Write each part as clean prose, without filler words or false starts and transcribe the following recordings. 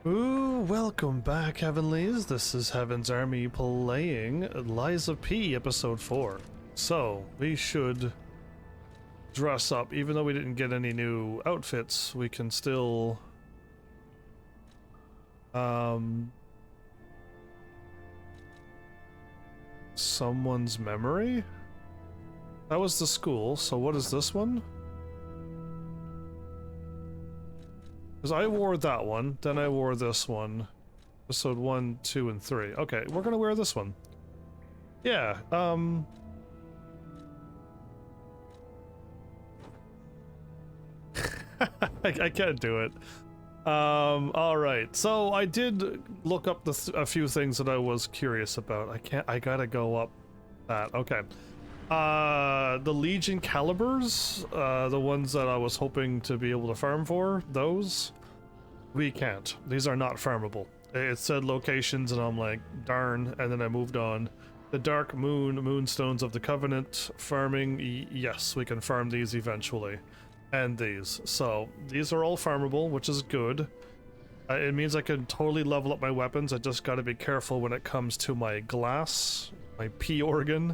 Ooh, welcome back, Heavenlies. This is Heaven's Army playing Liza P, Episode 4. So, we should dress up. Even though we didn't get any new outfits, we can still... Someone's memory? That was the school, so what is this one? Because I wore that one, then I wore this one. Episode 1, 2, and 3. Okay, we're gonna wear this one. Yeah, I can't do it. Alright, so I did look up a few things that I was curious about. I gotta go up that. Okay. The Legion calibers, the ones that I was hoping to be able to farm for, those, we can't. These are not farmable. It said locations and I'm like, darn, and then I moved on. The Dark Moon, Moonstones of the Covenant, farming, yes, we can farm these eventually. And these. So, these are all farmable, which is good. It means I can totally level up my weapons. I just gotta be careful when it comes to my glass, my P organ,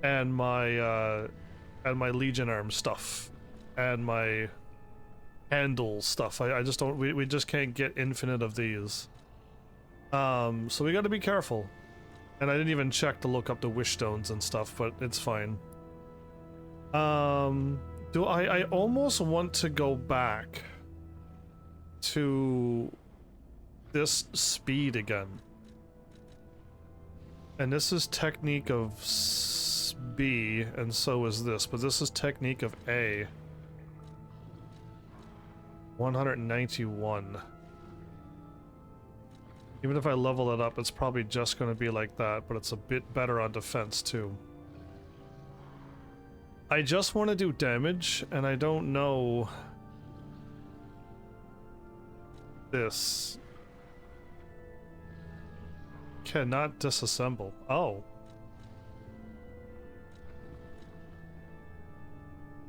and my Legion arm stuff, and my handle stuff. I just don't, we just can't get infinite of these. So we gotta be careful. And I didn't even check to look up the wish stones and stuff, but it's fine. I almost want to go back to this speed again. And this is technique of B, and so is this, but this is technique of A. 191. Even if I level it up, it's probably just going to be like that, but it's a bit better on defense too. I just want to do damage, and I don't know this. Cannot disassemble. Oh.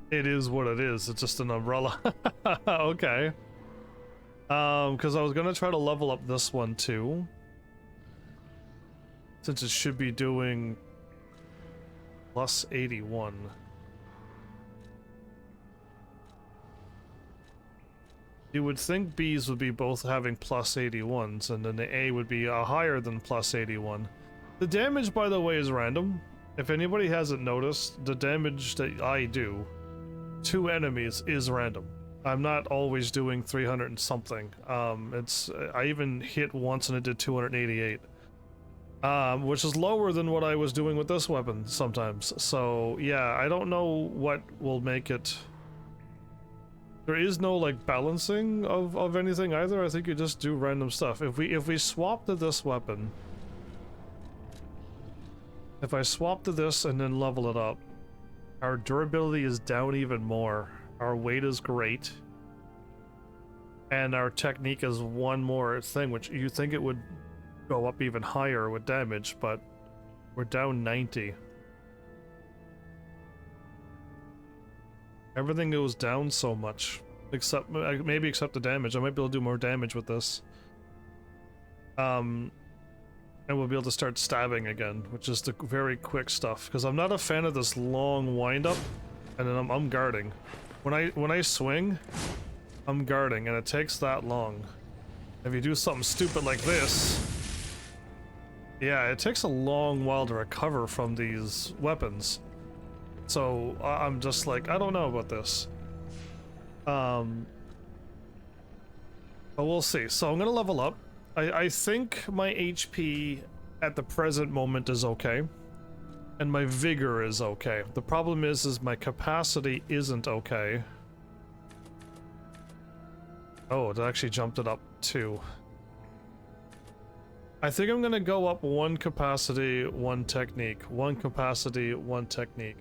It is what it is. It's just an umbrella. Okay. Because I was gonna try to level up this one too, since it should be doing plus 81. You would think B's would be both having plus 81s, and then the A would be higher than plus 81. The damage, by the way, is random. If anybody hasn't noticed, the damage that I do to enemies is random. I'm not always doing 300 and something. I even hit once and it did 288. Which is lower than what I was doing with this weapon sometimes. So yeah, I don't know what will make it. There is no like balancing of anything either. I think you just do random stuff. If we swap to this weapon, if I swap to this and then level it up, our durability is down even more. Our weight is great. And our technique is one more thing, which you think it would go up even higher with damage, but we're down 90. Everything goes down so much, except maybe except the damage. I might be able to do more damage with this. And we'll be able to start stabbing again, which is the very quick stuff. Because I'm not a fan of this long wind-up, and then I'm guarding. When I swing, I'm guarding, and it takes that long. If you do something stupid like this, yeah, it takes a long while to recover from these weapons. So I'm just like, I don't know about this. But we'll see. So I'm gonna level up. I think my HP at the present moment is okay. And my vigor is okay. The problem is my capacity isn't okay. Oh, it actually jumped it up too. I think I'm gonna go up one capacity, one technique. One capacity, one technique.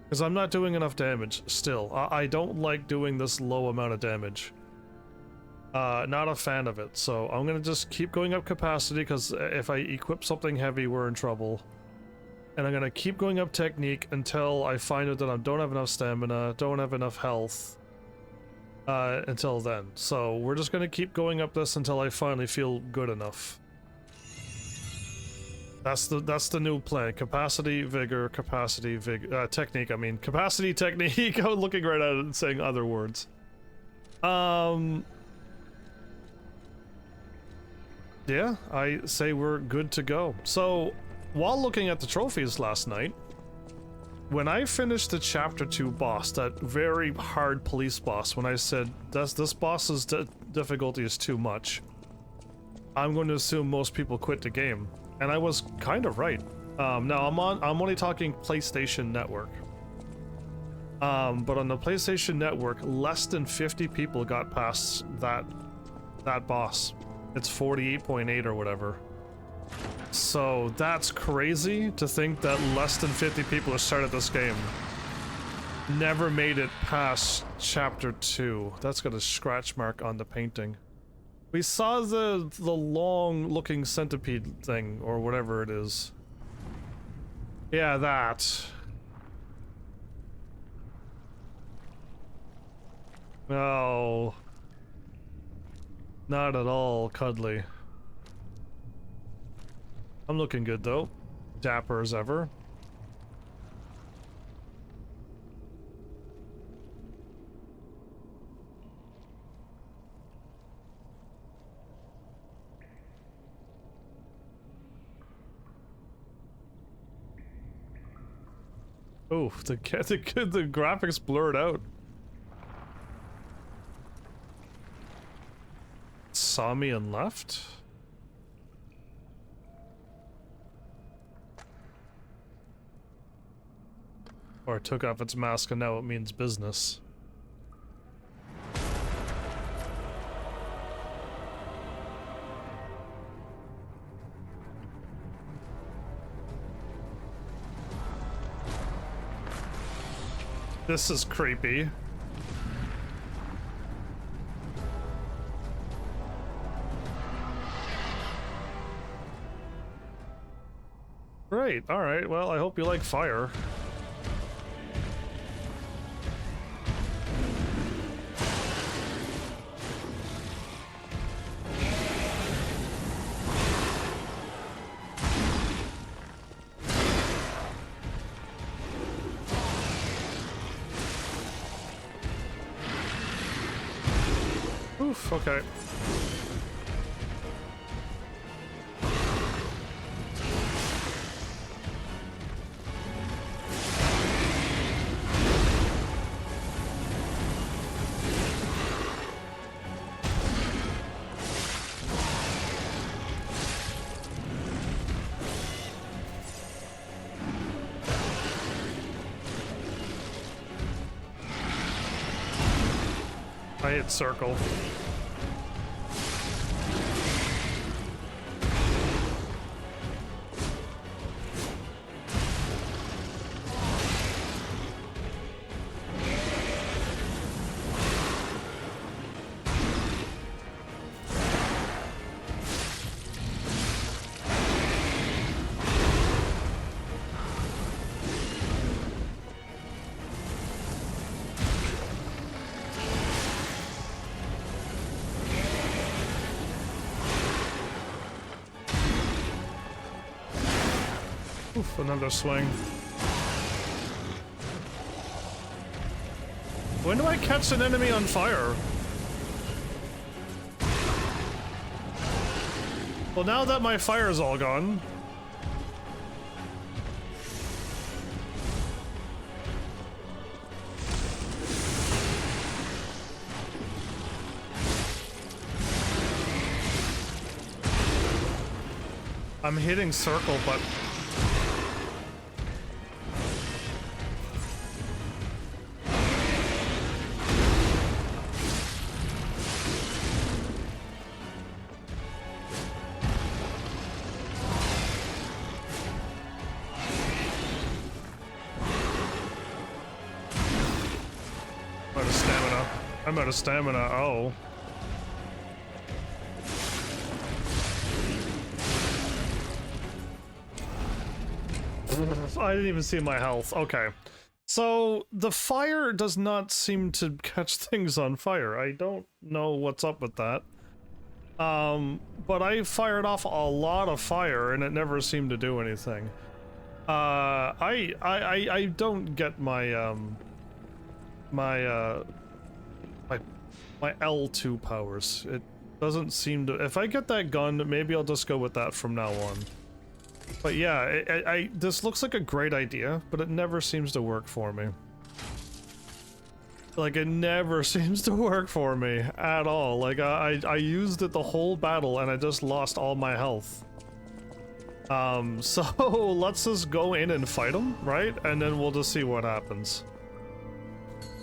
Because I'm not doing enough damage still. I don't like doing this low amount of damage. Not a fan of it, so I'm gonna just keep going up capacity, because if I equip something heavy, we're in trouble. And I'm gonna keep going up technique until I find out that I don't have enough stamina, don't have enough health. until then. So we're just gonna keep going up this until I finally feel good enough. That's the new plan. Capacity, vigor, technique. I mean, capacity, technique. I'm looking right at it and saying other words. Yeah, I say we're good to go. So, while looking at the trophies last night, when I finished the chapter 2 boss, that very hard police boss, when I said this boss's difficulty is too much, I'm going to assume most people quit the game, and I was kind of right. Now I'm only talking PlayStation Network. But on the PlayStation Network, less than 50 people got past that boss. It's 48.8 or whatever. So that's crazy to think that less than 50 people who started this game never made it past chapter 2. That's got a scratch mark on the painting. We saw the long looking centipede thing, or whatever it is. Yeah, that. No. Not at all cuddly. I'm looking good though. Dapper as ever. Oh, the graphics blurred out. Saw me and left? Or it took off its mask and now it means business. This is creepy. Great, alright, well, I hope you like fire. Oof, okay. I hit circle. Oof, another swing. When do I catch an enemy on fire? Well, now that my fire's all gone. I'm hitting circle, but I'm out of stamina. Oh. I didn't even see my health. Okay. So the fire does not seem to catch things on fire. I don't know what's up with that. But I fired off a lot of fire and it never seemed to do anything. I don't get my my L2 powers. It doesn't seem to. If I get that gun, maybe I'll just go with that from now on. But yeah, this looks like a great idea, but it never seems to work for me. Like, it never seems to work for me at all. Like, I used it the whole battle and I just lost all my health. So let's just go in and fight them, right? And then we'll just see what happens.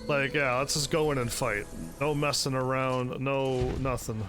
Like, yeah, let's just go in and fight. No messing around, no nothing.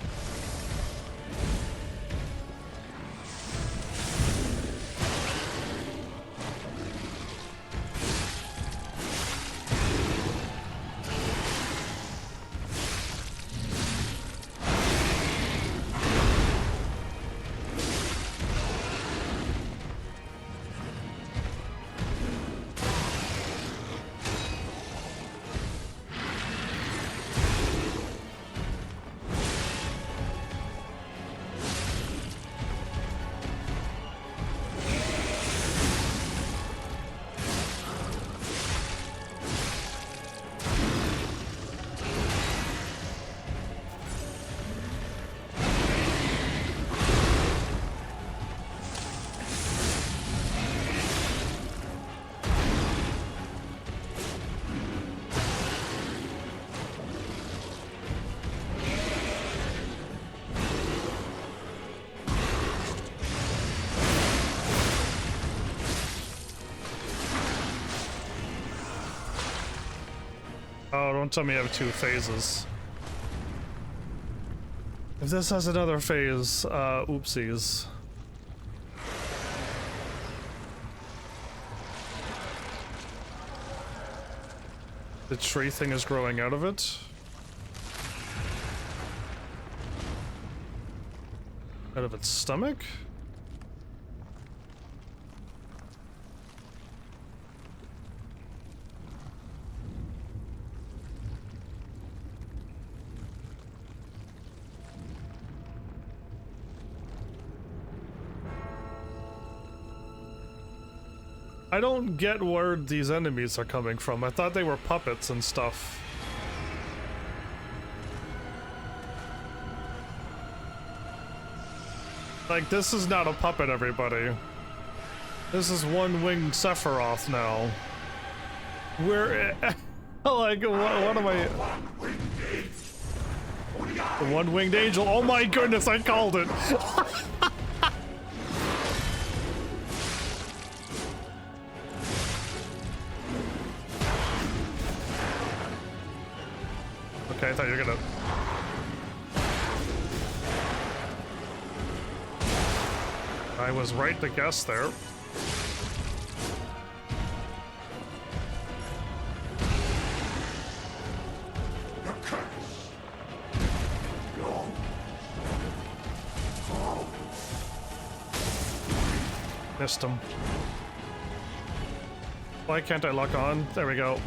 Oh, don't tell me I have 2 phases. If this has another phase, oopsies. The tree thing is growing out of it. Out of its stomach? I don't get where these enemies are coming from. I thought they were puppets and stuff. Like, this is not a puppet, everybody. This is one-winged Sephiroth now. We're... like, what am I... The one-winged angel. Oh my goodness, I called it! Okay, I thought you were gonna... I was right to guess there. Missed him. Why can't I lock on? There we go.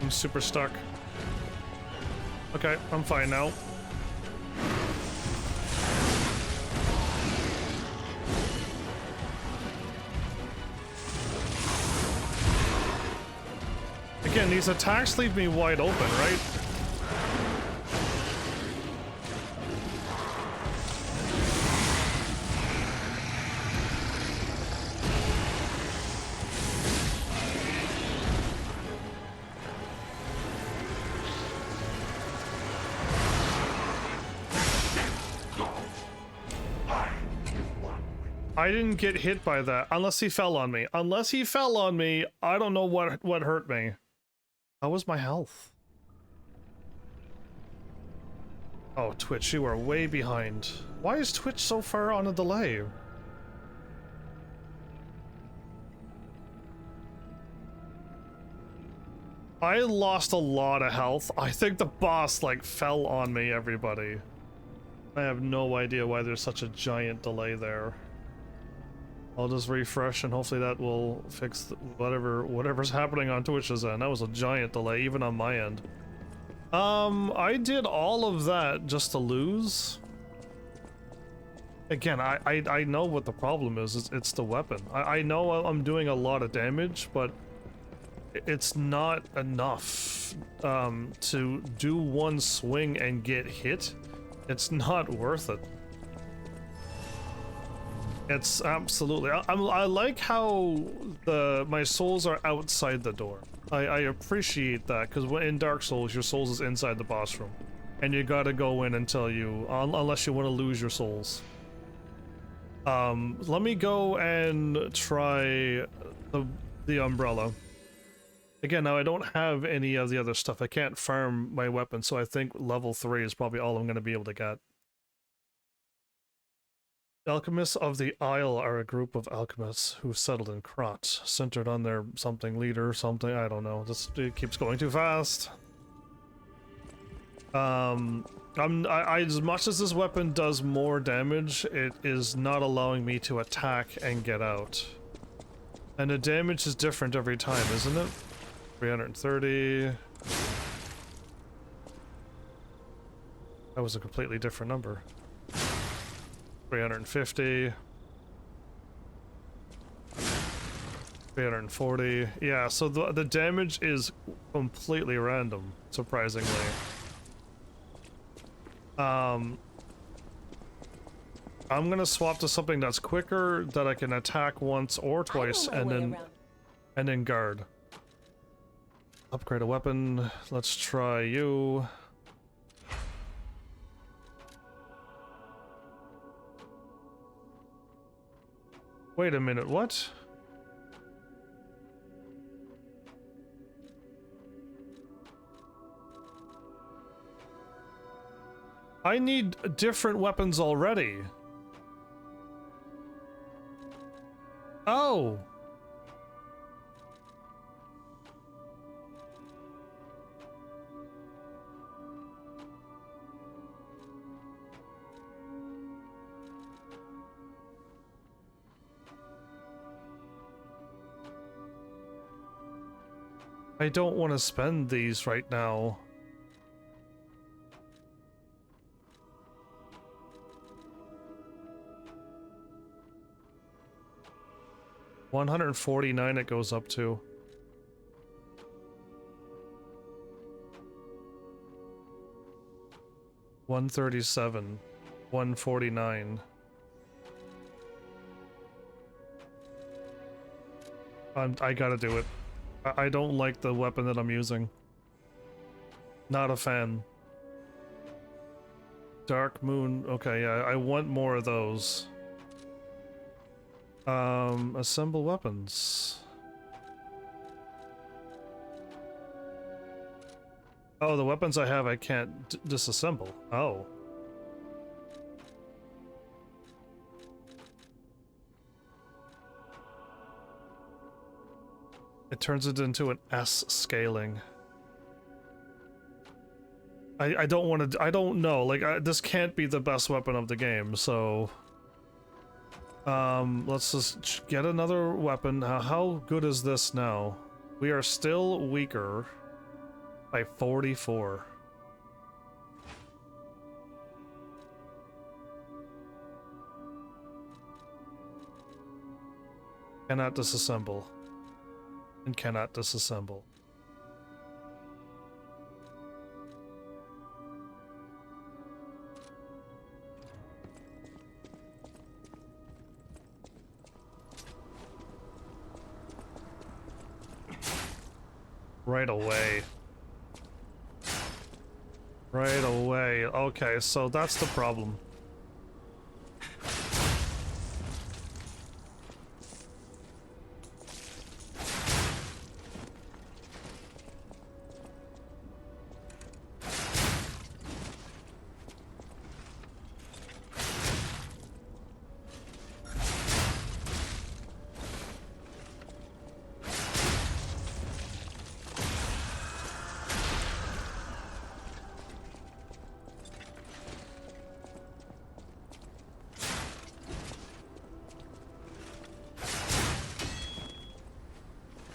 I'm super stuck. Okay, I'm fine now. again, these attacks leave me wide open, right? I didn't get hit by that, unless he fell on me. Unless he fell on me, I don't know what hurt me. How was my health? Oh, Twitch, you are way behind. Why is Twitch so far on a delay? I lost a lot of health. I think the boss, like, fell on me, everybody. I have no idea why there's such a giant delay there. I'll just refresh and hopefully that will fix whatever's happening on Twitch's end. That was a giant delay, even on my end. I did all of that just to lose. Again, I know what the problem is. It's the weapon. I know I'm doing a lot of damage, but it's not enough to do one swing and get hit. It's not worth it. It's absolutely. I like how my souls are outside the door. I appreciate that, because in Dark Souls, your souls is inside the boss room, and you gotta go in until you, unless you want to lose your souls. Let me go and try the umbrella. Again, now I don't have any of the other stuff. I can't farm my weapon, so I think level 3 is probably all I'm going to be able to get. Alchemists of the Isle are a group of alchemists who settled in Krat, centered on their something leader, something, I don't know. It keeps going too fast. As much as this weapon does more damage, it is not allowing me to attack and get out. And the damage is different every time, isn't it? 330. That was a completely different number. 350. 340. Yeah, so the damage is completely random, surprisingly. I'm gonna swap to something that's quicker, that I can attack once or twice, and then guard. Upgrade a weapon. Let's try you. Wait a minute, what? I need different weapons already. Oh. I don't want to spend these right now. $149 it goes up to. $137. $149. I gotta do it. I don't like the weapon that I'm using. Not a fan. Dark Moon. Okay, yeah, I want more of those. Assemble weapons. Oh, the weapons I have I can't disassemble. Oh. It turns it into an S scaling. I don't want to. I don't know. Like, this can't be the best weapon of the game, so. Let's just get another weapon. How good is this now? We are still weaker by 44. Cannot disassemble. And cannot disassemble. Right away. Right away. Okay, so that's the problem.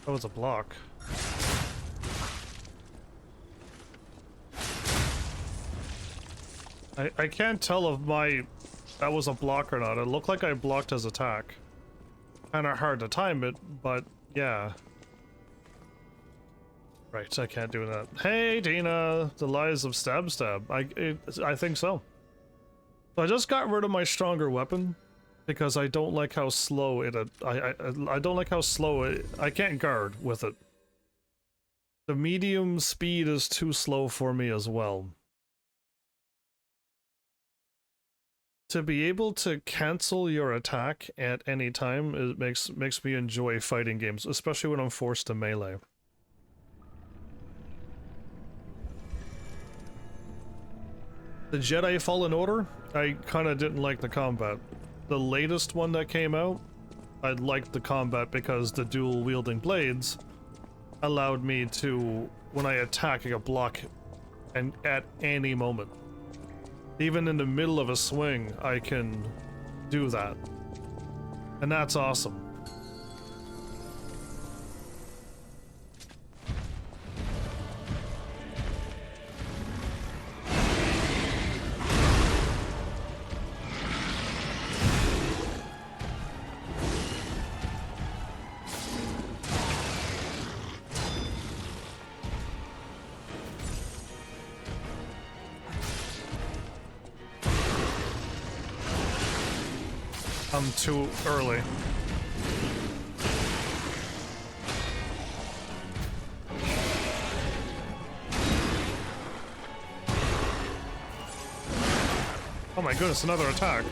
That was a block. I can't tell if that was a block or not. It looked like I blocked his attack. Kinda hard to time it, but yeah. Right, I can't do that. Hey, Dina! The lies of Stab Stab. I think so. So I just got rid of my stronger weapon because I don't like how slow it. I don't like how slow it. I can't guard with it. The medium speed is too slow for me as well. To be able to cancel your attack at any time, it makes me enjoy fighting games, especially when I'm forced to melee. The Jedi Fallen Order, I kind of didn't like the combat. The latest one that came out, I liked the combat because the dual wielding blades allowed me to, when I attack, I could block and at any moment. Even in the middle of a swing, I can do that. And that's awesome. I'm too early. Oh my goodness, another attack.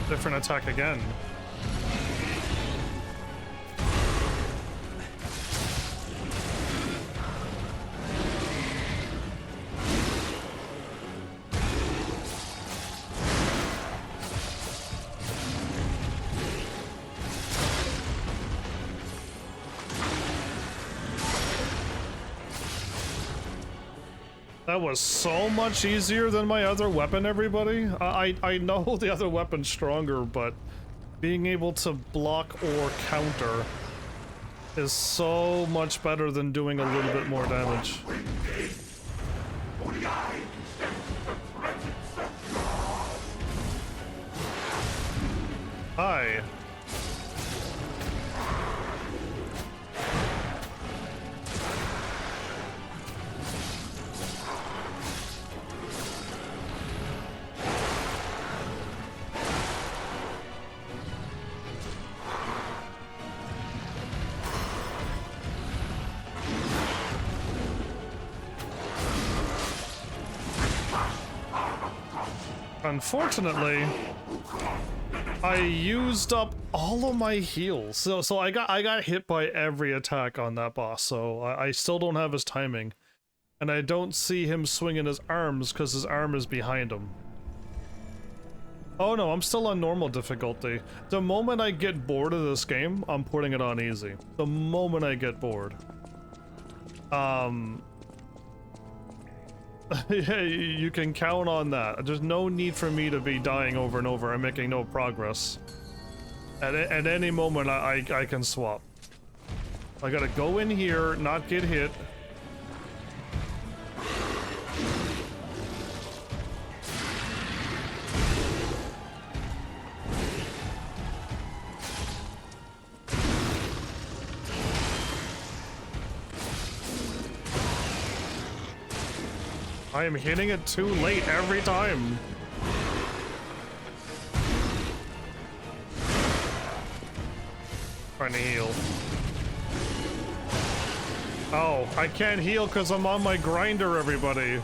Different attack again. That was so much easier than my other weapon, everybody. I know the other weapon's stronger, but being able to block or counter is so much better than doing a little bit more damage. Hi. Unfortunately, I used up all of my heals, so I got hit by every attack on that boss. So I still don't have his timing, and I don't see him swinging his arms because his arm is behind him. Oh no, I'm still on normal difficulty. The moment I get bored of this game, I'm putting it on easy. The moment I get bored. Yeah, you can count on that. There's no need for me to be dying over and over and making no progress. At any moment, I can swap. I gotta go in here, not get hit. I am hitting it too late every time. Trying to heal. Oh, I can't heal because I'm on my grinder, everybody.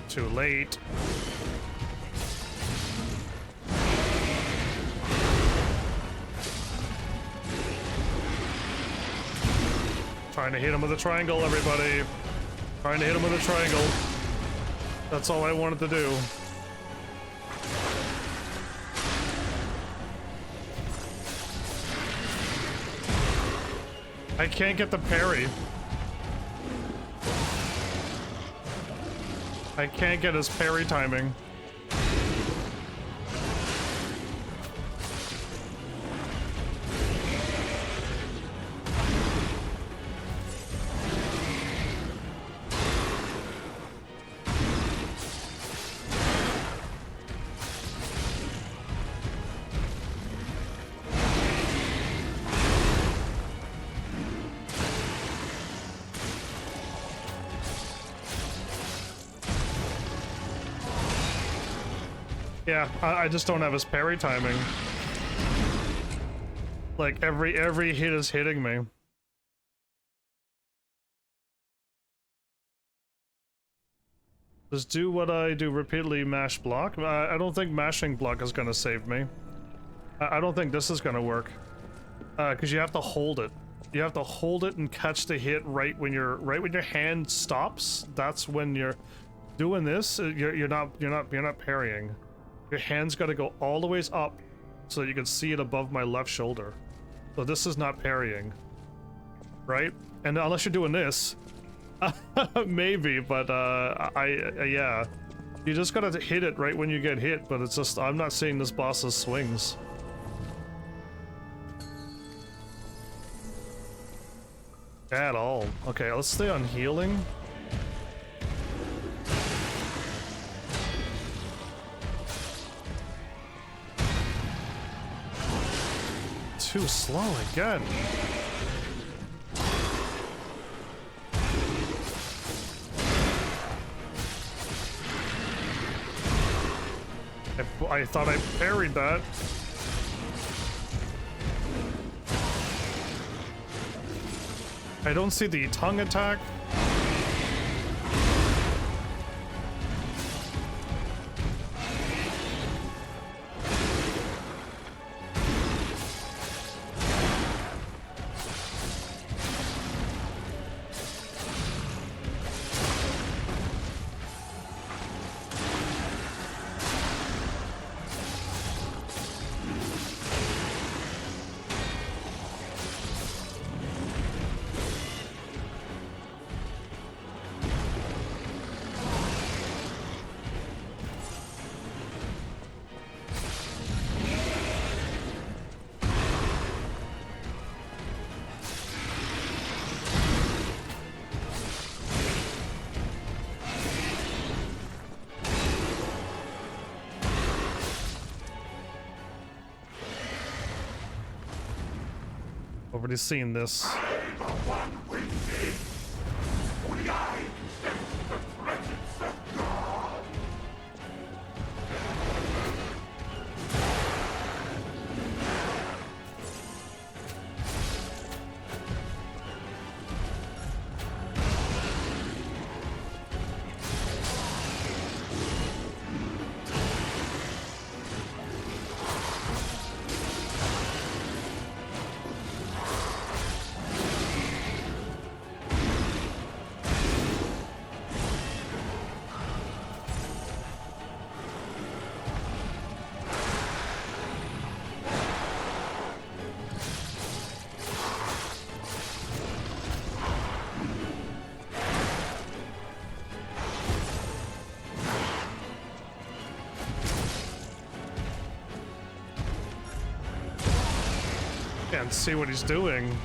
Too late. Trying to hit him with a triangle, everybody. Trying to hit him with a triangle. That's all I wanted to do. I can't get the parry. I can't get his parry timing. Yeah, I just don't have his parry timing. Like, every hit is hitting me. Just do what I do repeatedly, mash block. I don't think mashing block is gonna save me. I don't think this is gonna work. Because you have to hold it. You have to hold it and catch the hit right when your hand stops. That's when you're doing this. You're not parrying. Your hand's got to go all the ways up so that you can see it above my left shoulder. So this is not parrying, right? And unless you're doing this, maybe. But yeah, you just gotta hit it right when you get hit. But it's just I'm not seeing this boss's swings. At all. Okay, let's stay on healing. Too slow again. I thought I parried that. I don't see the tongue attack. Already seen this. can't see what he's doing.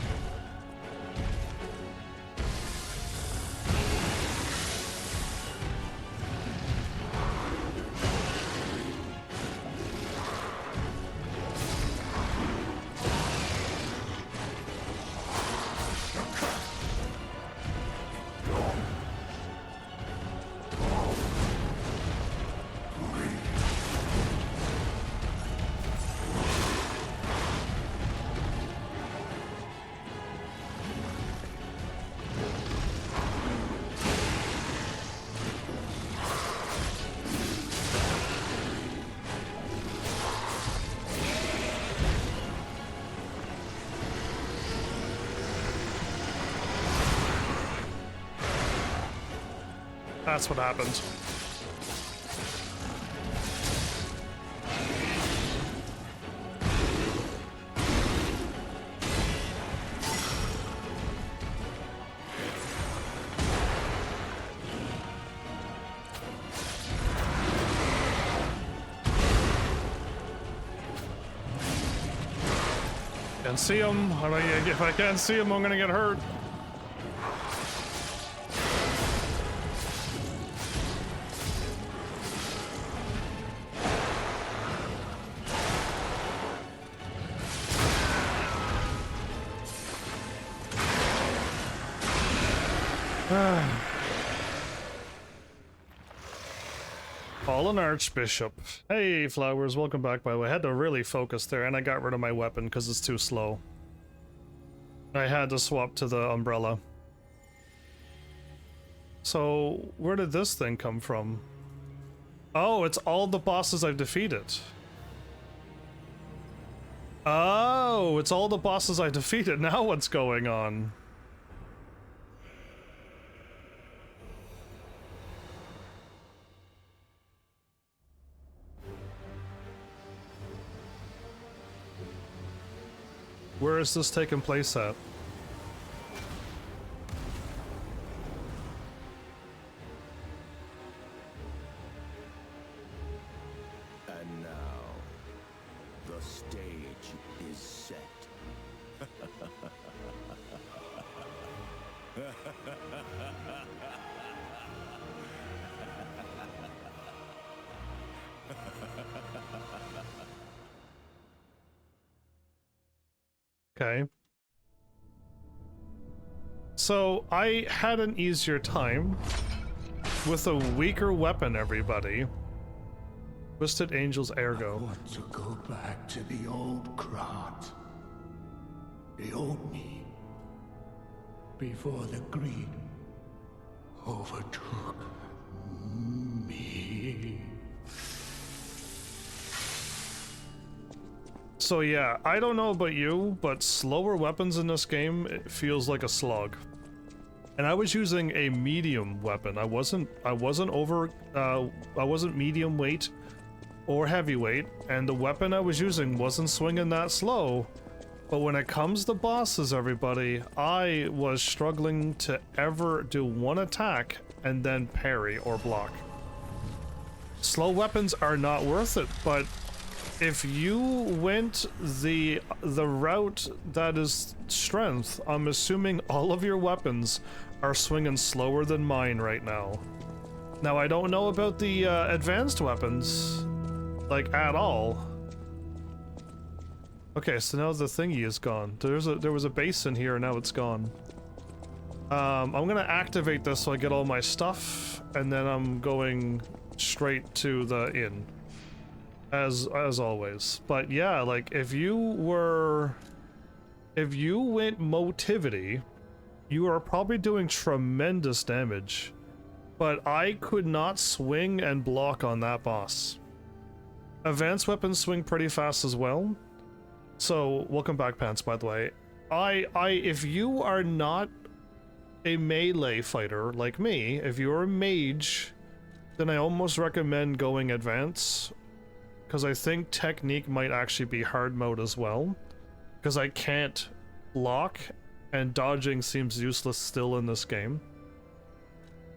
That's what happened. Can't see him. If I can't see him, I'm gonna get hurt. Fallen Archbishop. Hey, Flowers, welcome back, by the way. I had to really focus there, and I got rid of my weapon because it's too slow. I had to swap to the umbrella. So, where did this thing come from? Oh, it's all the bosses I've defeated. Oh, it's all the bosses I defeated. Now what's going on? Where is this taking place at? And now, the stage is set. Okay. So, I had an easier time with a weaker weapon, everybody. Twisted Angel's Ergo. I want to go back to the old Krat. The old me. Before the greed overtook me. So yeah, I don't know about you, but slower weapons in this game, it feels like a slog. And I was using a medium weapon. I wasn't medium weight or heavyweight, and the weapon I was using wasn't swinging that slow. But when it comes to bosses, everybody, I was struggling to ever do one attack and then parry or block. Slow weapons are not worth it, but if you went the route that is strength, I'm assuming all of your weapons are swinging slower than mine right now. Now, I don't know about the advanced weapons, like, at all. Okay, so now the thingy is gone. There was a base in here, and now it's gone. I'm gonna activate this so I get all my stuff, and then I'm going straight to the inn. As always. But yeah, like, if you went motivity, you are probably doing tremendous damage. But I could not swing and block on that boss. Advanced weapons swing pretty fast as well. So, welcome back, Pants, by the way. If you are not a melee fighter like me, if you're a mage, then I almost recommend going advanced. Because I think technique might actually be hard mode as well. Because I can't block, and dodging seems useless still in this game.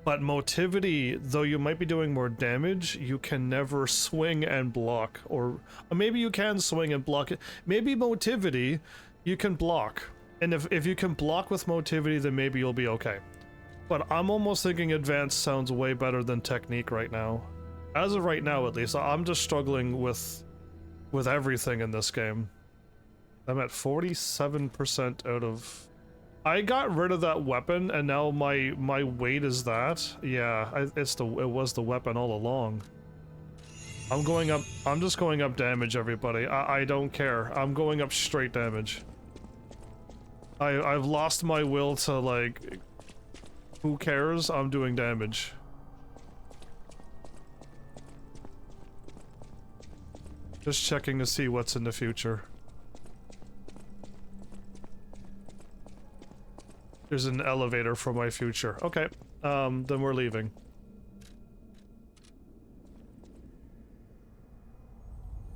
But motivity, though you might be doing more damage, you can never swing and block. Or maybe you can swing and block it. Maybe motivity, you can block. And if you can block with motivity, then maybe you'll be okay. But I'm almost thinking advanced sounds way better than technique right now. As of right now, at least, I'm just struggling with everything in this game. I'm at 47% out of... I got rid of that weapon, and now my weight is that. Yeah, it was the weapon all along. I'm going up. I'm just going up damage, everybody. I don't care. I'm going up straight damage. I've lost my will to, like, who cares? I'm doing damage. Just checking to see what's in the future. There's an elevator for my future. Okay, then we're leaving.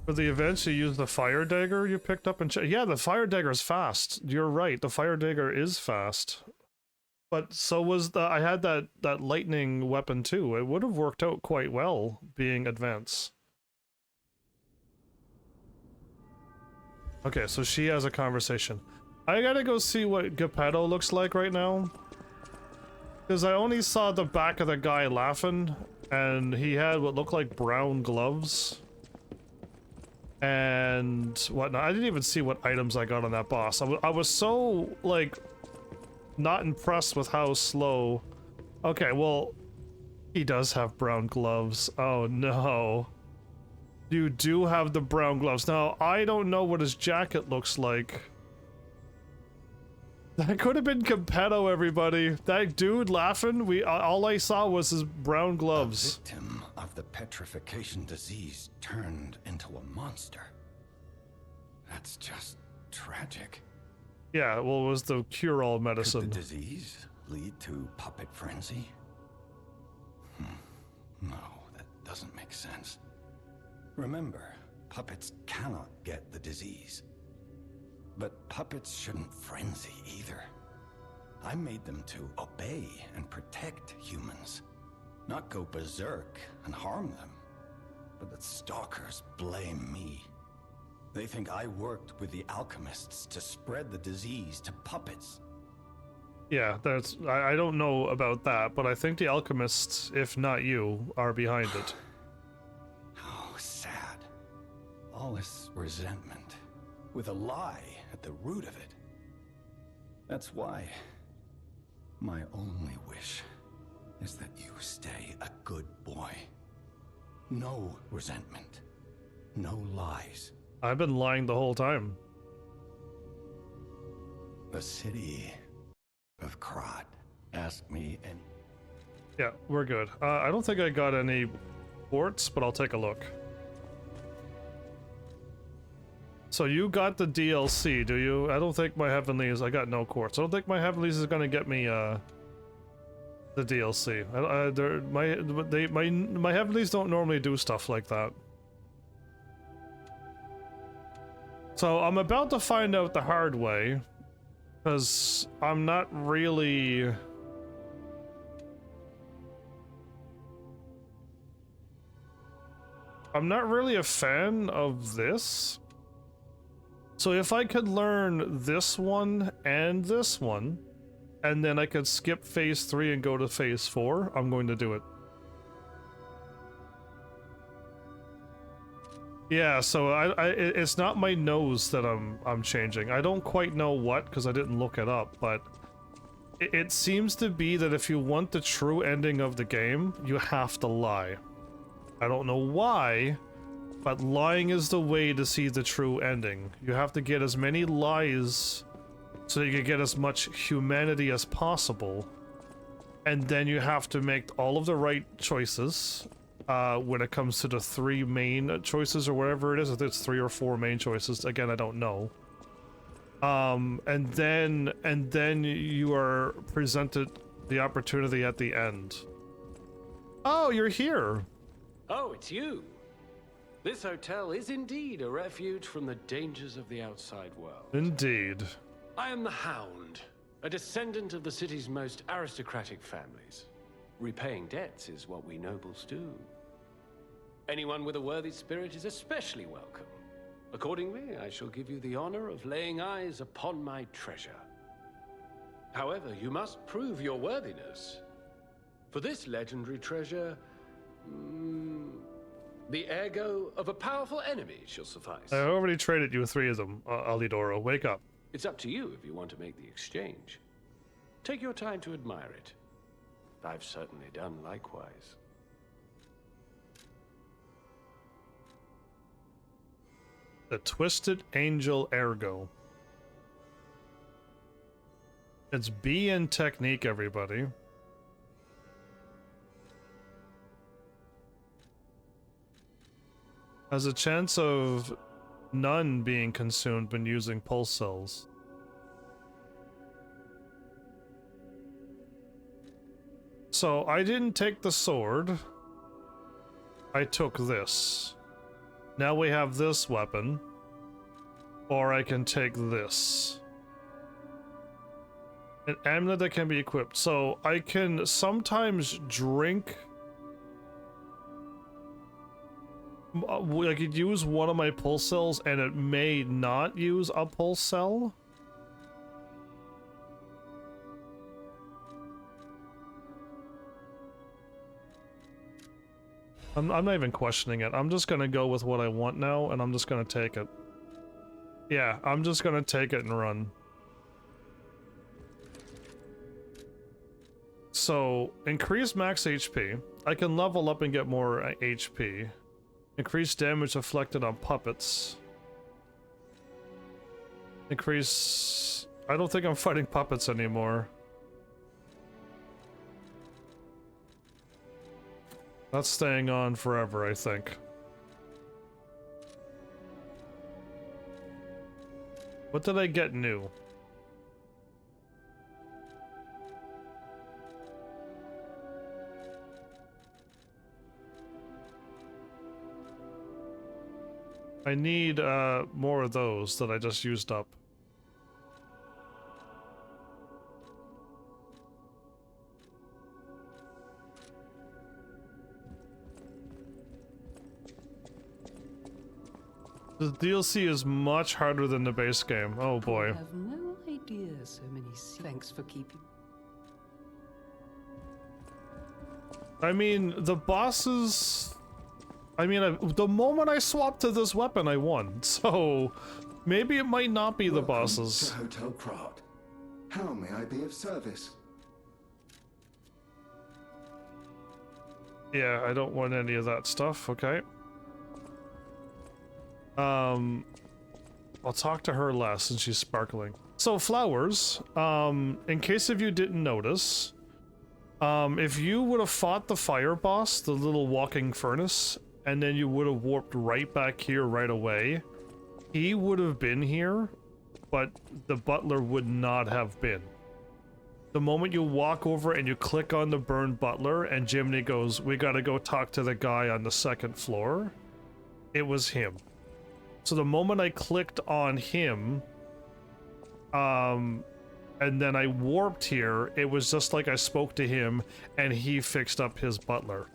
For the events, you use the fire dagger you picked up and yeah, the fire dagger is fast. You're right, the fire dagger is fast. But so was the... I had that lightning weapon too. It would have worked out quite well being advanced. Okay, so she has a conversation. I gotta go see what Geppetto looks like right now. Because I only saw the back of the guy laughing, and he had what looked like brown gloves. And whatnot. I didn't even see what items I got on that boss. I was so, like, not impressed with how slow... Okay, well, he does have brown gloves. Oh no. You do have the brown gloves. Now, I don't know what his jacket looks like. That could have been Geppetto, everybody. That dude laughing, all I saw was his brown gloves. A victim of the petrification disease turned into a monster. That's just tragic. Yeah, well, it was the cure-all medicine. Could the disease lead to puppet frenzy? No, that doesn't make sense. Remember, puppets cannot get the disease. But puppets shouldn't frenzy either. I made them to obey and protect humans, not go berserk and harm them. But the stalkers blame me. They think I worked with the alchemists to spread the disease to puppets. Yeah, that's... I don't know about that, but I think the alchemists, if not you, are behind it. Oh, sad. All this resentment, with a lie at the root of it. That's why my only wish is that you stay a good boy. No resentment. No lies. I've been lying the whole time. The city of Krat asked me and... Yeah, we're good. I don't think I got any ports, but I'll take a look. So you got the DLC, do you? I don't think my Heavenlies... I got no quartz. I don't think my Heavenlies is gonna get me, the DLC. My Heavenlies don't normally do stuff like that. So I'm about to find out the hard way, because I'm not really... I'm not really a fan of this. So if I could learn this one, and then I could skip phase 3 and go to phase 4, I'm going to do it. Yeah, so it's not my nose that I'm changing. I don't quite know what, because I didn't look it up, but it seems to be that if you want the true ending of the game, you have to lie. I don't know why, but lying is the way to see the true ending. You have to get as many lies so that you can get as much humanity as possible, and then you have to make all of the right choices when it comes to the 3 main choices or whatever it is. I think it's 3 or 4 main choices. Again, I don't know. And then you are presented the opportunity at the end. Oh, you're here. Oh, it's you. This hotel is indeed a refuge from the dangers of the outside world. Indeed. I am the Hound, a descendant of the city's most aristocratic families. Repaying debts is what we nobles do. Anyone with a worthy spirit is especially welcome. Accordingly, I shall give you the honor of laying eyes upon my treasure. However, you must prove your worthiness. For this legendary treasure, the ergo of a powerful enemy shall suffice. I already traded you 3 of them, Alidoro. Wake up. It's up to you if you want to make the exchange. Take your time to admire it. I've certainly done likewise. The Twisted Angel Ergo. It's B in technique, everybody. Has a chance of none being consumed when using pulse cells. So I didn't take the sword. I took this. Now we have this weapon. Or I can take this. An amulet that can be equipped. So I can sometimes drink. I could use one of my pulse cells and it may not use a pulse cell. I'm not even questioning it. I'm just gonna go with what I want now, and I'm just gonna take it. Yeah, I'm just gonna take it and run. So, increase max HP. I can level up and get more HP. Increase damage inflicted on puppets. Increase... I don't think I'm fighting puppets anymore. That's staying on forever, I think. What did I get new? I need more of those that I just used up. The DLC is much harder than the base game. Oh boy. I have no idea so many. Thanks for keeping. I mean, the bosses... I mean, the moment I swapped to this weapon, I won. So, maybe it might not be the bosses. To Hotel Krat. How may I be of service? Yeah, I don't want any of that stuff. Okay. I'll talk to her less since she's sparkling. So flowers, in case if you didn't notice, if you would have fought the fire boss, the little walking furnace, and then you would have warped right back here right away, he would have been here, but the butler would not have been. The moment you walk over and you click on the burned butler and Jiminy goes, "We gotta go talk to the guy on the 2nd floor," it was him. So the moment I clicked on him, and then I warped here, it was just like I spoke to him and he fixed up his butler.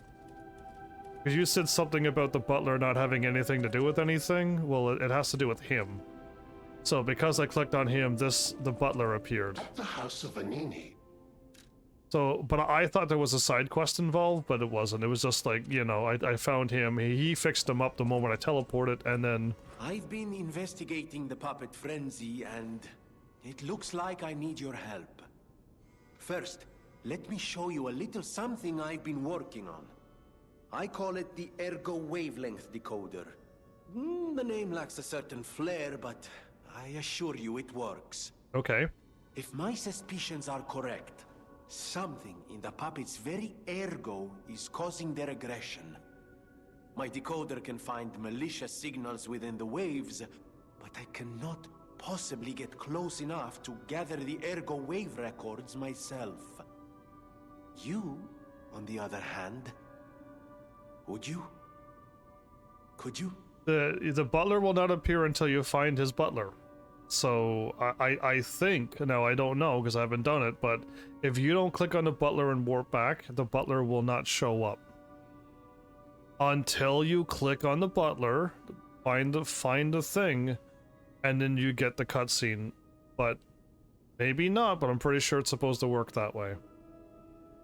Because you said something about the butler not having anything to do with anything. Well, it has to do with him. So because I clicked on him, the butler appeared. At the House of Anini. So, but I thought there was a side quest involved, but it wasn't. It was just like, you know, I found him, he fixed him up the moment I teleported, and then... I've been investigating the puppet frenzy, and it looks like I need your help. First, let me show you a little something I've been working on. I call it the Ergo Wavelength Decoder. The name lacks a certain flair, but I assure you it works. Okay. If my suspicions are correct, something in the puppet's very ergo is causing their aggression. My decoder can find malicious signals within the waves, but I cannot possibly get close enough to gather the ergo wave records myself. You, on the other hand, would you? Could you? The butler will not appear until you find his butler. So I think, now I don't know because I haven't done it, but if you don't click on the butler and warp back, the butler will not show up. Until you click on the butler, find a thing, and then you get the cutscene. But maybe not, but I'm pretty sure it's supposed to work that way.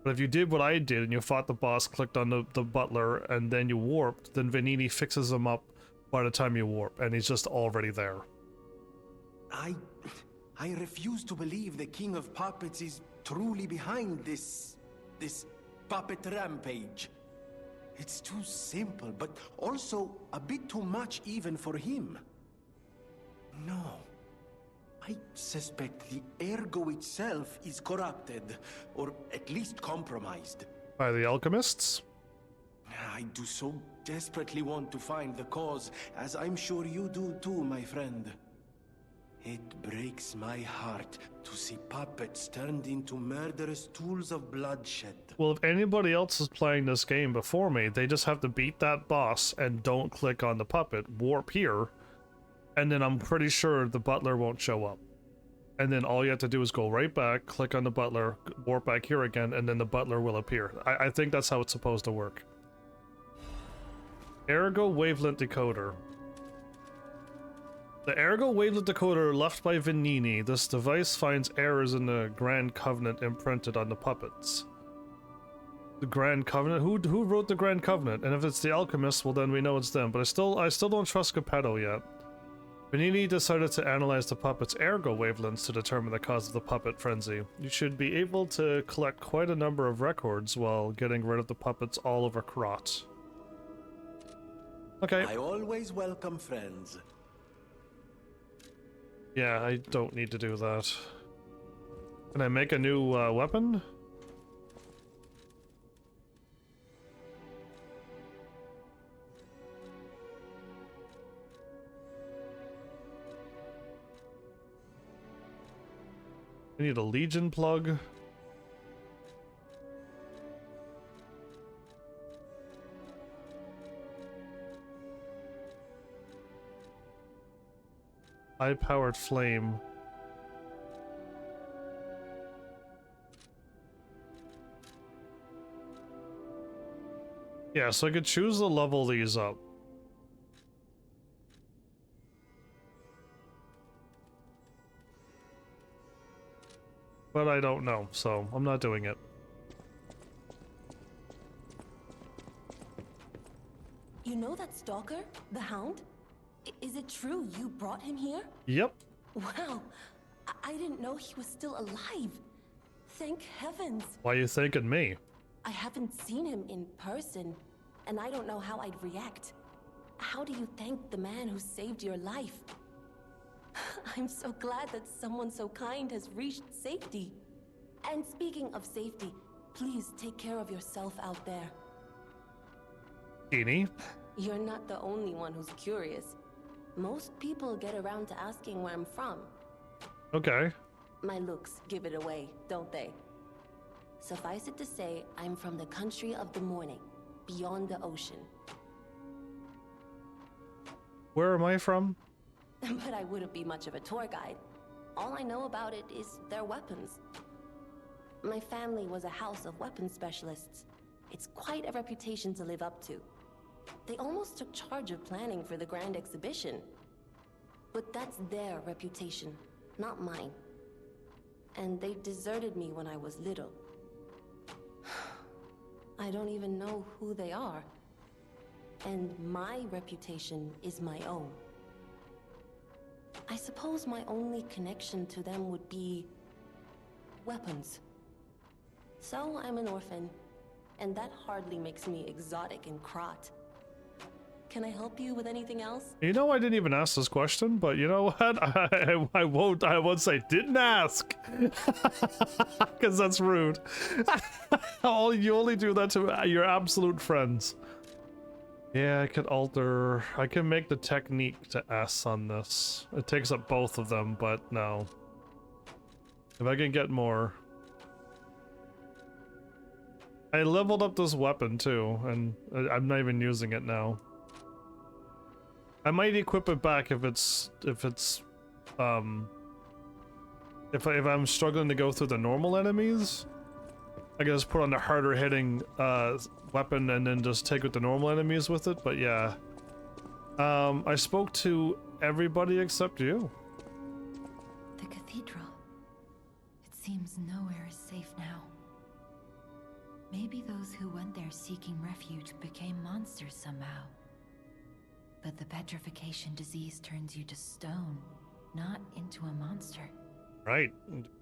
But if you did what I did and you fought the boss, clicked on the butler, and then you warped, then Venini fixes him up by the time you warp, and he's just already there. I refuse to believe the King of Puppets is truly behind this puppet rampage. It's too simple, but also a bit too much even for him. No. I suspect the ergo itself is corrupted, or at least compromised. By the alchemists? I do so desperately want to find the cause, as I'm sure you do too, my friend. It breaks my heart to see puppets turned into murderous tools of bloodshed. Well, if anybody else is playing this game before me, they just have to beat that boss and don't click on the puppet, warp here, and then I'm pretty sure the butler won't show up. And then all you have to do is go right back, click on the butler, warp back here again, and then the butler will appear. I think that's how it's supposed to work. Ergo Wavelength Decoder. The Ergo Wavelength Decoder left by Venini. This device finds errors in the Grand Covenant imprinted on the puppets. The Grand Covenant? Who wrote the Grand Covenant? And if it's the alchemists, well then we know it's them. But I still don't trust Geppetto yet. Venini decided to analyze the puppet's ergo wavelengths to determine the cause of the puppet frenzy. You should be able to collect quite a number of records while getting rid of the puppets all over Krot. Okay. I always welcome friends. Yeah, I don't need to do that. Can I make a new weapon? I need a Legion plug. High-powered flame. Yeah, so I could choose to level these up. But I don't know, so I'm not doing it. You know that stalker? The Hound? Is it true you brought him here? Yep. Wow. I didn't know he was still alive. Thank heavens. Why are you thanking me? I haven't seen him in person, and I don't know how I'd react. How do you thank the man who saved your life? I'm so glad that someone so kind has reached safety. And speaking of safety, please take care of yourself out there. Genie? You're not the only one who's curious. Most people get around to asking where I'm from. Okay. My looks give it away, don't they? Suffice it to say, I'm from the country of the morning, beyond the ocean. Where am I from? But I wouldn't be much of a tour guide. All I know about it is their weapons. My family was a house of weapons specialists. It's quite a reputation to live up to. They almost took charge of planning for the grand exhibition. But that's their reputation, not mine. And they deserted me when I was little. I don't even know who they are. And my reputation is my own. I suppose my only connection to them would be weapons. So I'm an orphan, and that hardly makes me exotic in Krot. Can I help you with anything else? You know, I didn't even ask this question, but you know what? I won't say didn't ask. Because that's rude. You only do that to your absolute friends. Yeah, I can make the technique to S on this. It takes up both of them, but no. If I can get more. I leveled up this weapon too, and I'm not even using it now. I might equip it back if I'm struggling to go through the normal enemies. I can just put on the harder hitting weapon and then just take with the normal enemies with it, but yeah. I spoke to everybody except you. The cathedral. It seems nowhere is safe now. Maybe those who went there seeking refuge became monsters somehow. But the petrification disease turns you to stone, not into a monster. Right,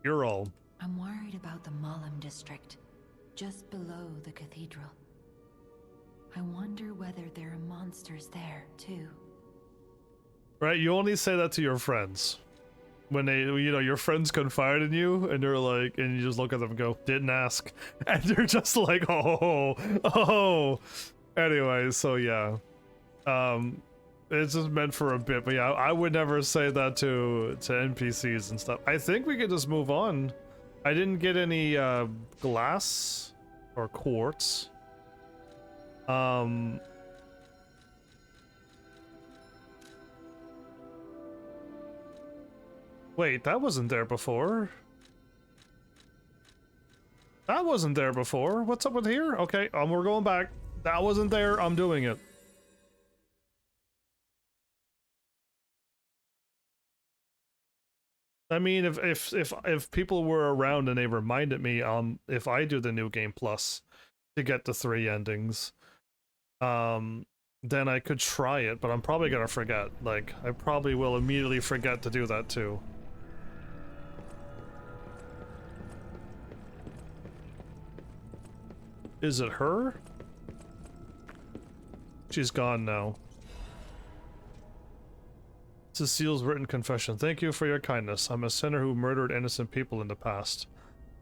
you're all. I'm worried about the Malum district, just below the cathedral. I wonder whether there are monsters there, too. Right, you only say that to your friends. When they, you know, your friends confide in you, and they're like, and you just look at them and go, didn't ask. And they're just like, oh. Anyway, so yeah. It's just meant for a bit, but yeah, I would never say that to NPCs and stuff. I think we could just move on. I didn't get any glass or quartz. Wait, that wasn't there before. That wasn't there before. What's up with here? Okay, we're going back. That wasn't there. I'm doing it. I mean, if people were around and they reminded me, if I do the new game plus to get the 3 endings, then I could try it, but I'm probably gonna forget. Like, I probably will immediately forget to do that too. Is it her? She's gone now. Cecile's written confession. Thank you for your kindness. I'm a sinner who murdered innocent people in the past.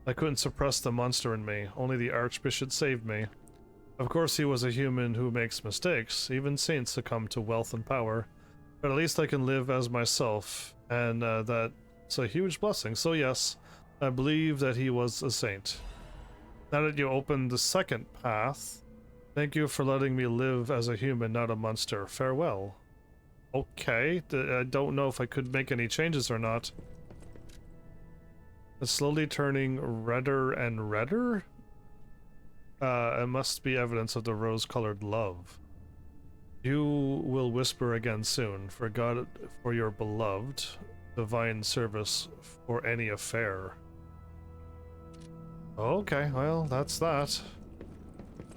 I couldn't suppress the monster in me. Only the Archbishop saved me. Of course he was a human who makes mistakes. Even saints succumb to wealth and power. But at least I can live as myself. And that's a huge blessing. So yes, I believe that he was a saint. Now that you opened the second path, thank you for letting me live as a human, not a monster. Farewell. Okay, I don't know if I could make any changes or not. It's slowly turning redder and redder? It must be evidence of the rose-colored love. You will whisper again soon, for God, for your beloved, divine service for any affair. Okay, well, that's that.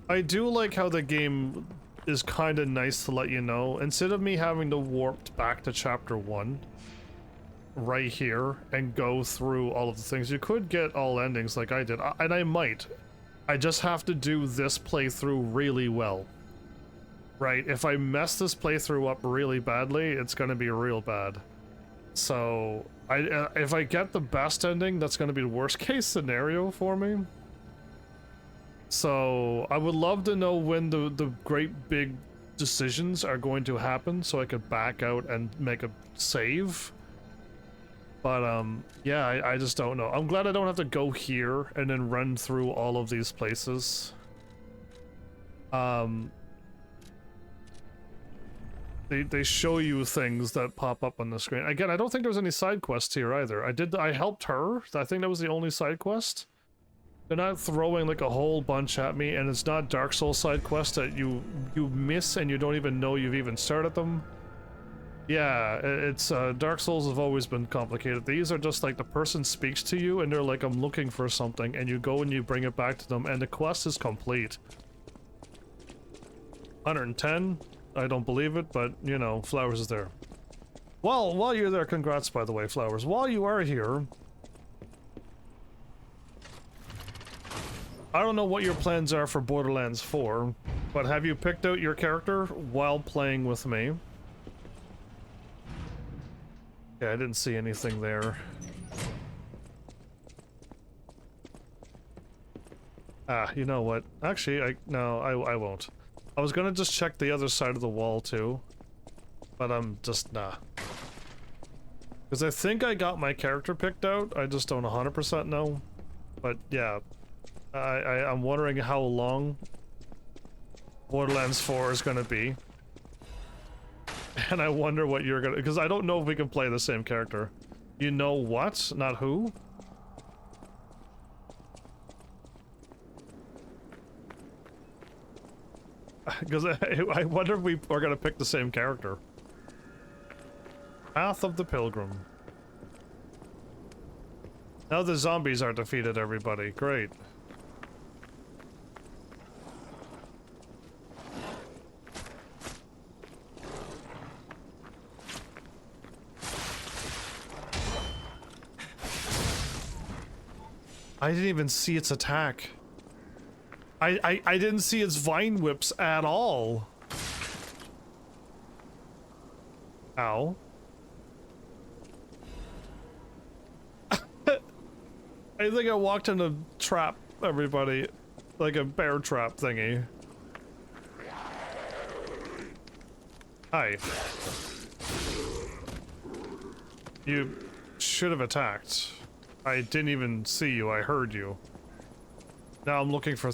I do like how the game is kind of nice to let you know, instead of me having to warp back to chapter 1 right here and go through all of the things, you could get all endings like I did, and I might. I just have to do this playthrough really well. Right? If I mess this playthrough up really badly, it's gonna be real bad. So, if I get the best ending, that's gonna be the worst case scenario for me. So, I would love to know when the great big decisions are going to happen so I could back out and make a save. But, yeah, I just don't know. I'm glad I don't have to go here and then run through all of these places. They show you things that pop up on the screen. Again, I don't think there was any side quests here either. I helped her. I think that was the only side quest. They're not throwing like a whole bunch at me, and it's not Dark Souls side quests that you miss and you don't even know you've even started them. Yeah, it's Dark Souls have always been complicated. These are just like the person speaks to you and they're like, I'm looking for something, and you go and you bring it back to them and the quest is complete. 110? I don't believe it, but you know, Flowers is there. Well, while you're there, congrats by the way, Flowers. While you are here, I don't know what your plans are for Borderlands 4, but have you picked out your character while playing with me? Yeah, I didn't see anything there. Ah, you know what? Actually, I won't. I was gonna just check the other side of the wall too, but I'm just nah. Because I think I got my character picked out, I just don't 100% know. But yeah, I'm wondering how long Borderlands 4 is gonna be. And I wonder what you're gonna, because I don't know if we can play the same character. You know what? Not who? Because I wonder if we are gonna pick the same character. Path of the Pilgrim. Now the zombies are defeated, everybody. Great. I didn't even see its attack. I didn't see its vine whips at all. Ow. I think I walked in a trap, everybody. Like a bear trap thingy. Hi. You should have attacked. I didn't even see you, I heard you. Now I'm looking for...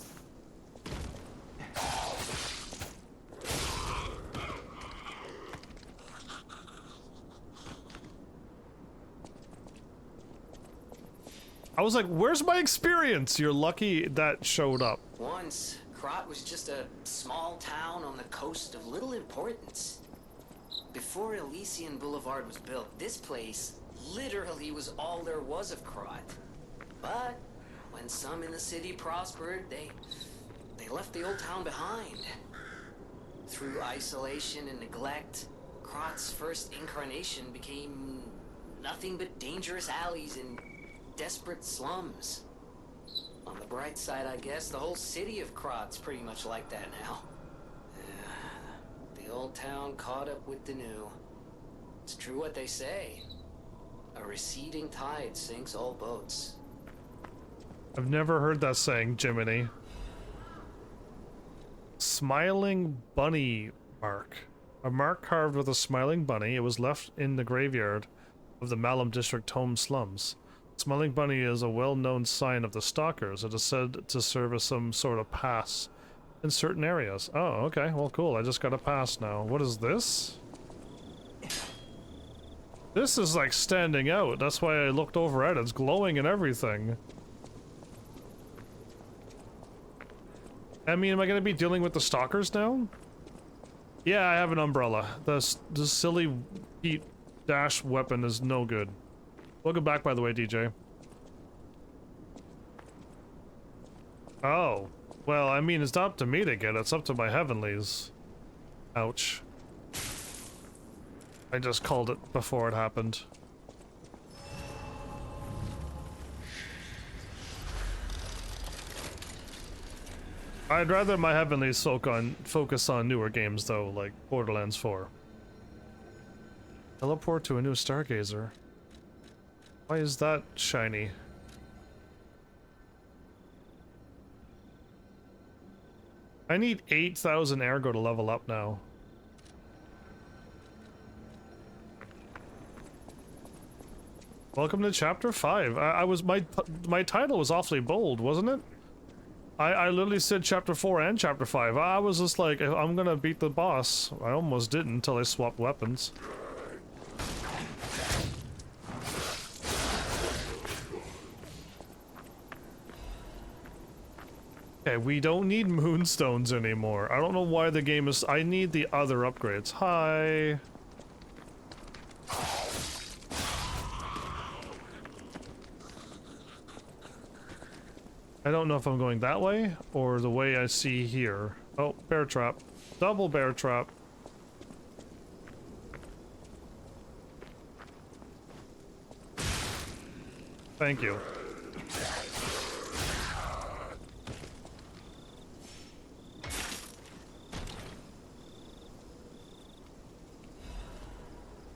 I was like, where's my experience? You're lucky that showed up. Once, Krat was just a small town on the coast of little importance. Before Elysian Boulevard was built, this place literally was all there was of Krat. But when some in the city prospered, they left the old town behind. Through isolation and neglect, Krat's first incarnation became nothing but dangerous alleys and desperate slums. On the bright side, I guess, the whole city of Krat's pretty much like that now. The old town caught up with the new. It's true what they say. A receding tide sinks all boats. I've never heard that saying, Jiminy. Smiling bunny mark. A mark carved with a smiling bunny. It was left in the graveyard of the Malum District home slums. Smiling bunny is a well-known sign of the stalkers. It is said to serve as some sort of pass in certain areas. Oh, okay. Well, cool. I just got a pass now. What is this? This is like standing out. That's why I looked over at it. It's glowing and everything. I mean, am I gonna be dealing with the stalkers now? Yeah, I have an umbrella. The silly heat dash weapon is no good. Welcome back, by the way, DJ. Oh. Well, I mean, it's not up to me to get it. It's up to my heavenlies. Ouch. I just called it before it happened. I'd rather my heavenlies focus on newer games, though, like Borderlands 4. Teleport to a new Stargazer. Why is that shiny? I need 8,000 ergo to level up now. Welcome to chapter 5. I was my title was awfully bold, wasn't it? I literally said chapter 4 and chapter 5. I was just like, I'm gonna beat the boss. I almost didn't until I swapped weapons. Okay, we don't need moonstones anymore. I don't know why the game is... I need the other upgrades. Hi. I don't know if I'm going that way or the way I see here. Oh, bear trap. Double bear trap. Thank you.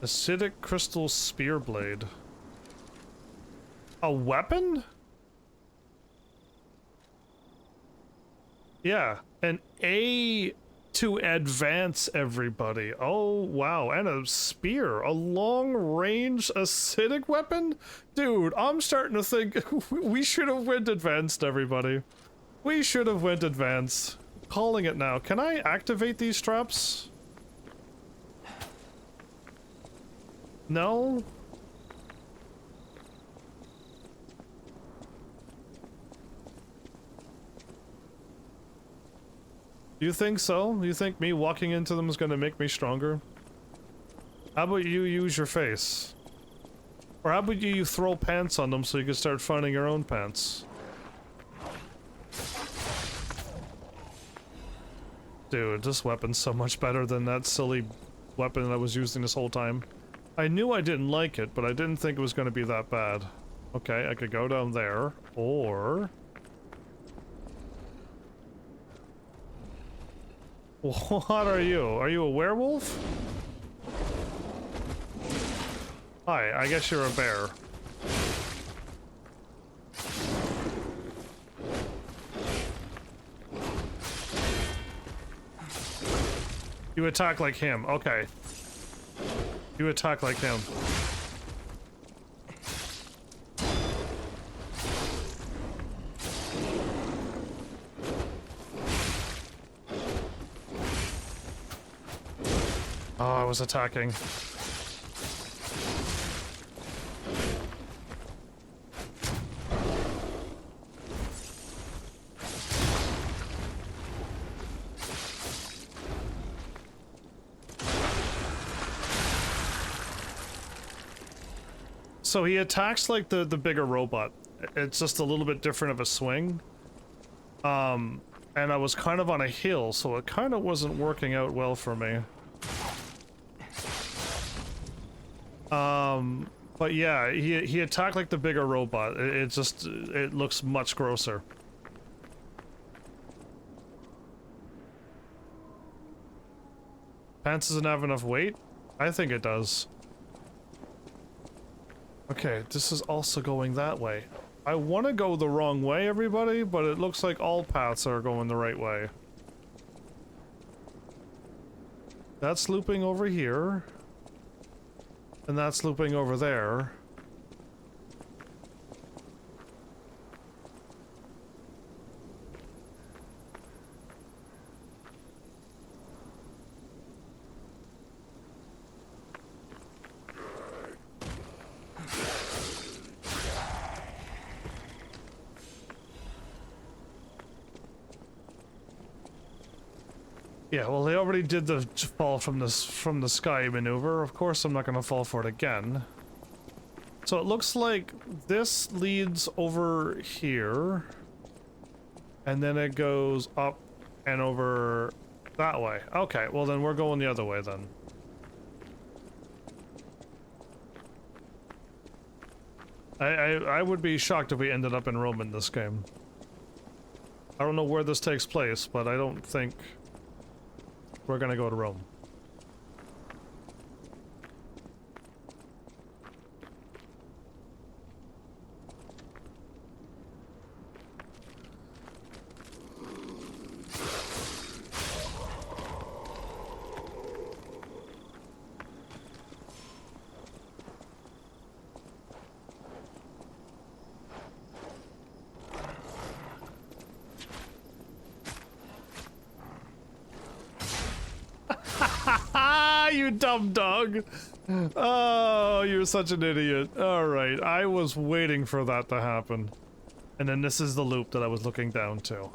Acidic crystal spear blade. A weapon? Yeah, an A to advance, everybody. Oh, wow, and a spear. A long-range acidic weapon? Dude, I'm starting to think we should have went advanced, everybody. We should have went advanced. Calling it now. Can I activate these traps? No? You think so? You think me walking into them is gonna make me stronger? How about you use your face? Or how about you throw pants on them so you can start finding your own pants? Dude, this weapon's so much better than that silly weapon I was using this whole time. I knew I didn't like it, but I didn't think it was gonna be that bad. Okay, I could go down there, or... What are you? Are you a werewolf? Hi, I guess you're a bear. You attack like him, okay. You attack like him. Oh, I was attacking. So he attacks like the bigger robot. It's just a little bit different of a swing. And I was kind of on a hill, so it kind of wasn't working out well for me. But yeah, he attacked like the bigger robot. It looks much grosser. Pants doesn't have enough weight? I think it does. Okay, this is also going that way. I want to go the wrong way, everybody, but it looks like all paths are going the right way. That's looping over here. And that's looping over there. Yeah, well, they already did the fall from the sky maneuver. Of course, I'm not gonna fall for it again. So it looks like this leads over here, and then it goes up and over that way. Okay, well then we're going the other way then. I would be shocked if we ended up in Rome in this game. I don't know where this takes place, but I don't think we're gonna go to Rome. You dumb dog. Oh, you're such an idiot. Alright, I was waiting for that to happen. And then this is the loop that I was looking down to.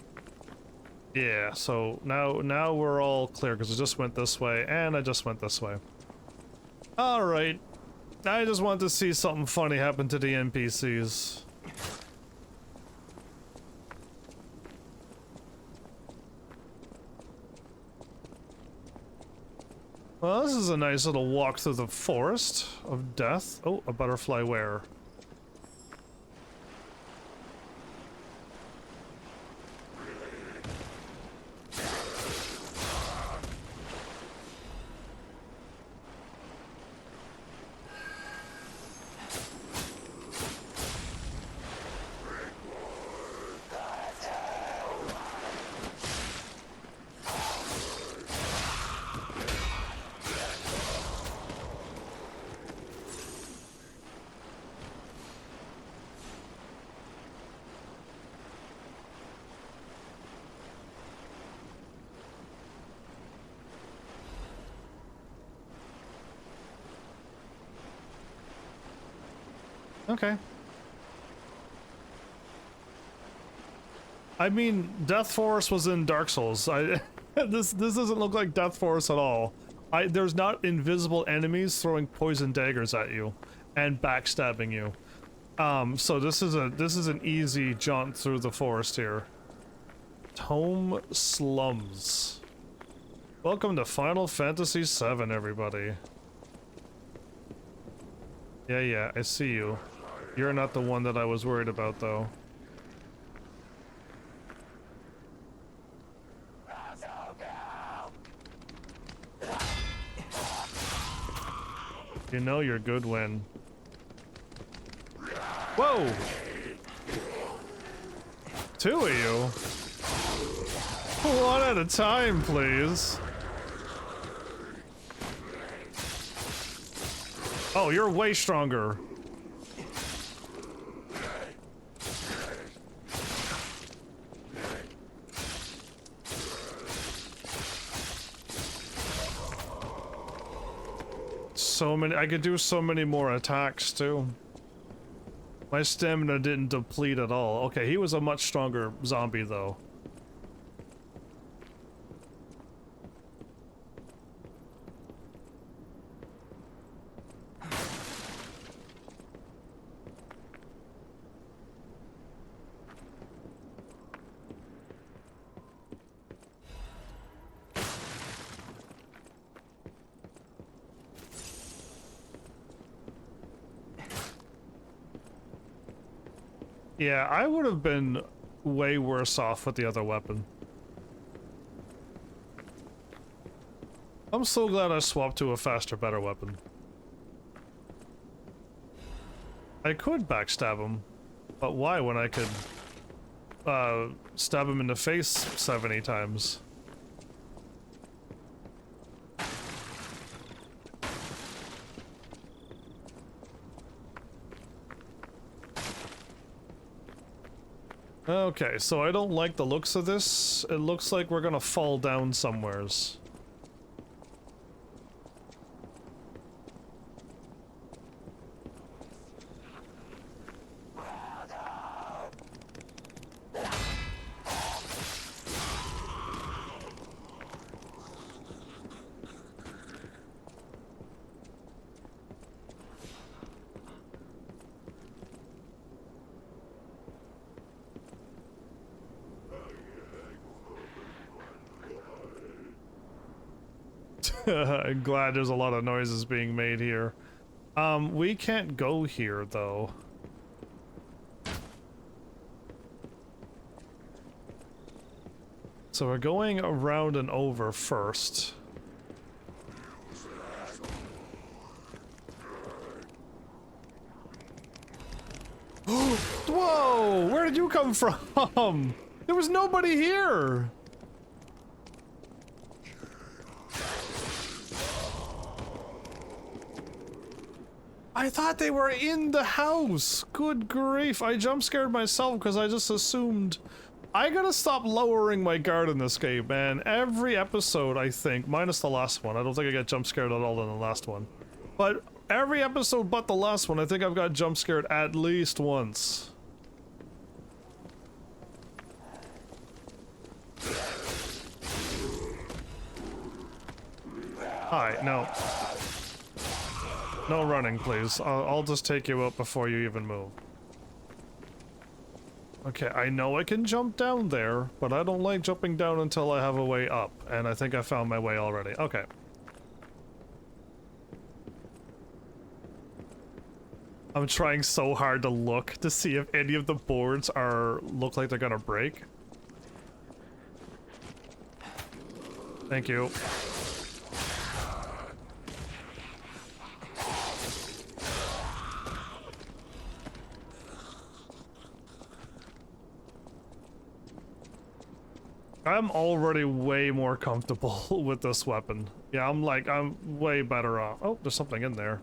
Yeah, so now we're all clear because I just went this way and I just went this way. Alright. I just want to see something funny happen to the NPCs. Well, this is a nice little walk through the forest of death. Oh, a butterfly where? Okay. I mean, Death Forest was in Dark Souls. This doesn't look like Death Force at all. There's not invisible enemies throwing poison daggers at you and backstabbing you. So this is an easy jaunt through the forest here. Tome Slums. Welcome to Final Fantasy VII, everybody. Yeah, I see you. You're not the one that I was worried about, though. You know you're good when... Whoa! Two of you? One at a time, please. Oh, you're way stronger. So many, I could do so many more attacks too. My stamina didn't deplete at all. Okay, he was a much stronger zombie though. Yeah, I would have been way worse off with the other weapon. I'm so glad I swapped to a faster, better weapon. I could backstab him, but why when I could stab him in the face 70 times? Okay, so I don't like the looks of this. It looks like we're gonna fall down somewheres. I'm glad there's a lot of noises being made here. We can't go here, though. So we're going around and over first. Whoa! Where did you come from? There was nobody here! I thought they were in the house! Good grief, I jump scared myself because I just assumed... I gotta stop lowering my guard in this game, man. Every episode, I think, minus the last one. I don't think I got jump scared at all in the last one. But every episode but the last one, I think I've got jump scared at least once. Hi, no. No running, please. I'll just take you out before you even move. Okay, I know I can jump down there, but I don't like jumping down until I have a way up, and I think I found my way already. Okay. I'm trying so hard to look to see if any of the boards look like they're gonna break. Thank you. I'm already way more comfortable with this weapon. Yeah, I'm way better off. Oh, there's something in there.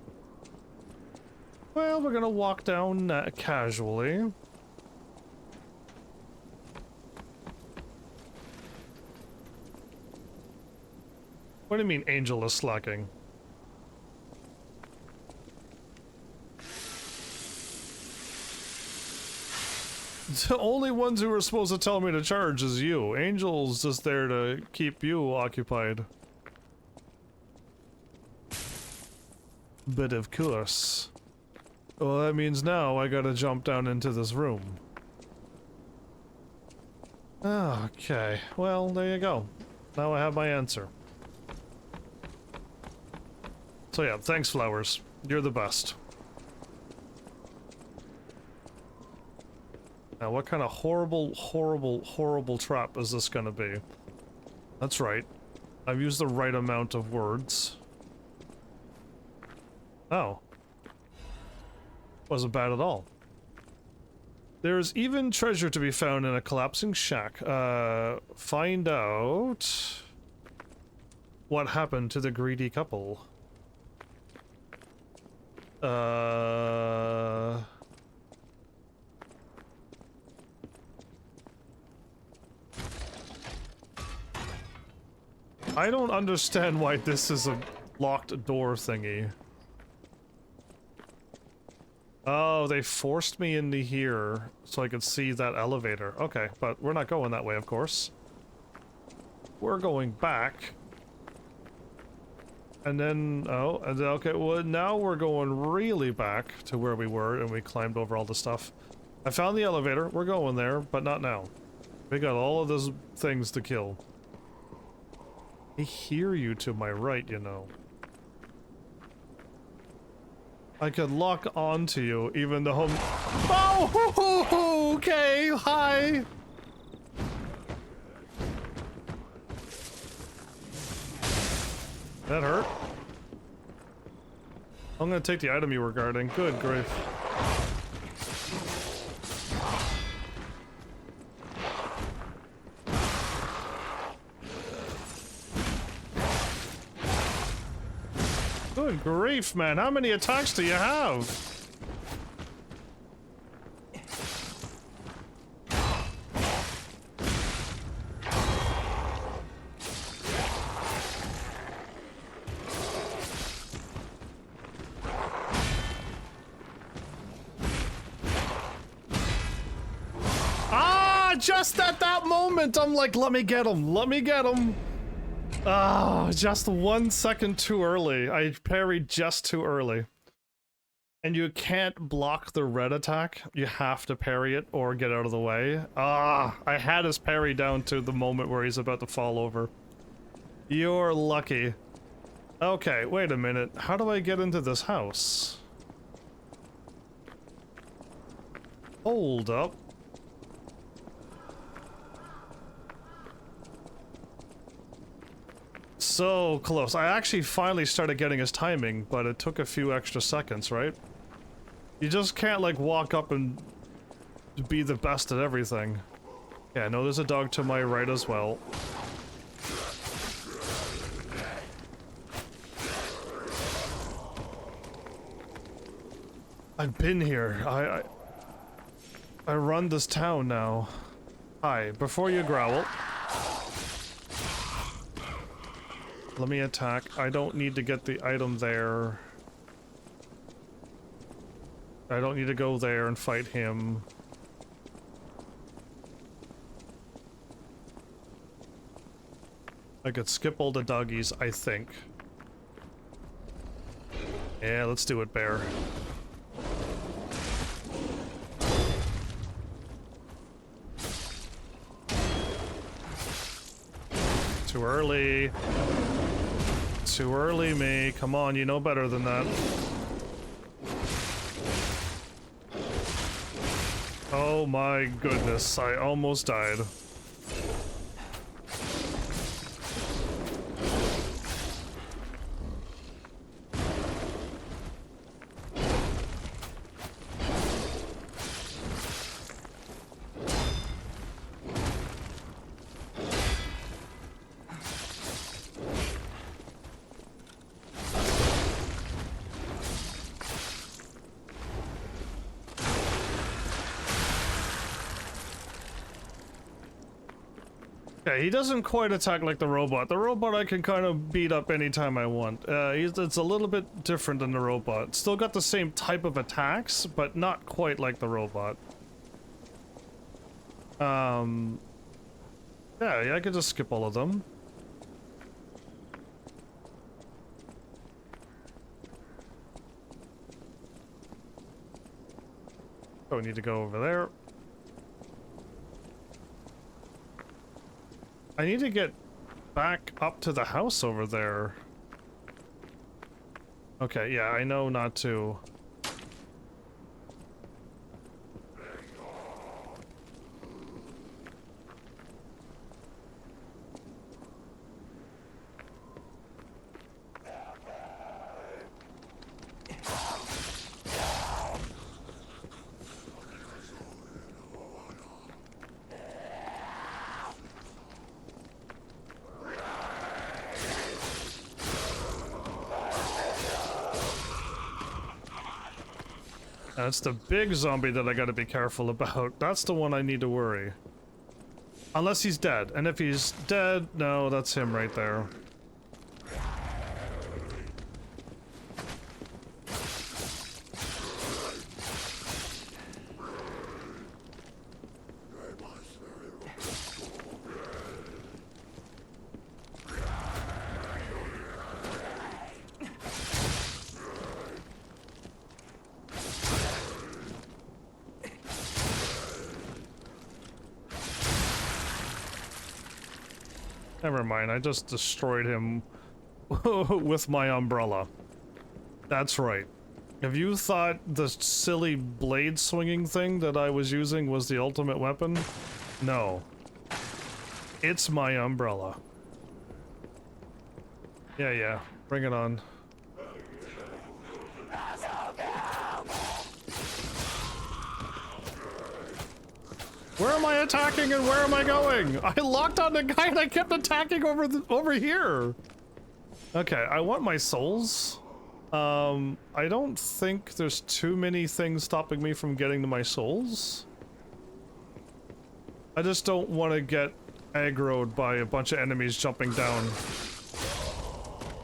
Well, we're gonna walk down casually. What do you mean Angel is slacking? The only ones who were supposed to tell me to charge is you. Angel's just there to keep you occupied. But of course. Well, that means now I gotta jump down into this room. Okay, well, there you go. Now I have my answer. So yeah, thanks, Flowers. You're the best. Now, what kind of horrible, horrible, horrible trap is this gonna be? That's right. I've used the right amount of words. Oh. Wasn't bad at all. There's even treasure to be found in a collapsing shack. Find out what happened to the greedy couple. I don't understand why this is a locked door thingy. Oh, they forced me into here so I could see that elevator. Okay, but we're not going that way, of course. We're going back. And then, oh, and then, okay, well, now we're going really back to where we were and we climbed over all the stuff. I found the elevator. We're going there, but not now. We got all of those things to kill. I hear you to my right, you know. I could lock onto you, even though Oh! Okay, hi! That hurt? I'm gonna take the item you were guarding. Good grief. Good grief, man. How many attacks do you have? Ah, just at that moment, I'm like, let me get him. Let me get him. Oh, just 1 second too early. I parried just too early. And you can't block the red attack. You have to parry it or get out of the way. Ah, I had his parry down to the moment where he's about to fall over. You're lucky. Okay, wait a minute. How do I get into this house? Hold up. So close. I actually finally started getting his timing, but it took a few extra seconds, right? You just can't, like, walk up and be the best at everything. Yeah, I know there's a dog to my right as well. I've been here. I run this town now. Hi, before you growl. Let me attack. I don't need to get the item there. I don't need to go there and fight him. I could skip all the doggies, I think. Yeah, let's do it, bear. Too early. Too early, me. Come on, you know better than that. Oh my goodness, I almost died. Yeah, he doesn't quite attack like the robot. The robot I can kind of beat up anytime I want. It's a little bit different than the robot. Still got the same type of attacks, but not quite like the robot. Yeah, I could just skip all of them. Oh, we need to go over there. I need to get back up to the house over there. Okay, yeah, I know not to. That's the big zombie that I gotta be careful about. That's the one I need to worry. Unless he's dead. And if he's dead, no, that's him right there. Never mind, I just destroyed him with my umbrella. That's right. If you thought the silly blade swinging thing that I was using was the ultimate weapon, no. It's my umbrella. Yeah, bring it on. Where am I attacking and where am I going? I locked on the guy and I kept attacking over here. Okay, I want my souls. I don't think there's too many things stopping me from getting to my souls. I just don't want to get aggroed by a bunch of enemies jumping down.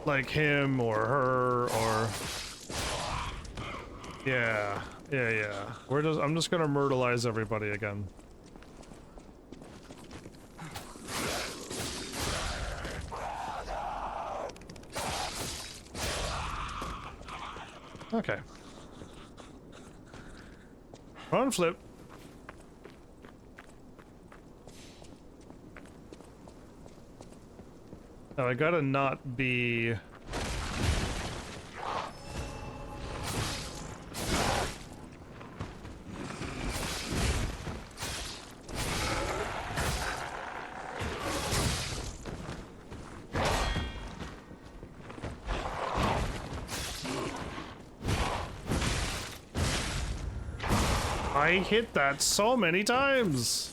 Like him or her or... Yeah. I'm just gonna myrtleize everybody again. Okay. Run, flip. Now I gotta not be... I hit that so many times.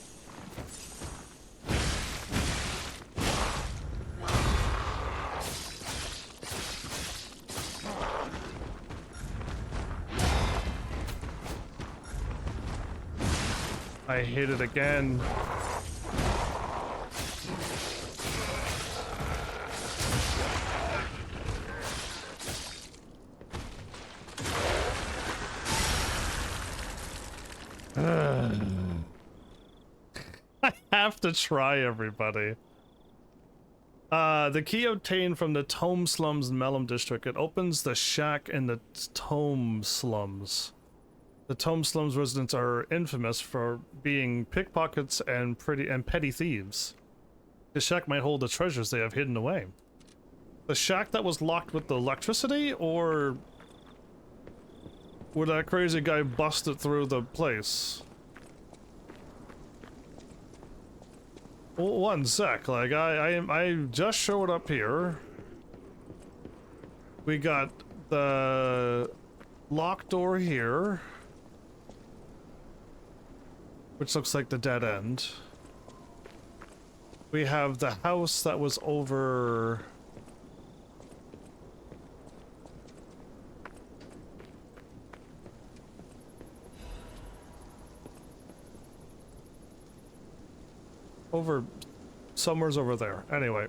I hit it again. I have to try, everybody. The key obtained from the Tome Slums in Melum District. It opens the shack in the Tome Slums. The Tome Slums residents are infamous for being pickpockets and petty thieves. The shack might hold the treasures they have hidden away. The shack that was locked with the electricity, or would that crazy guy bust it through the place? Well, one sec, like I just showed up here. We got the locked door here, which looks like the dead end. We have the house that was over... somewhere's over there. Anyway.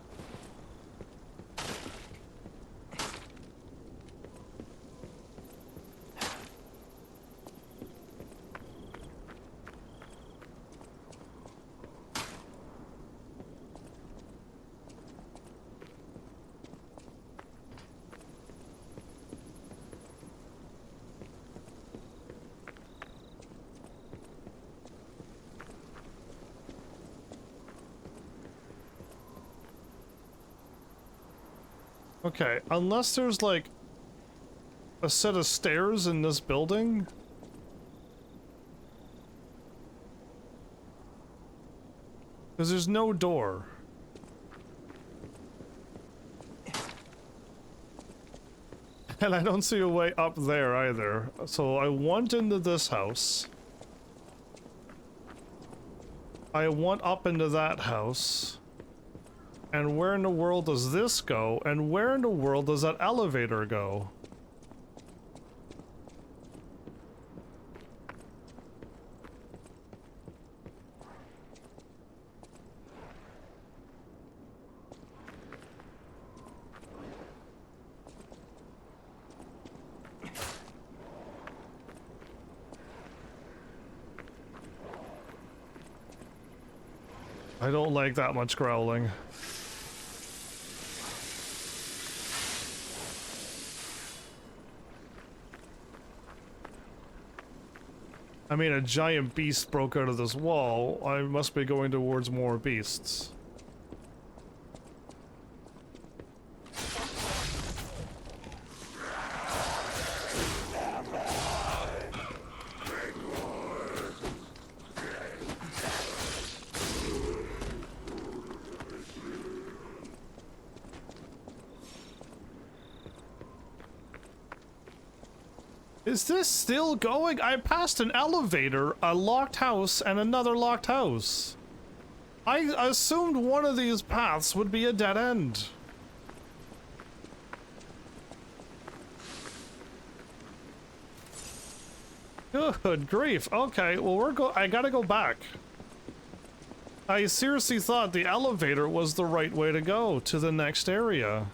Okay, unless there's like a set of stairs in this building. Because there's no door. And I don't see a way up there either. So I want into this house. I want up into that house. And where in the world does this go? And where in the world does that elevator go? I don't like that much growling. I mean, a giant beast broke out of this wall. I must be going towards more beasts. Is this still going? I passed an elevator, a locked house, and another locked house. I assumed one of these paths would be a dead end. Good grief. Okay, well I gotta go back. I seriously thought the elevator was the right way to go to the next area.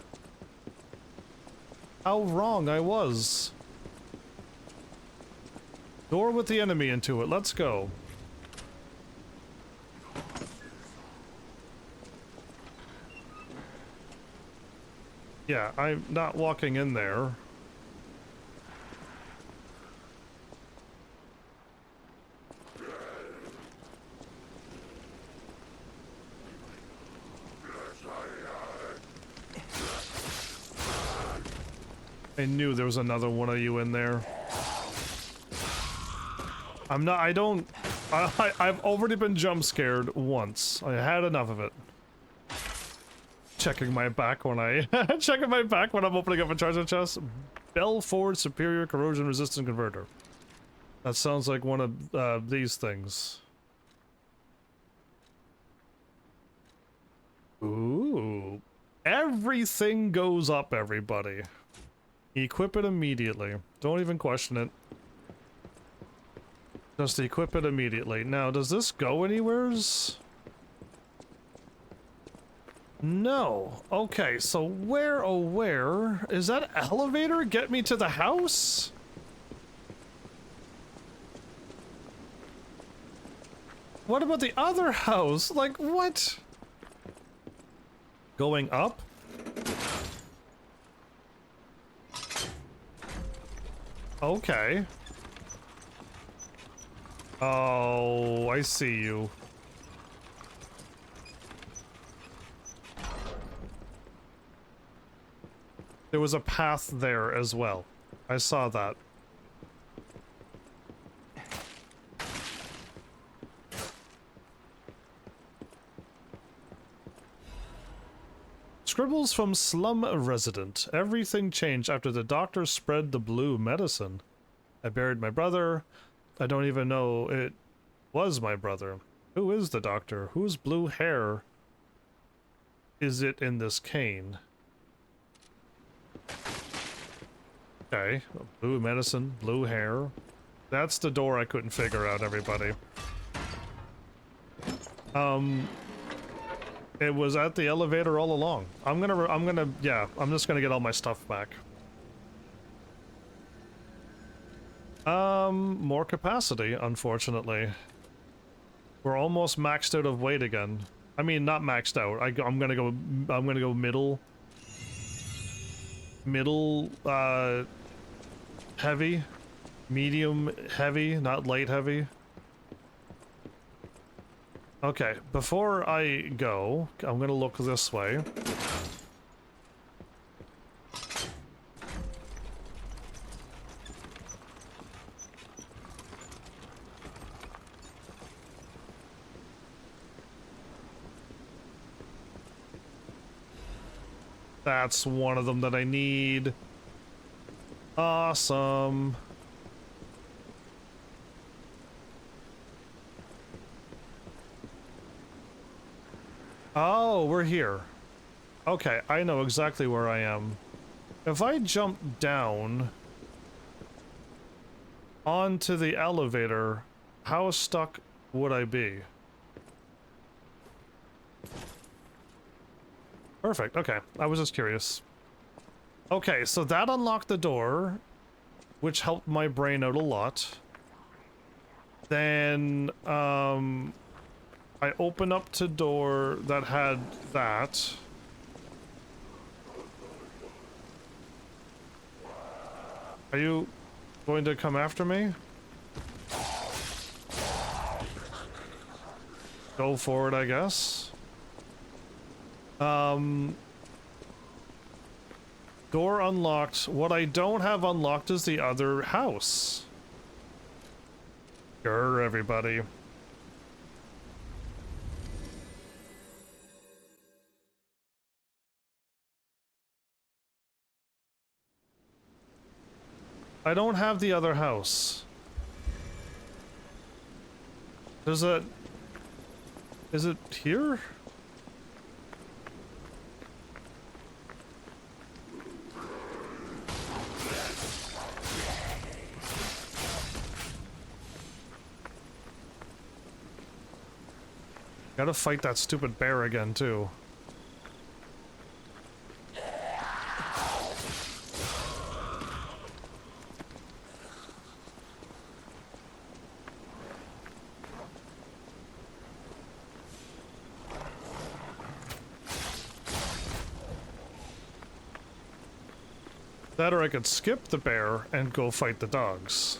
How wrong I was. Door with the enemy into it. Let's go. Yeah, I'm not walking in there. I knew there was another one of you in there. I've already been jump scared once. I had enough of it. Checking my back when I'm opening up a treasure chest. Belford Superior Corrosion Resistant Converter. That sounds like one of these things. Ooh. Everything goes up, everybody. Equip it immediately. Don't even question it. Just equip it immediately. Now, does this go anywheres? No. Okay, so where, oh where? Is that elevator get me to the house? What about the other house? Like, what? Going up? Okay. Oh, I see you. There was a path there as well. I saw that. Scribbles from slum resident. Everything changed after the doctor spread the blue medicine. I buried my brother. I don't even know it was my brother. Who is the doctor? Whose blue hair is it in this cane? Okay, blue medicine, blue hair. That's the door I couldn't figure out, everybody. It was at the elevator all along. I'm just gonna get all my stuff back. More capacity, unfortunately. We're almost maxed out of weight again. I mean, not maxed out. I'm gonna go middle, heavy, medium heavy, not light heavy. Okay, before I go, I'm gonna look this way. That's one of them that I need. Awesome. Oh, we're here. Okay, I know exactly where I am. If I jump down onto the elevator, how stuck would I be? Perfect, okay. I was just curious. Okay, so that unlocked the door, which helped my brain out a lot. Then, I opened up to door that had that. Are you going to come after me? Go for it, I guess. Door unlocked. What I don't have unlocked is the other house. Sure, everybody. I don't have the other house. There's a... Is it here? Gotta fight that stupid bear again, too. That or I could skip the bear and go fight the dogs.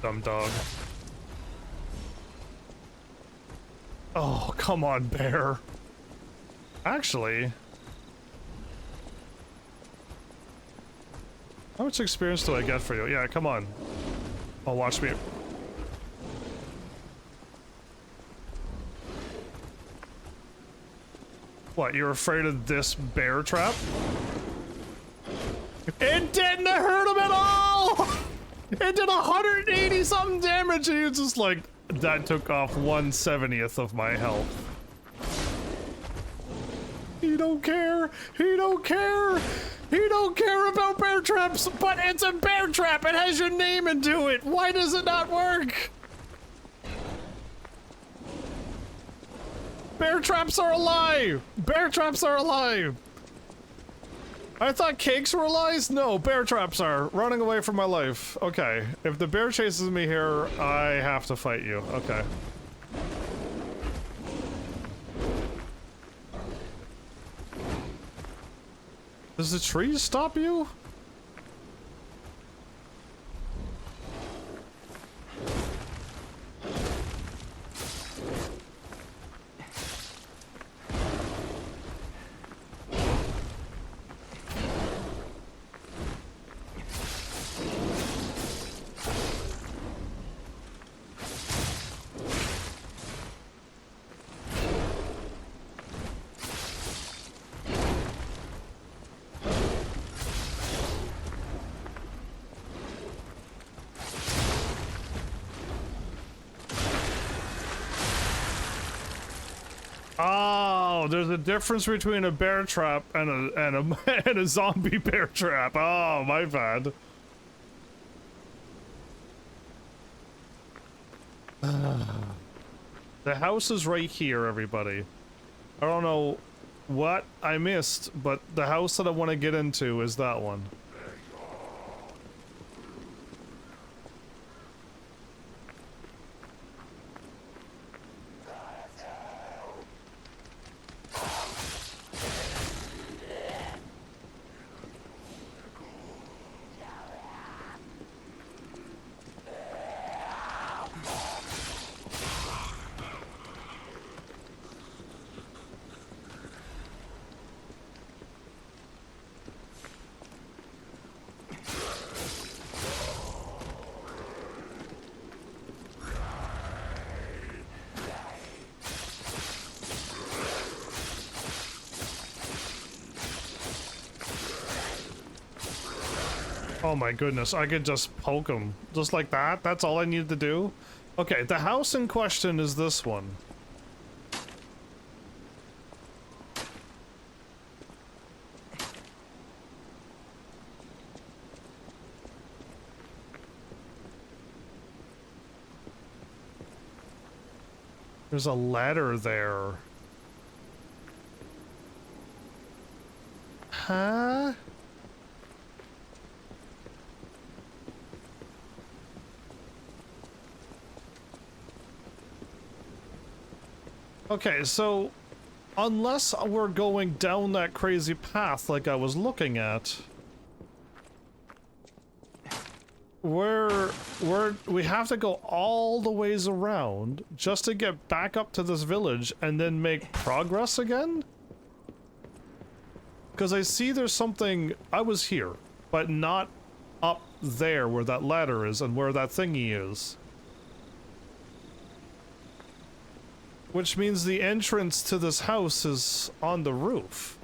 Dumb dog. Oh, come on, bear. Actually... How much experience do I get for you? Yeah, come on. Oh, watch me. What, you're afraid of this bear trap? It didn't hurt him at all! It did 180 something damage and he was just like, that took off 1/70th of my health. He don't care! He don't care! He don't care about bear traps, but it's a bear trap! It has your name into it! Why does it not work? Bear traps are alive! Bear traps are alive! I thought cakes were lies? No, bear traps are. Running away from my life. Okay. If the bear chases me here, I have to fight you. Okay. Does the tree stop you? Oh, there's a difference between a bear trap and a zombie bear trap. Oh, my bad. The house is right here, everybody. I don't know what I missed, but the house that I want to get into is that one. Oh my goodness, I could just poke him. Just like that? That's all I need to do? Okay, the house in question is this one. There's a ladder there. Huh? Okay, so unless we're going down that crazy path like I was looking at, we have to go all the ways around just to get back up to this village and then make progress again? Because I see there's something. I was here, but not up there where that ladder is and where that thingy is. Which means the entrance to this house is on the roof.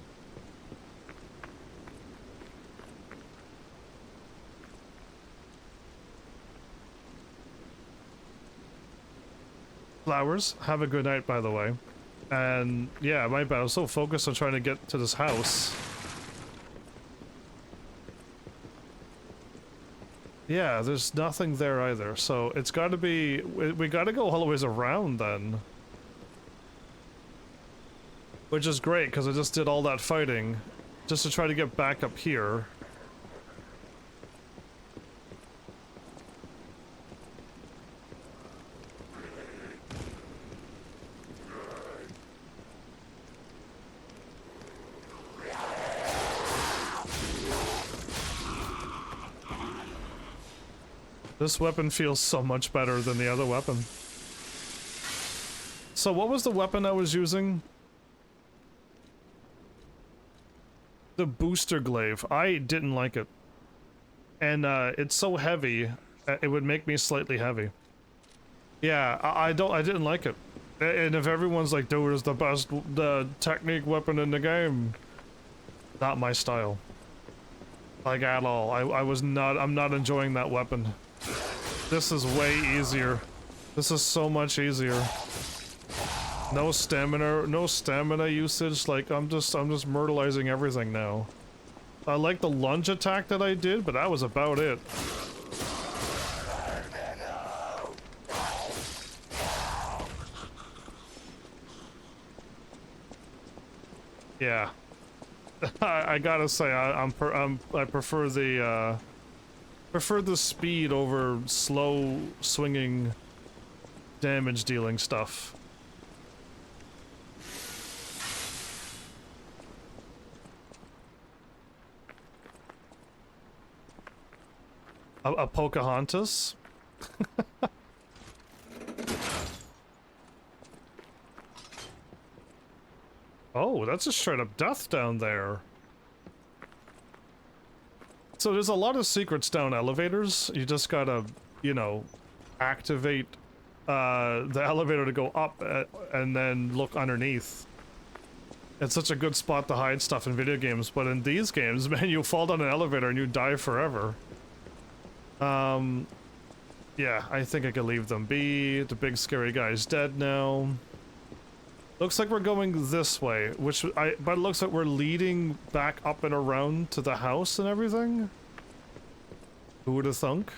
Flowers, have a good night, by the way. And yeah, my bad, I was so focused on trying to get to this house. Yeah, there's nothing there either, so it's gotta be, we gotta go all the ways around then. Which is great, because I just did all that fighting just to try to get back up here. This weapon feels so much better than the other weapon. So what was the weapon I was using? The booster glaive. I didn't like it. And it's so heavy, it would make me slightly heavy. Yeah, I didn't like it. And if everyone's like, dude, it's the best technique weapon in the game, not my style. Like at all. I'm not enjoying that weapon. This is way easier. This is so much easier. No stamina usage. Like I'm just myrtleizing everything now. I like the lunge attack that I did, but that was about it. Yeah. I gotta say I prefer the speed over slow swinging damage dealing stuff. A Pocahontas? Oh, that's a straight up death down there. So there's a lot of secrets down elevators. You just gotta, you know, activate the elevator to go up and then look underneath. It's such a good spot to hide stuff in video games, but in these games, man, you fall down an elevator and you die forever. Yeah, I think I could leave them be. The big scary guy's dead now. Looks like we're going this way, but it looks like we're leading back up and around to the house and everything. Who would have thunk?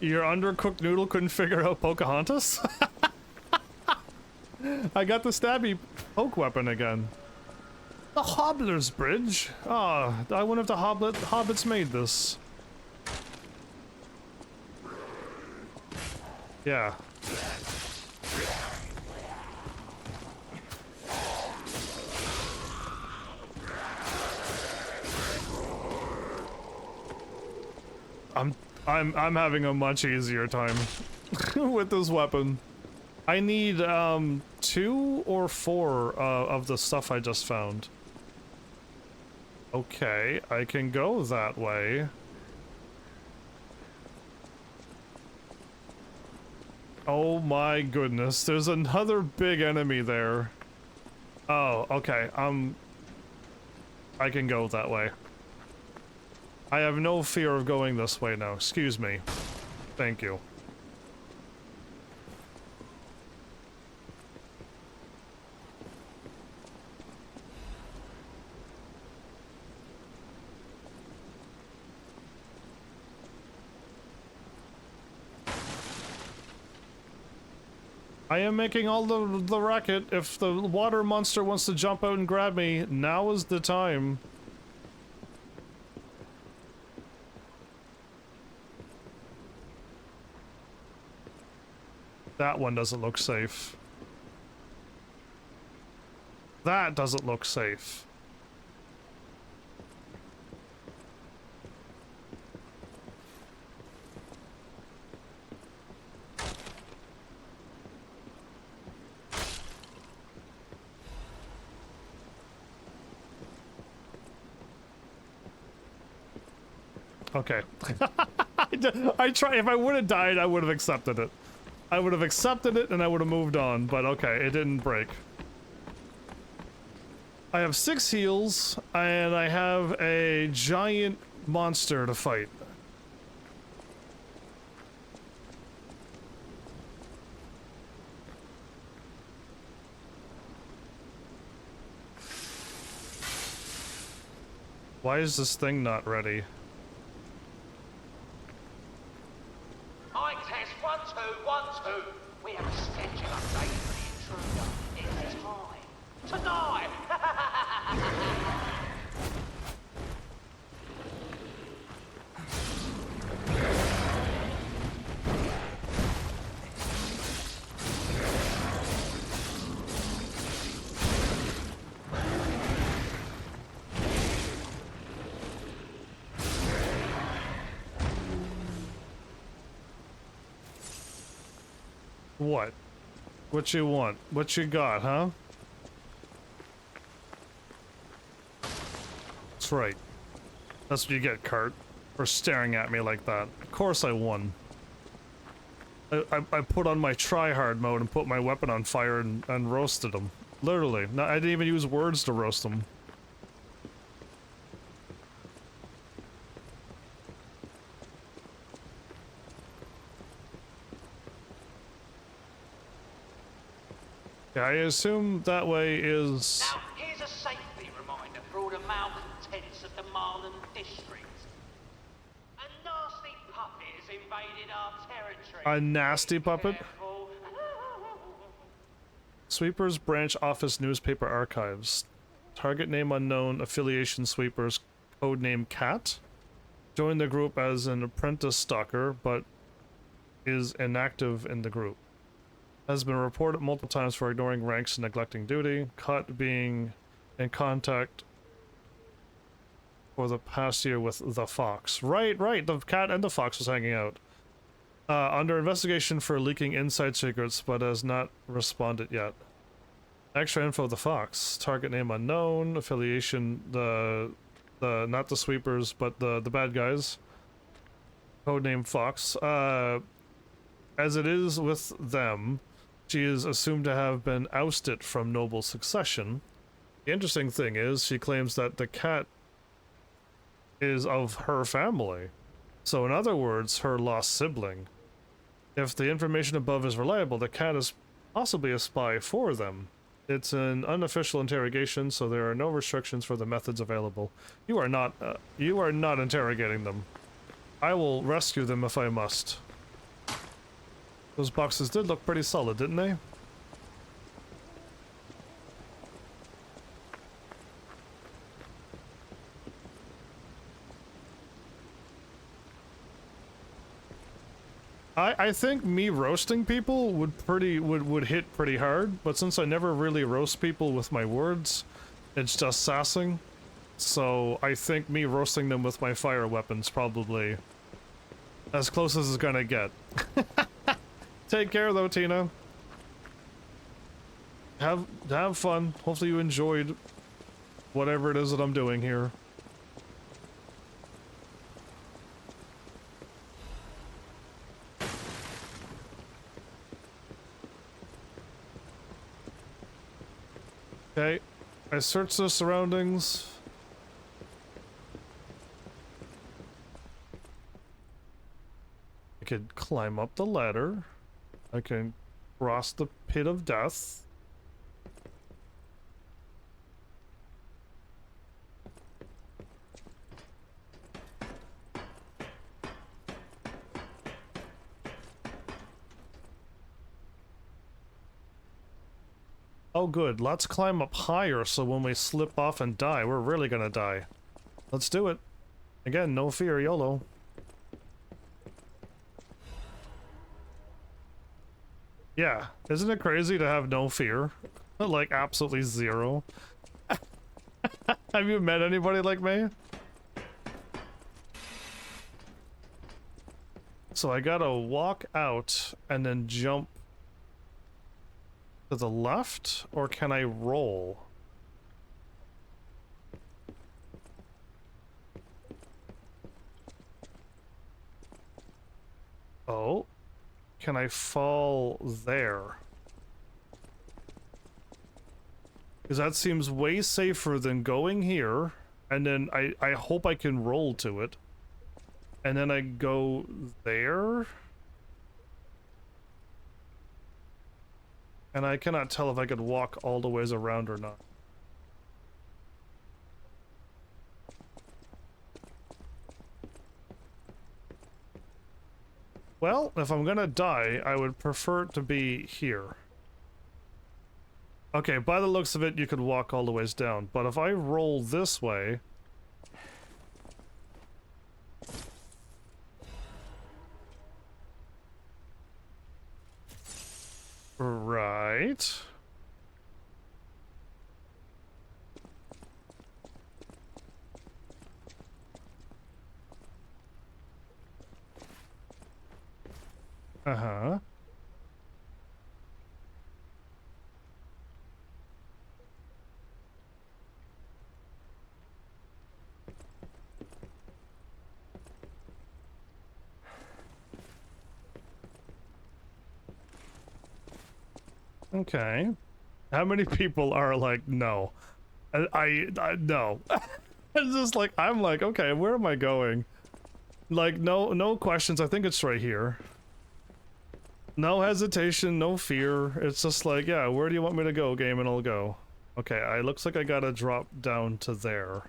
Your undercooked noodle couldn't figure out Pocahontas? I got the stabby poke weapon again. The Hobbler's Bridge? Ah, I wonder if the hobbits made this. Yeah. I'm having a much easier time with this weapon. I need 2 or 4 of the stuff I just found. Okay, I can go that way. Oh my goodness, there's another big enemy there. Oh, okay, I can go that way. I have no fear of going this way now, excuse me. Thank you. I am making all the racket. If the water monster wants to jump out and grab me, now is the time. That one doesn't look safe. That doesn't look safe. Okay. I try. If I would have died, I would have accepted it. I would have accepted it and I would have moved on, but okay, it didn't break. I have 6 heals and I have a giant monster to fight. Why is this thing not ready? Mic test 1 2 1 2. We have a schedule update for the intruder. It's time to die. What? What you want? What you got, huh? That's right. That's what you get, Kurt, for staring at me like that. Of course I won. I put on my try-hard mode and put my weapon on fire and roasted him. Literally. No, I didn't even use words to roast him. Yeah, I assume that way is... Now, here's a safety reminder for all the malcontents of the Marlin district. A nasty puppet has invaded our territory. A nasty puppet? Sweepers Branch Office Newspaper Archives. Target name unknown, affiliation Sweepers, codename Cat. Joined the group as an apprentice stalker, but is inactive in the group. Has been reported multiple times for ignoring ranks and neglecting duty. Caught being in contact for the past year with the Fox. Right, the cat and the Fox was hanging out. Under investigation for leaking inside secrets, but has not responded yet. Extra info: the Fox. Target name unknown. Affiliation: the not the Sweepers, but the bad guys. Codename Fox. As it is with them, she is assumed to have been ousted from noble succession. The interesting thing is, she claims that the cat is of her family. So in other words, her lost sibling. If the information above is reliable, the cat is possibly a spy for them. It's an unofficial interrogation, so there are no restrictions for the methods available. You are not interrogating them. I will rescue them if I must. Those boxes did look pretty solid, didn't they? I think me roasting people would hit pretty hard, but since I never really roast people with my words, it's just sassing. So I think me roasting them with my fire weapons probably As close as it's gonna get. Take care though, Tina. Have fun. Hopefully you enjoyed whatever it is that I'm doing here. Okay, I searched the surroundings. I could climb up the ladder. I can cross the pit of death. Oh good, let's climb up higher so when we slip off and die, we're really gonna die. Let's do it. Again, no fear, YOLO. Yeah, isn't it crazy to have no fear? Like, absolutely zero. Have you met anybody like me? So I gotta walk out and then jump to the left, or can I roll? Oh, can I fall there? Because that seems way safer than going here, and then I hope I can roll to it. And then I go there? And I cannot tell if I could walk all the ways around or not. Well, if I'm gonna die, I would prefer it to be here. Okay, by the looks of it, you could walk all the ways down. But if I roll this way... Right... Uh-huh. Okay. How many people are like, no? I no. It's just like, I'm like, okay, where am I going? Like, no questions. I think it's right here. No hesitation, no fear. It's just like, yeah, where do you want me to go, game? And I'll go. Okay, it looks like I gotta drop down to there.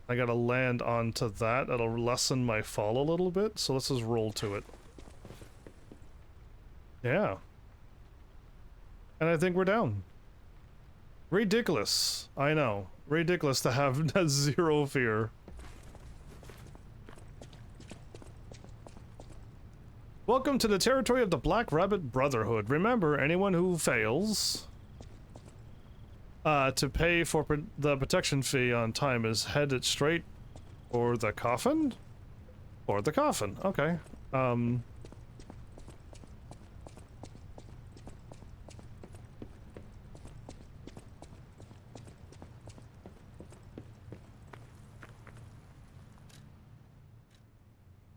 I gotta land onto that. That'll lessen my fall a little bit, so let's just roll to it. Yeah. And I think we're down. Ridiculous. I know. Ridiculous to have zero fear. Welcome to the territory of the Black Rabbit Brotherhood. Remember, anyone who fails to pay for the protection fee on time is headed straight for the coffin? For the coffin. Okay.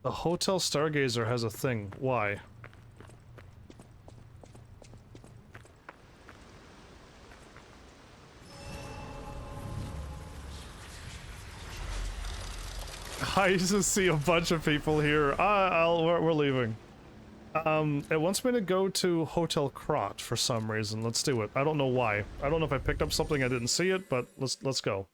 The Hotel Stargazer has a thing. Why? I used to see a bunch of people here. We're leaving. It wants me to go to Hotel Krot for some reason. Let's do it. I don't know why. I don't know if I picked up something, I didn't see it, but let's go.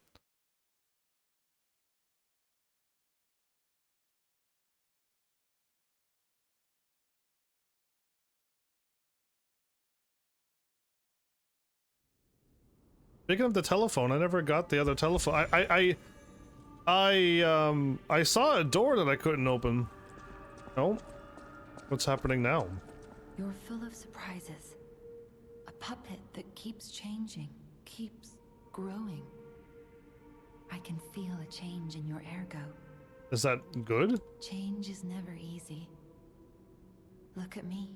Speaking of the telephone, I never got the other telephone. I saw a door that I couldn't open. No? What's happening now? You're full of surprises. A puppet that keeps changing, keeps growing. I can feel a change in your ergo. Is that good? Change is never easy. Look at me.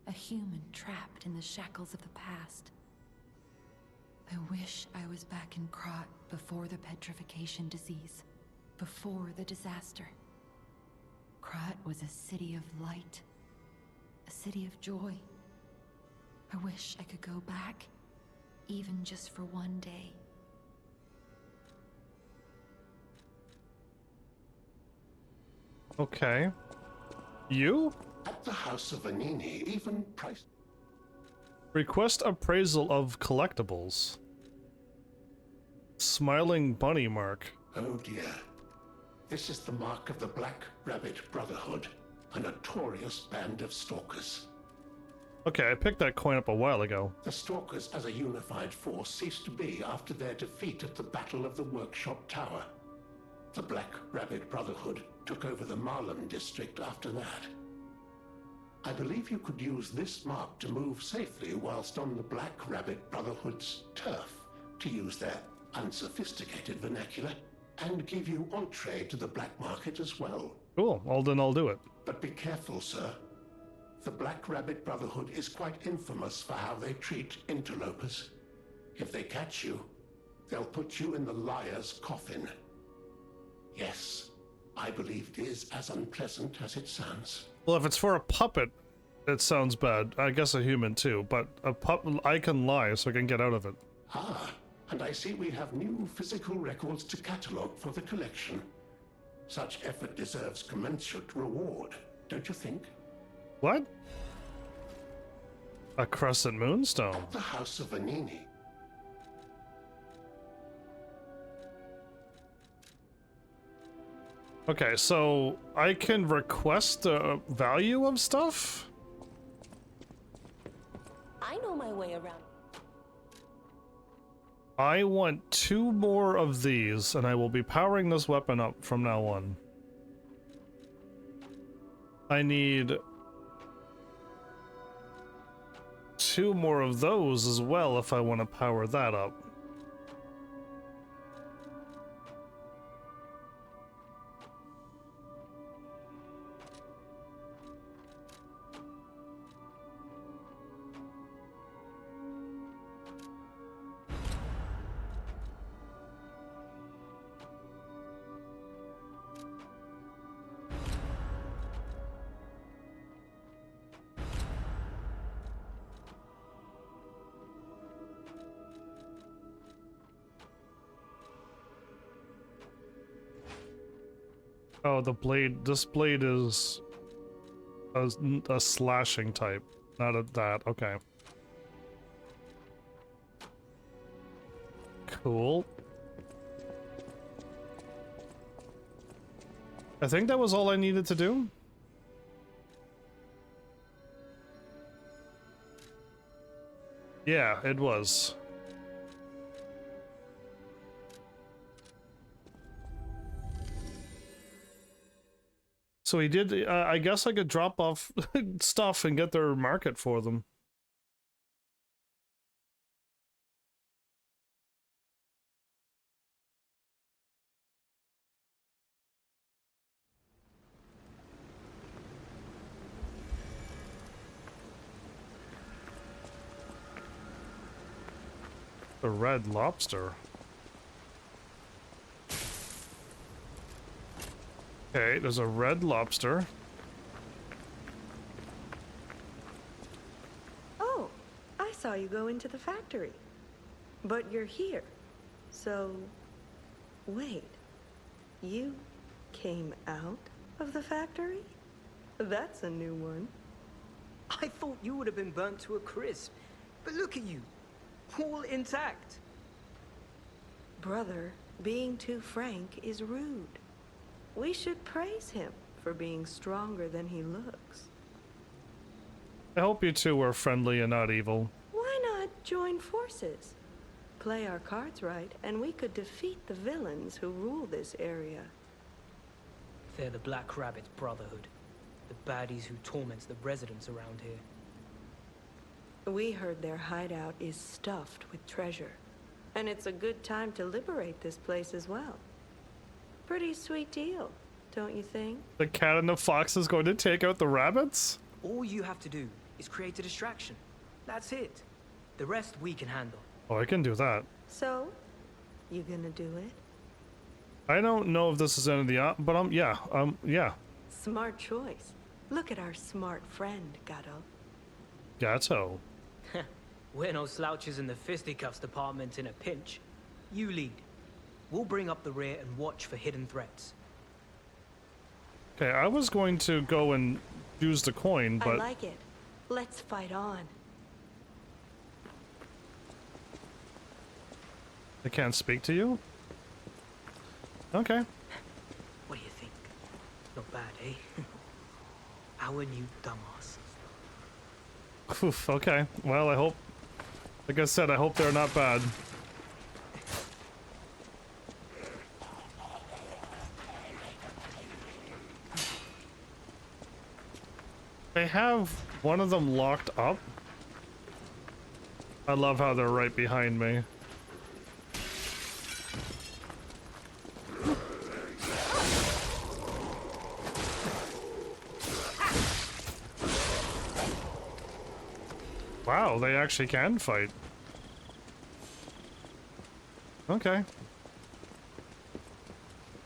A human trapped in the shackles of the past. I wish I was back in Krat before the petrification disease. Before the disaster. Krat was a city of light. A city of joy. I wish I could go back. Even just for one day. Okay. You? At the House of Vanini, even price. Request appraisal of collectibles. Smiling bunny mark. Oh dear. This is the mark of the Black Rabbit Brotherhood, a notorious band of stalkers. Okay, I picked that coin up a while ago. The Stalkers as a unified force ceased to be after their defeat at the Battle of the Workshop Tower. The Black Rabbit Brotherhood took over the Marlin district after that. I believe you could use this mark to move safely whilst on the Black Rabbit Brotherhood's turf, to use their unsophisticated vernacular, and give you entree to the black market as well. Cool, well then I'll do it. But be careful, sir. The Black Rabbit Brotherhood is quite infamous for how they treat interlopers. If they catch you, they'll put you in the liar's coffin. Yes, I believe it is as unpleasant as it sounds. Well, if it's for a puppet, it sounds bad. I guess a human too, but a puppet, I can lie so I can get out of it. Ah, and I see we have new physical records to catalogue for the collection. Such effort deserves commensurate reward, don't you think? What? A crescent moonstone. At the House of Vanini. Okay, so I can request the value of stuff? I know my way around. I want 2 more of these, and I will be powering this weapon up from now on. I need 2 more of those as well if I want to power that up. Oh, the blade. This blade is a slashing type, not a that. Okay. Cool. I think that was all I needed to do. Yeah, it was. So he did, I guess I could drop off stuff and get their market for them. The red lobster. Okay, there's a red lobster. Oh, I saw you go into the factory. But you're here. So, wait. You came out of the factory? That's a new one. I thought you would have been burnt to a crisp. But look at you. All intact. Brother, being too frank is rude. We should praise him for being stronger than he looks. I hope you two are friendly and not evil. Why not join forces? Play our cards right, and we could defeat the villains who rule this area. They're the Black Rabbit Brotherhood. The baddies who torment the residents around here. We heard their hideout is stuffed with treasure. And it's a good time to liberate this place as well. Pretty sweet deal, don't you think? The cat and the fox is going to take out the rabbits? All you have to do is create a distraction. That's it. The rest we can handle. Oh, I can do that. So, you gonna do it? I don't know if this is any of the but yeah. Smart choice. Look at our smart friend, Gato. Gato. We're no slouches in the fisticuffs department in a pinch. You lead. We'll bring up the rear and watch for hidden threats. Okay, I was going to go and use the coin, but... I like it. Let's fight on. I can't speak to you? Okay. What do you think? Not bad, eh? Our new dumbass. Oof, okay. Well, I hope... Like I said, I hope they're not bad. They have one of them locked up. I love how they're right behind me. Wow, they actually can fight. Okay.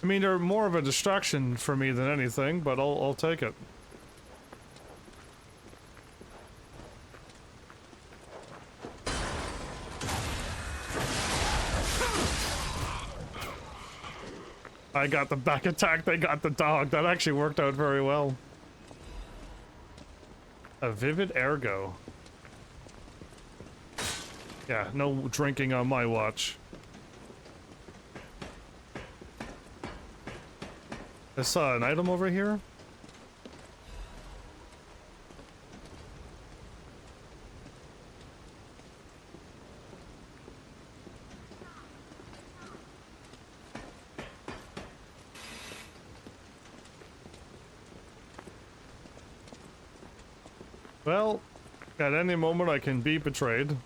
I mean, they're more of a distraction for me than anything, but I'll take it. I got the back attack, they got the dog. That actually worked out very well. A vivid ergo. Yeah, no drinking on my watch. I saw an item over here. Well, at any moment I can be betrayed.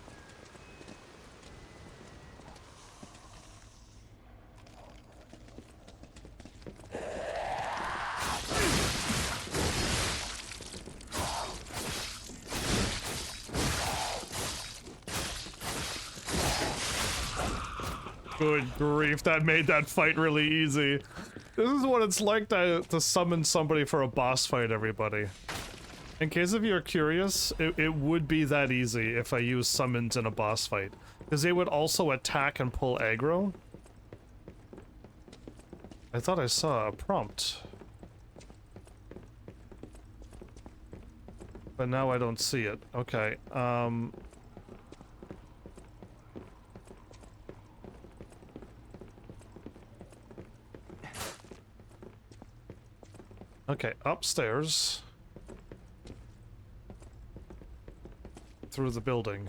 Good grief, that made that fight really easy. This is what it's like to summon somebody for a boss fight, everybody. In case if you're curious, it would be that easy if I used summons in a boss fight. Because they would also attack and pull aggro. I thought I saw a prompt. But now I don't see it. Okay, okay, upstairs. Through the building.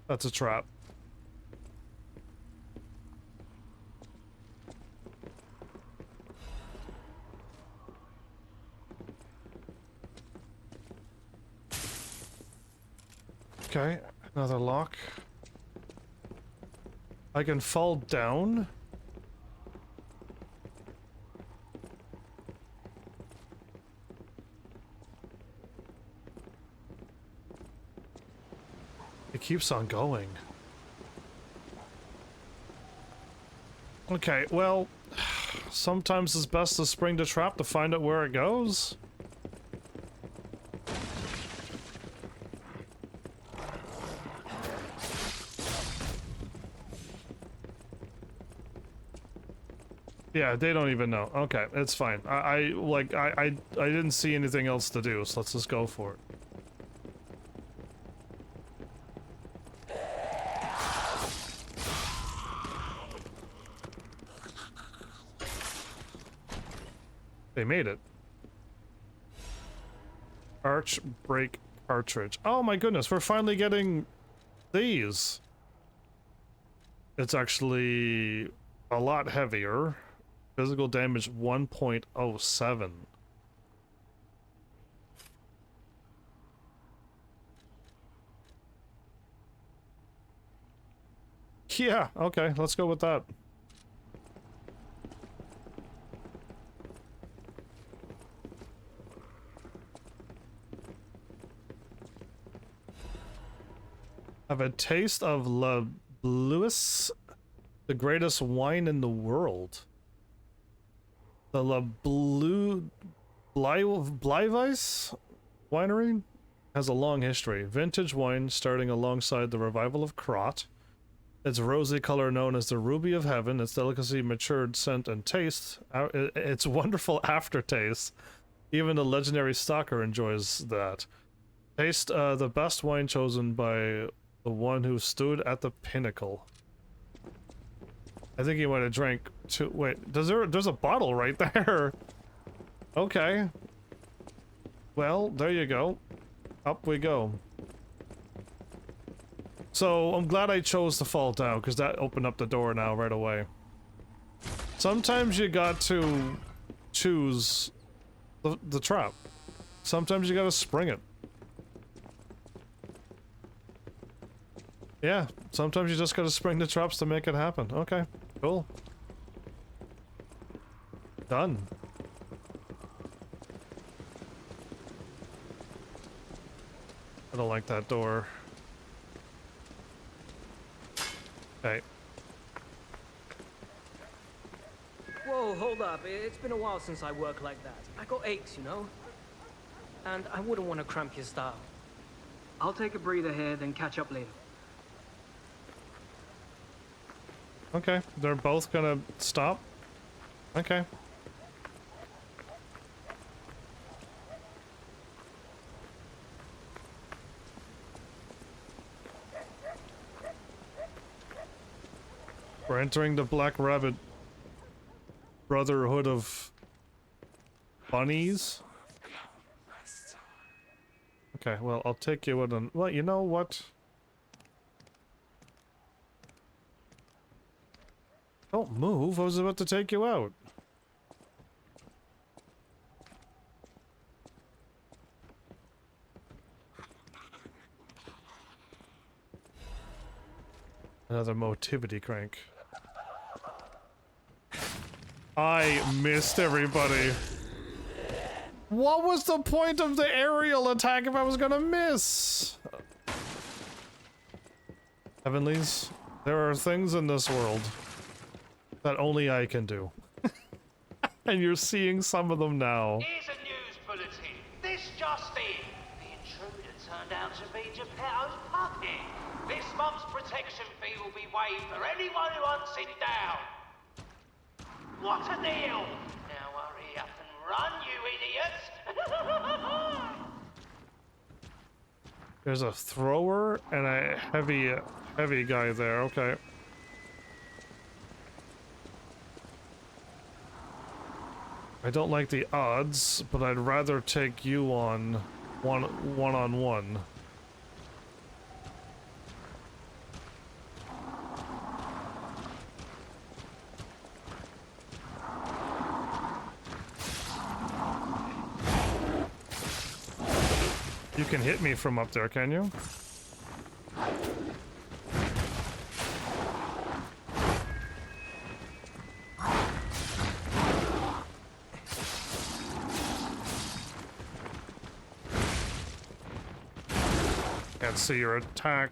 That's a trap. Okay, another lock. I can fall down. It keeps on going. Okay, well, sometimes it's best to spring the trap to find out where it goes. Yeah, they don't even know. Okay, it's fine. I didn't see anything else to do, so let's just go for it. They made it. Arch brake cartridge. Oh my goodness, we're finally getting these. It's actually a lot heavier. Physical damage 1.07. Yeah, okay, let's go with that. Have a taste of La Bluis, the greatest wine in the world. The La Blyvice winery has a long history. Vintage wine starting alongside the revival of Krot. Its rosy color known as the Ruby of Heaven, its delicacy, matured scent and taste, its wonderful aftertaste. Even the legendary stalker enjoys that. Taste the best wine chosen by the one who stood at the pinnacle. I think he might have drank two. Wait, there's a bottle right there. Okay. Well, there you go. Up we go. So, I'm glad I chose to fall down, because that opened up the door now right away. Sometimes you got to choose the trap. Sometimes you gotta spring it. Yeah, sometimes you just gotta spring the traps to make it happen. Okay, cool. Done. I don't like that door. Okay. Whoa, hold up. It's been a while since I worked like that. I got aches, you know? And I wouldn't want to cramp your style. I'll take a breather here, then catch up later. Okay, they're both gonna stop? Okay. We're entering the Black Rabbit Brotherhood of Bunnies. Okay, well, I'll take you with an... Well, you know what? Don't move, I was about to take you out. Another motivity crank. I missed everybody. What was the point of the aerial attack if I was gonna miss? Heavenlies, there are things in this world that only I can do. And you're seeing some of them now. Here's a news bulletin. This just in. The intruder turned out to be Geppetto's puppet. This month's protection fee will be waived for anyone who hunts it down. What a deal! Now hurry up and run, you idiots! There's a thrower and a heavy guy there, okay. I don't like the odds, but I'd rather take you on one-on-one. You can hit me from up there, can you? Can't see your attack.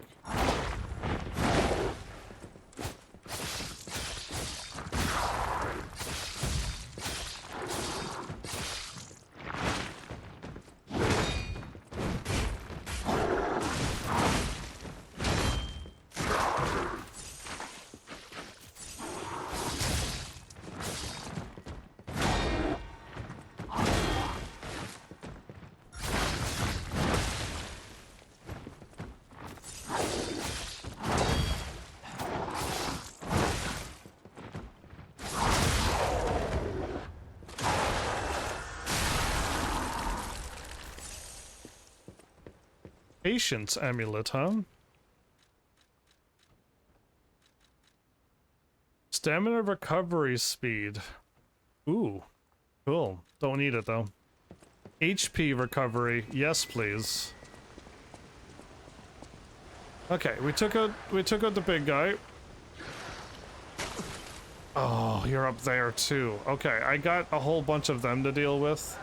Patience amulet, huh? Stamina recovery speed. Ooh, cool. Don't need it though. HP recovery, yes please. Okay, we took out the big guy. Oh, you're up there too. Okay, I got a whole bunch of them to deal with.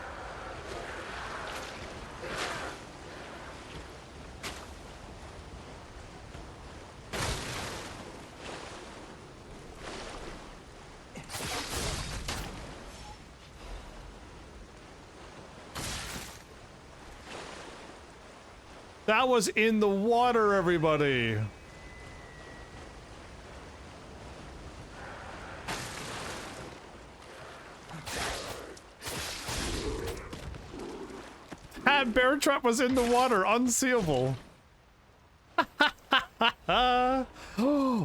That was in the water, everybody. That bear trap was in the water, unseeable.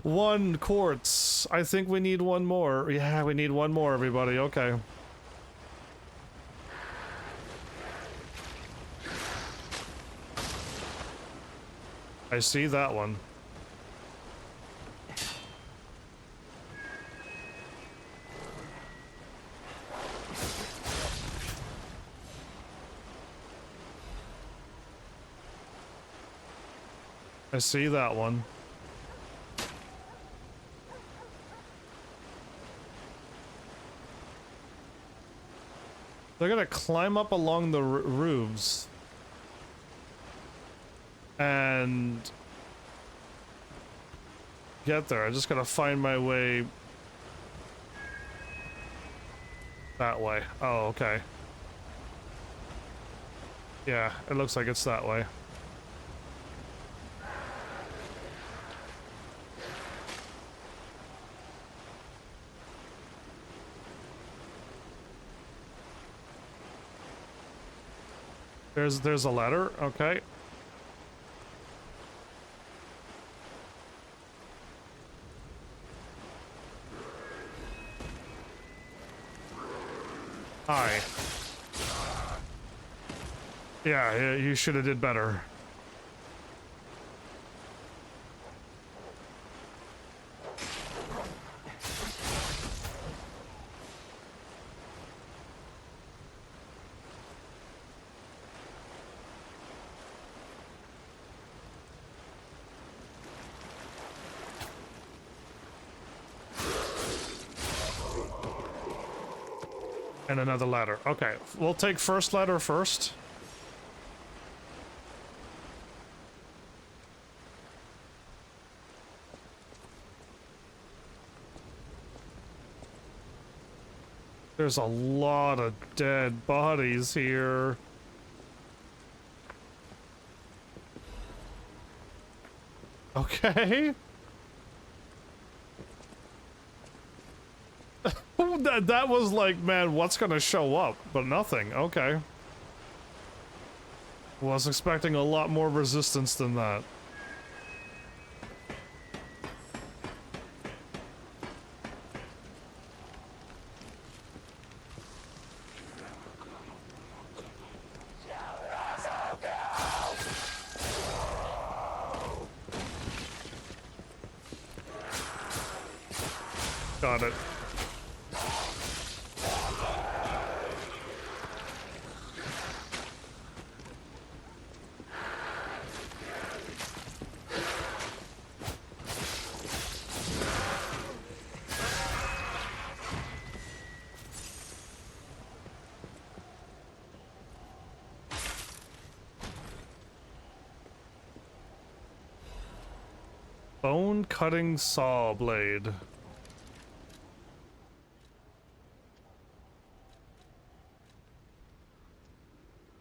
One quartz. I think we need one more. Yeah, we need one more, everybody. Okay. I see that one. I see that one. They're gonna climb up along the roofs. And get there. I just gotta find my way that way. Oh, okay. Yeah, it looks like it's that way. There's a ladder, okay. Hi. Yeah, you should have did better. And another ladder. Okay, we'll take first ladder first. There's a lot of dead bodies here. Okay. That was like, man, what's gonna show up? But nothing. Okay. Was expecting a lot more resistance than that. Got it. Bone cutting saw blade.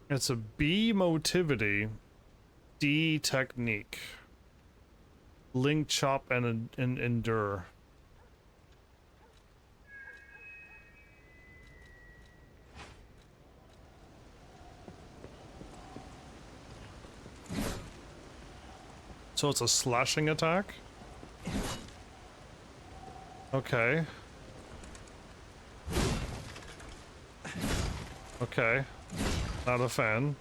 It's a B motivity, D technique. Link, chop, and endure. So it's a slashing attack? Okay. Okay. Not a fan.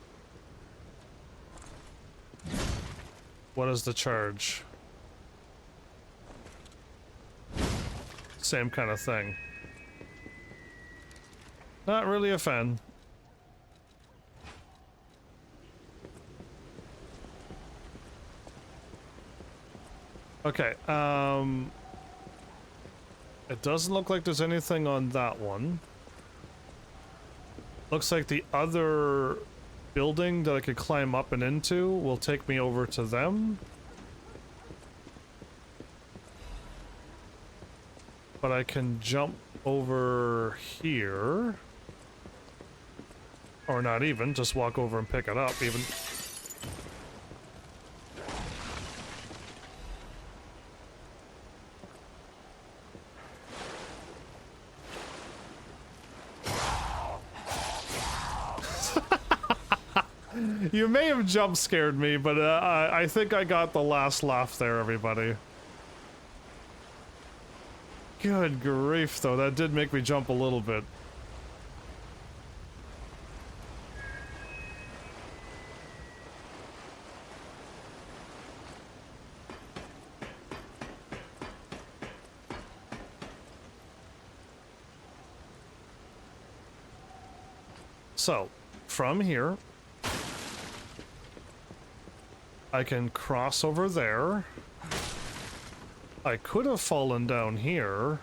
What is the charge? Same kind of thing. Not really a fan. Okay, It doesn't look like there's anything on that one. Looks like the other building that I could climb up and into will take me over to them. But I can jump over here. Or not even, just walk over and pick it up even. You may have jump scared me, but I think I got the last laugh there, everybody. Good grief, though, that did make me jump a little bit. So, from here, I can cross over there. I could have fallen down here,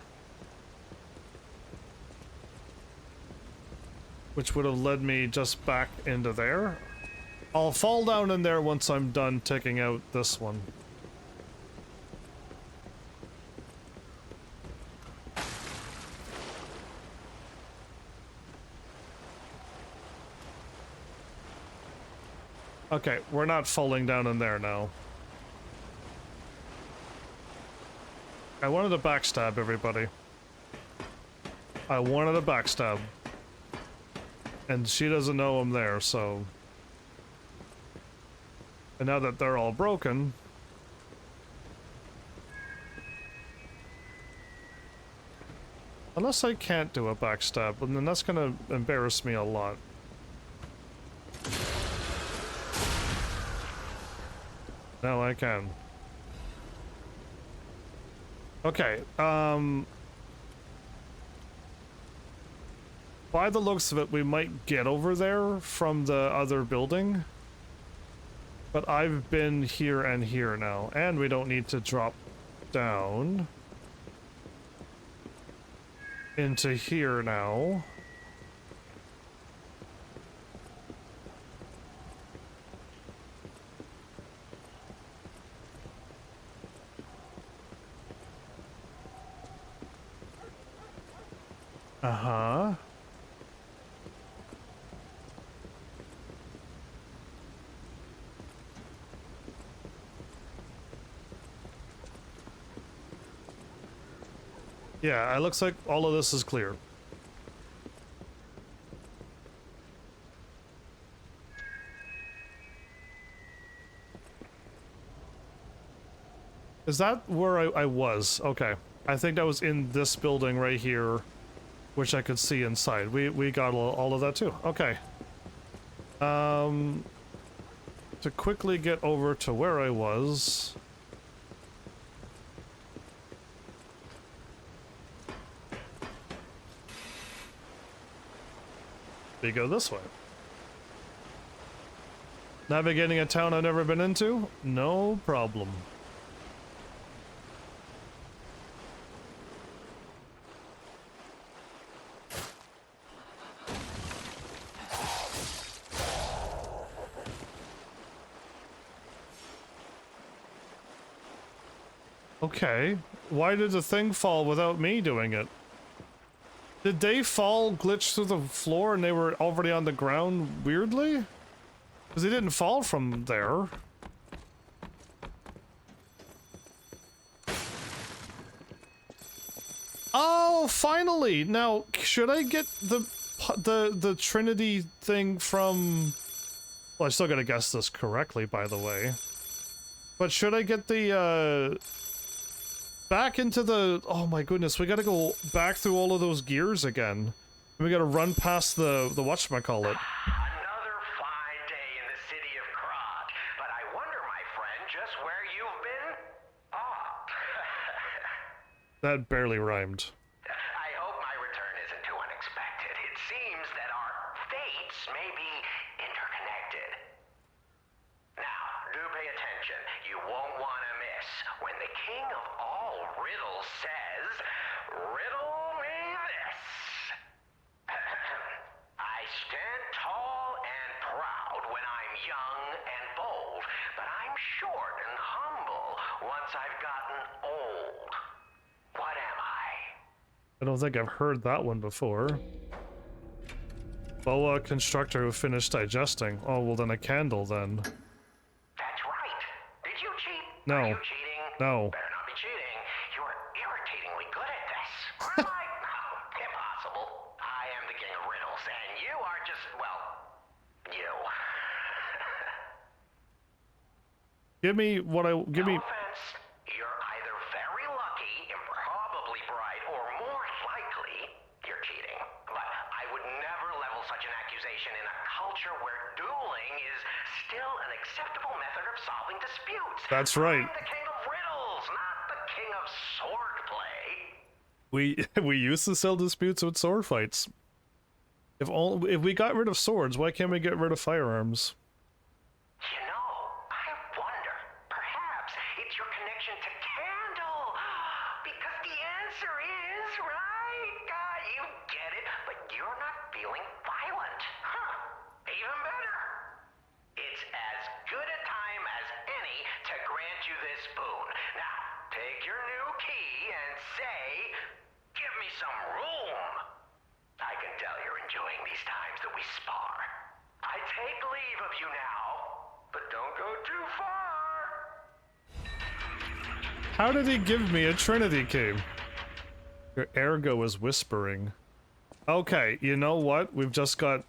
which would have led me just back into there. I'll fall down in there once I'm done taking out this one. Okay, we're not falling down in there now. I wanted to backstab everybody. I wanted a backstab. And she doesn't know I'm there, so... And now that they're all broken... Unless I can't do a backstab, and then that's gonna embarrass me a lot. Now I can. Okay, by the looks of it, we might get over there from the other building. But I've been here and here now, and we don't need to drop down into here now. Uh-huh. Yeah, it looks like all of this is clear. Is that where I was? Okay. I think that was in this building right here, which I could see inside. We got all of that too. Okay. To quickly get over to where I was... We go this way. Navigating a town I've never been into? No problem. Okay, why did the thing fall without me doing it? Did they fall, glitch through the floor, and they were already on the ground weirdly? Because they didn't fall from there. Oh, finally! Now, should I get the Trinity thing from... Well, I still gotta guess this correctly, by the way. But should I get the, back into the... Oh my goodness, we gotta go back through all of those gears again. And we gotta run past the whatchamacallit. Another fine day in the city of Krat, but I wonder, my friend, just where you've been? Oh. That barely rhymed. I hope my return isn't too unexpected. It seems that our fates may be interconnected. Now, do pay attention. You won't want to miss when the king of all riddles says, "Riddle me this." I stand tall and proud when I'm young and bold, but I'm short and humble once I've gotten old. What am I? I don't think I've heard that one before. Boa constructor who finished digesting. Oh, well then a candle then. That's right. Did you cheat? No. Are you cheating? No. Better not be cheating. You're irritatingly good at this. Or am I? No, impossible. I am the king of riddles, and you are just, well, you. Give me what give me. No offense. You're either very lucky, improbably bright, or more likely, you're cheating. But I would never level such an accusation in a culture where dueling is still an acceptable method of solving disputes. That's right. I'm the king of riddles, not the king of swordplay. We used to settle disputes with sword fights. If we got rid of swords, why can't we get rid of firearms? You know, I wonder, perhaps it's your connection to Candle. Because the answer is, right? You get it, but you're not feeling violent. Huh. Even better. It's as good a time as any to grant you this boon. Now, take your new key and say, "Give me some room." I can tell you're enjoying these times that we spar. I take leave of you now, but don't go too far. How did he give me a Trinity key? Your ergo is whispering. Okay, you know what? We've just got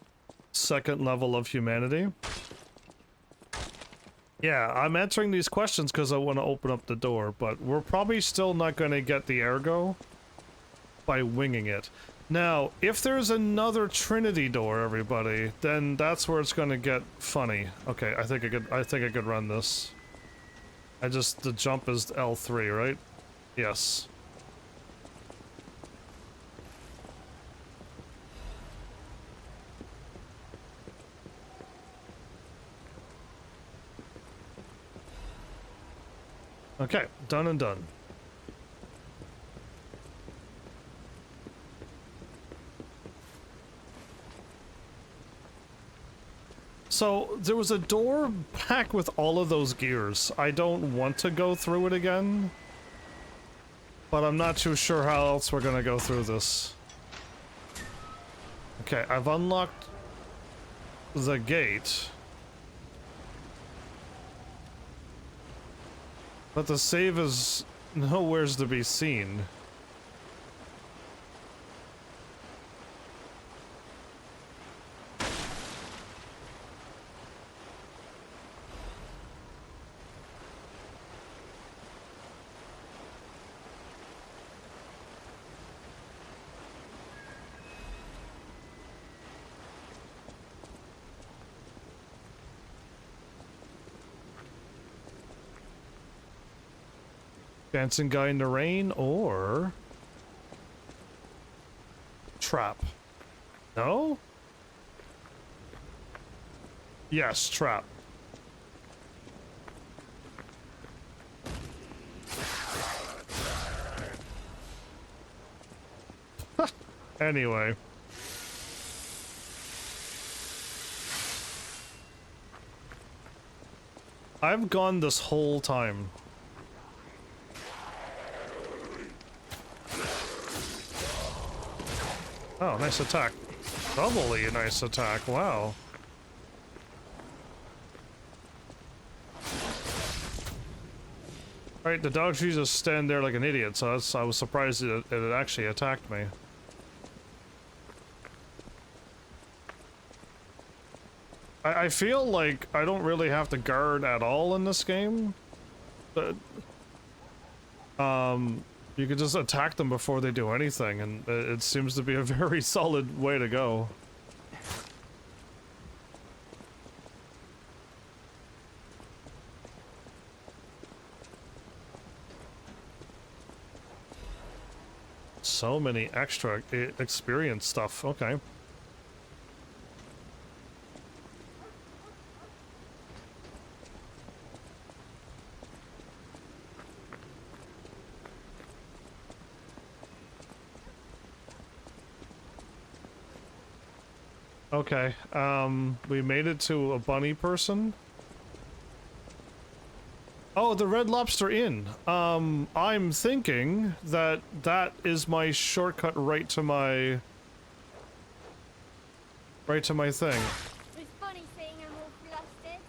second level of humanity. Yeah, I'm answering these questions because I want to open up the door, but we're probably still not going to get the ergo by winging it. Now, if there's another Trinity door, everybody, then that's where it's going to get funny. Okay, I think I could run this. The jump is L3, right? Yes. Okay, done and done. So, there was a door packed with all of those gears. I don't want to go through it again, but I'm not too sure how else we're gonna go through this. Okay, I've unlocked the gate. But the save is nowheres to be seen. Dancing guy in the rain or trap? No? Yes, trap. Anyway. I've gone this whole time. Oh, nice attack. Doubly nice attack, wow. Alright, the dog should just stand there like an idiot, so I was surprised it actually attacked me. I feel like I don't really have to guard at all in this game. But, you can just attack them before they do anything, and it seems to be a very solid way to go. So many extra experience stuff, okay. Okay, we made it to a bunny person. Oh, the Red Lobster Inn. I'm thinking that that is my shortcut right to my thing. It's funny seeing them all flustered.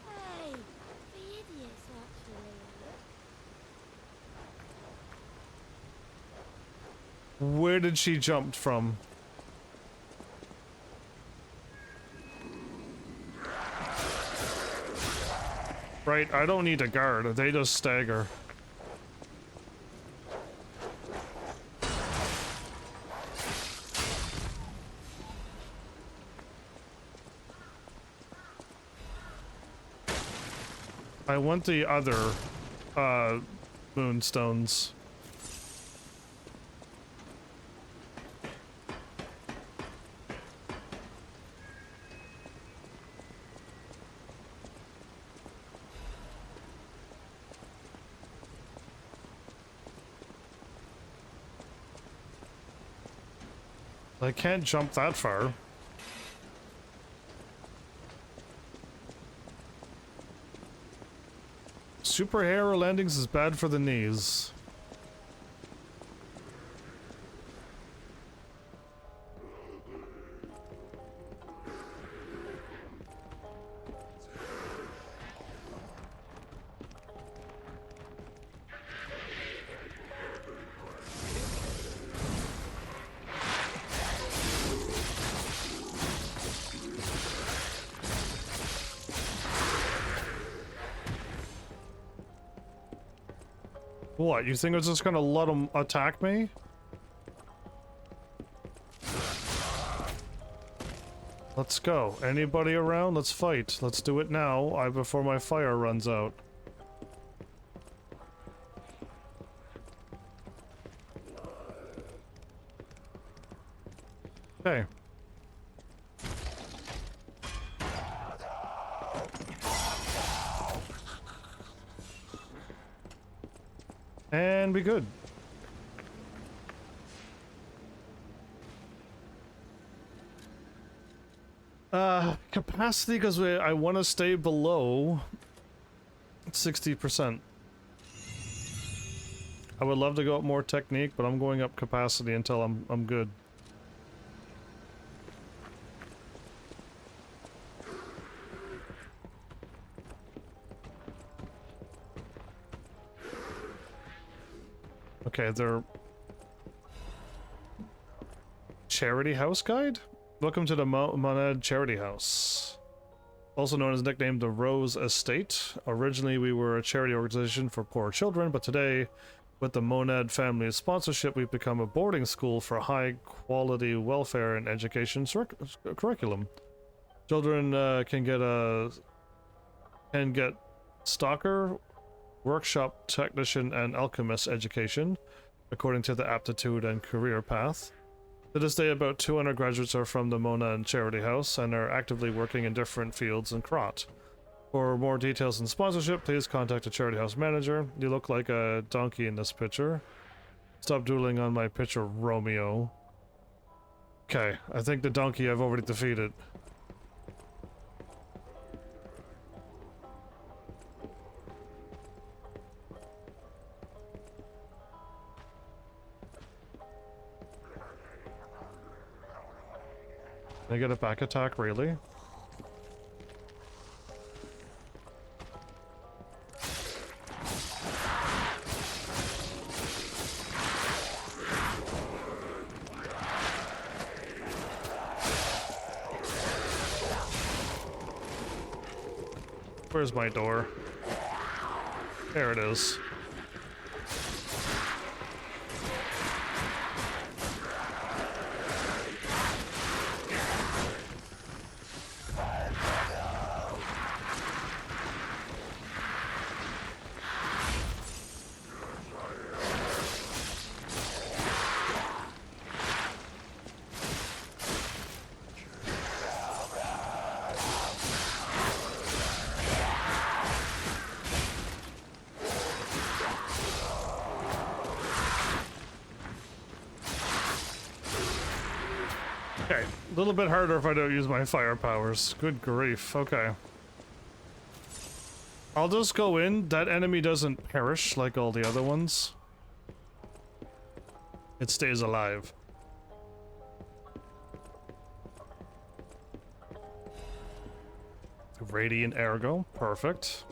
Hey, the idiots actually. Where did she jump from? Right, I don't need a guard, they just stagger. I want the other, moonstones. I can't jump that far. Superhero landings is bad for the knees. What, you think it's just gonna let them attack me? Let's go. Anybody around? Let's fight. Let's do it now, before my fire runs out. Okay. And be good. Capacity, because I want to stay below 60%. I would love to go up more technique, but I'm going up capacity until I'm good. Okay, they're... Charity House Guide? Welcome to the Monad Charity House. Also known as nicknamed the Rose Estate. Originally we were a charity organization for poor children, but today, with the Monad family sponsorship, we've become a boarding school for high quality welfare and education curriculum. Children can get stalker, workshop technician, and alchemist education, according to the aptitude and career path. To this day, about 200 graduates are from the Mona Charity House and are actively working in different fields in Krot. For more details and sponsorship, please contact a Charity House manager. You look like a donkey in this picture. Stop doodling on my picture, Romeo. Okay, I think the donkey I've already defeated. Can I get a back attack, really? Where's my door? There it is. little bit harder if I don't use my fire powers. Good grief. Okay. I'll just go in. That enemy doesn't perish like all the other ones. It stays alive. Radiant Ergo. Perfect.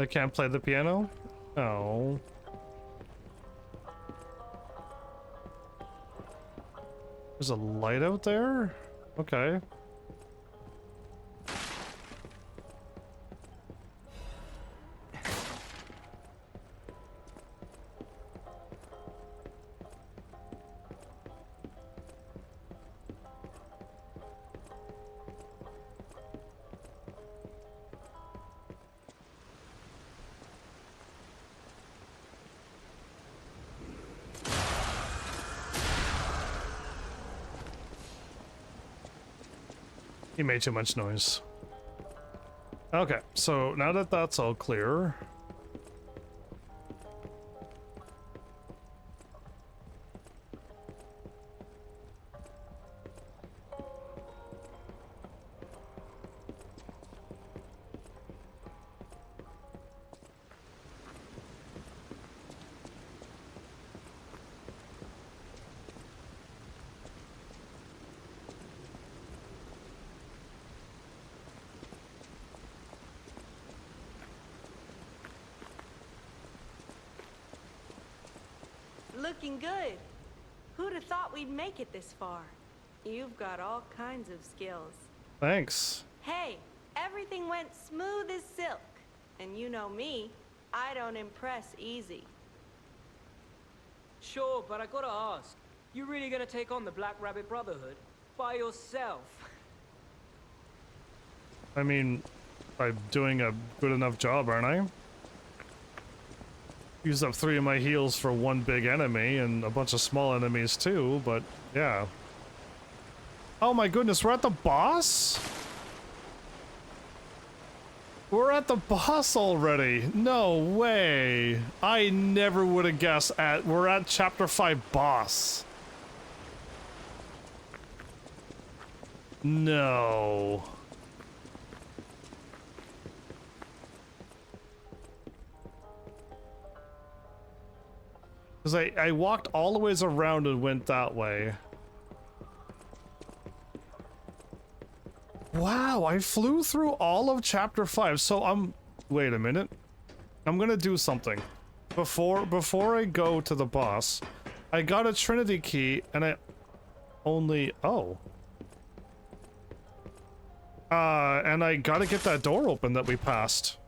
I can't play the piano? Oh. There's a light out there? Okay. He made too much noise. Okay, so now that that's all clear... Looking good. Who'd have thought we'd make it this far? You've got all kinds of skills. Thanks. Hey, everything went smooth as silk. And you know me, I don't impress easy. Sure, but I gotta ask, you really gonna take on the Black Rabbit Brotherhood by yourself? I mean, I'm doing a good enough job, aren't I? Used up 3 of my heals for one big enemy and a bunch of small enemies too, but yeah. Oh my goodness, we're at the boss? We're at the boss already. No way. I never would have guessed we're at chapter 5 boss. No. Because I walked all the ways around and went that way. Wow, I flew through all of chapter 5. So wait a minute. I'm gonna do something. Before I go to the boss, I got a Trinity key and I only... Oh. And I gotta get that door open that we passed.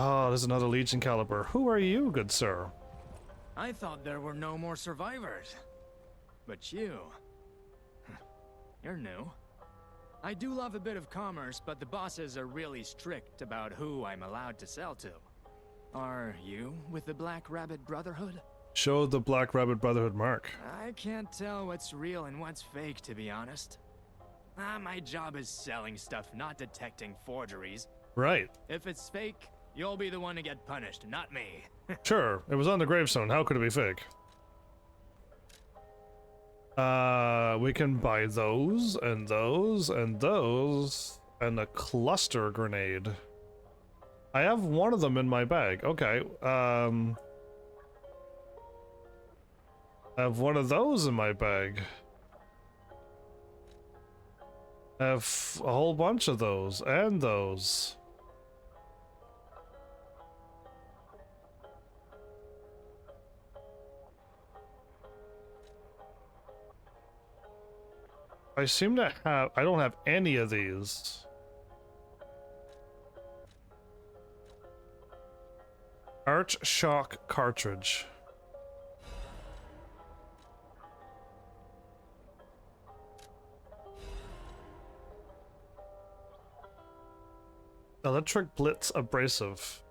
Oh, there's another Legion caliber. Who are you, good sir? I thought there were no more survivors. But you... You're new. I do love a bit of commerce, but the bosses are really strict about who I'm allowed to sell to. Are you with the Black Rabbit Brotherhood? Show the Black Rabbit Brotherhood mark. I can't tell what's real and what's fake, to be honest. My job is selling stuff, not detecting forgeries. Right. If it's fake, you'll be the one to get punished, not me. Sure, it was on the gravestone. How could it be fake? We can buy those, and those, and those, and a cluster grenade. I have one of them in my bag. Okay, I have one of those in my bag. I have a whole bunch of those, and those. I seem to have... I don't have any of these. Arch Shock cartridge. Electric Blitz Abrasive.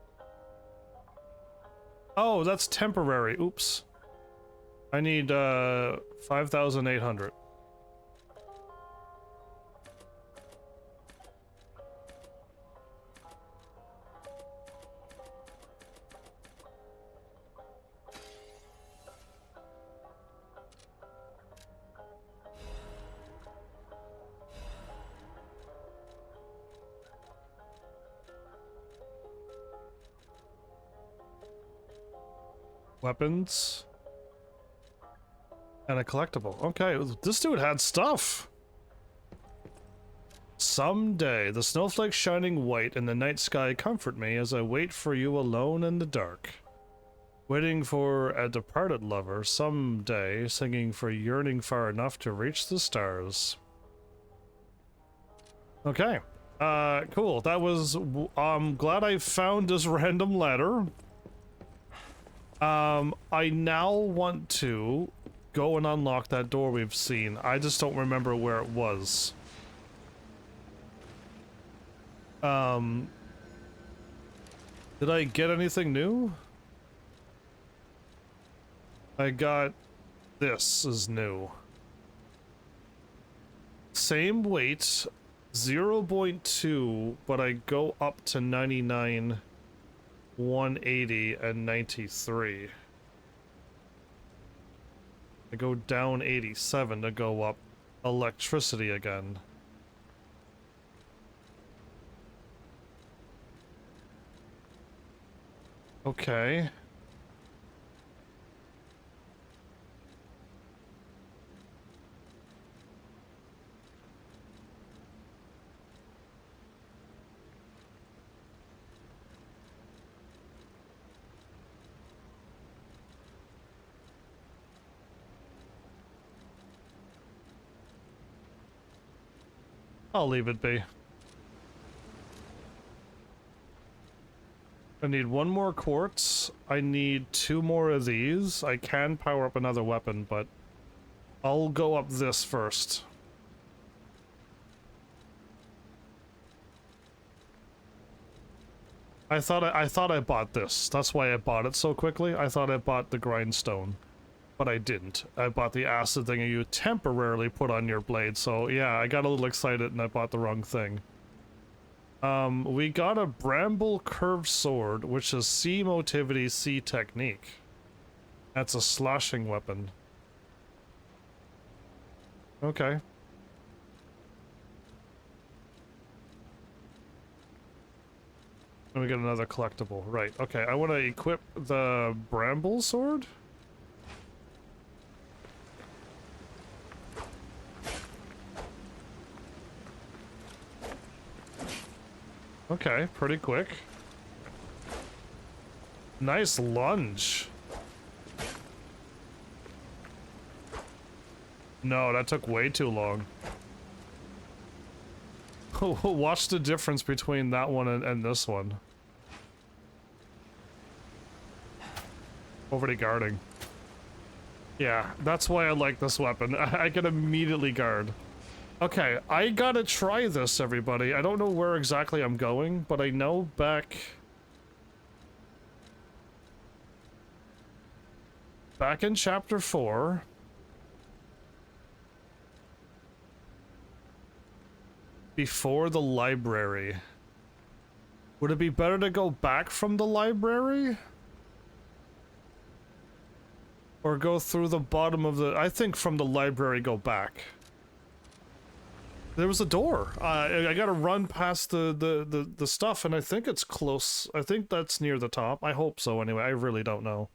Oh, that's temporary. Oops. I need 5,800. Weapons. And a collectible. Okay, this dude had stuff. Someday, the snowflakes shining white in the night sky comfort me as I wait for you alone in the dark. Waiting for a departed lover someday, singing for yearning far enough to reach the stars. Okay. Cool. That was, I'm glad I found this random letter. I now want to go and unlock that door we've seen. I just don't remember where it was. Did I get anything new? I got... this is new. Same weight, 0.2, but I go up to 99, 180, and 93. I go down 87 to go up electricity again. Okay. I'll leave it be. I need one more quartz. I need 2 more of these. I can power up another weapon, but I'll go up this first. I thought I bought this. That's why I bought it so quickly. I thought I bought the grindstone, but I didn't. I bought the acid thing you temporarily put on your blade. So yeah, I got a little excited and I bought the wrong thing. We got a bramble curved sword, which is C motivity, C technique. That's a slashing weapon. Okay. And we get another collectible. Right, okay. I want to equip the bramble sword. Okay, pretty quick. Nice lunge. No, that took way too long. Watch the difference between that one and this one. Overly guarding. Yeah, that's why I like this weapon. I can immediately guard. Okay, I gotta try this, everybody. I don't know where exactly I'm going, but I know back in chapter 4, before the library. Would it be better to go back from the library? Or go through the bottom of the... I think from the library go back. There was a door. I gotta run past the stuff, and I think it's close. I think that's near the top. I hope so anyway. I really don't know.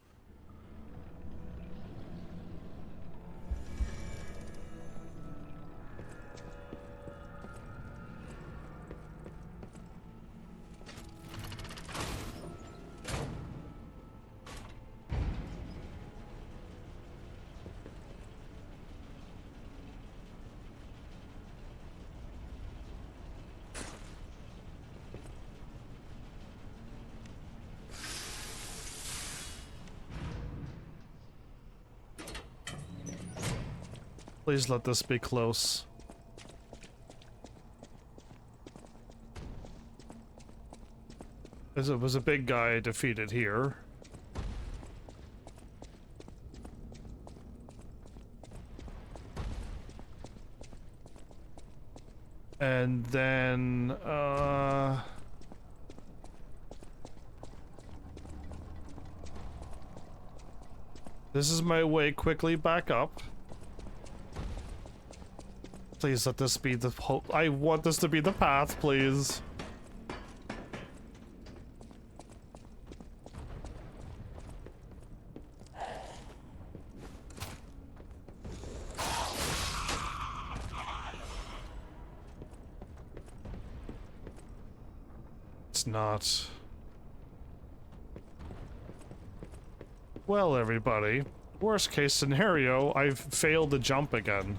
Please let this be close. It was a big guy I defeated here. And then, this is my way quickly back up. Please let this be the hope. I want this to be the path, please. It's not. Well, everybody, worst case scenario, I've failed the jump again.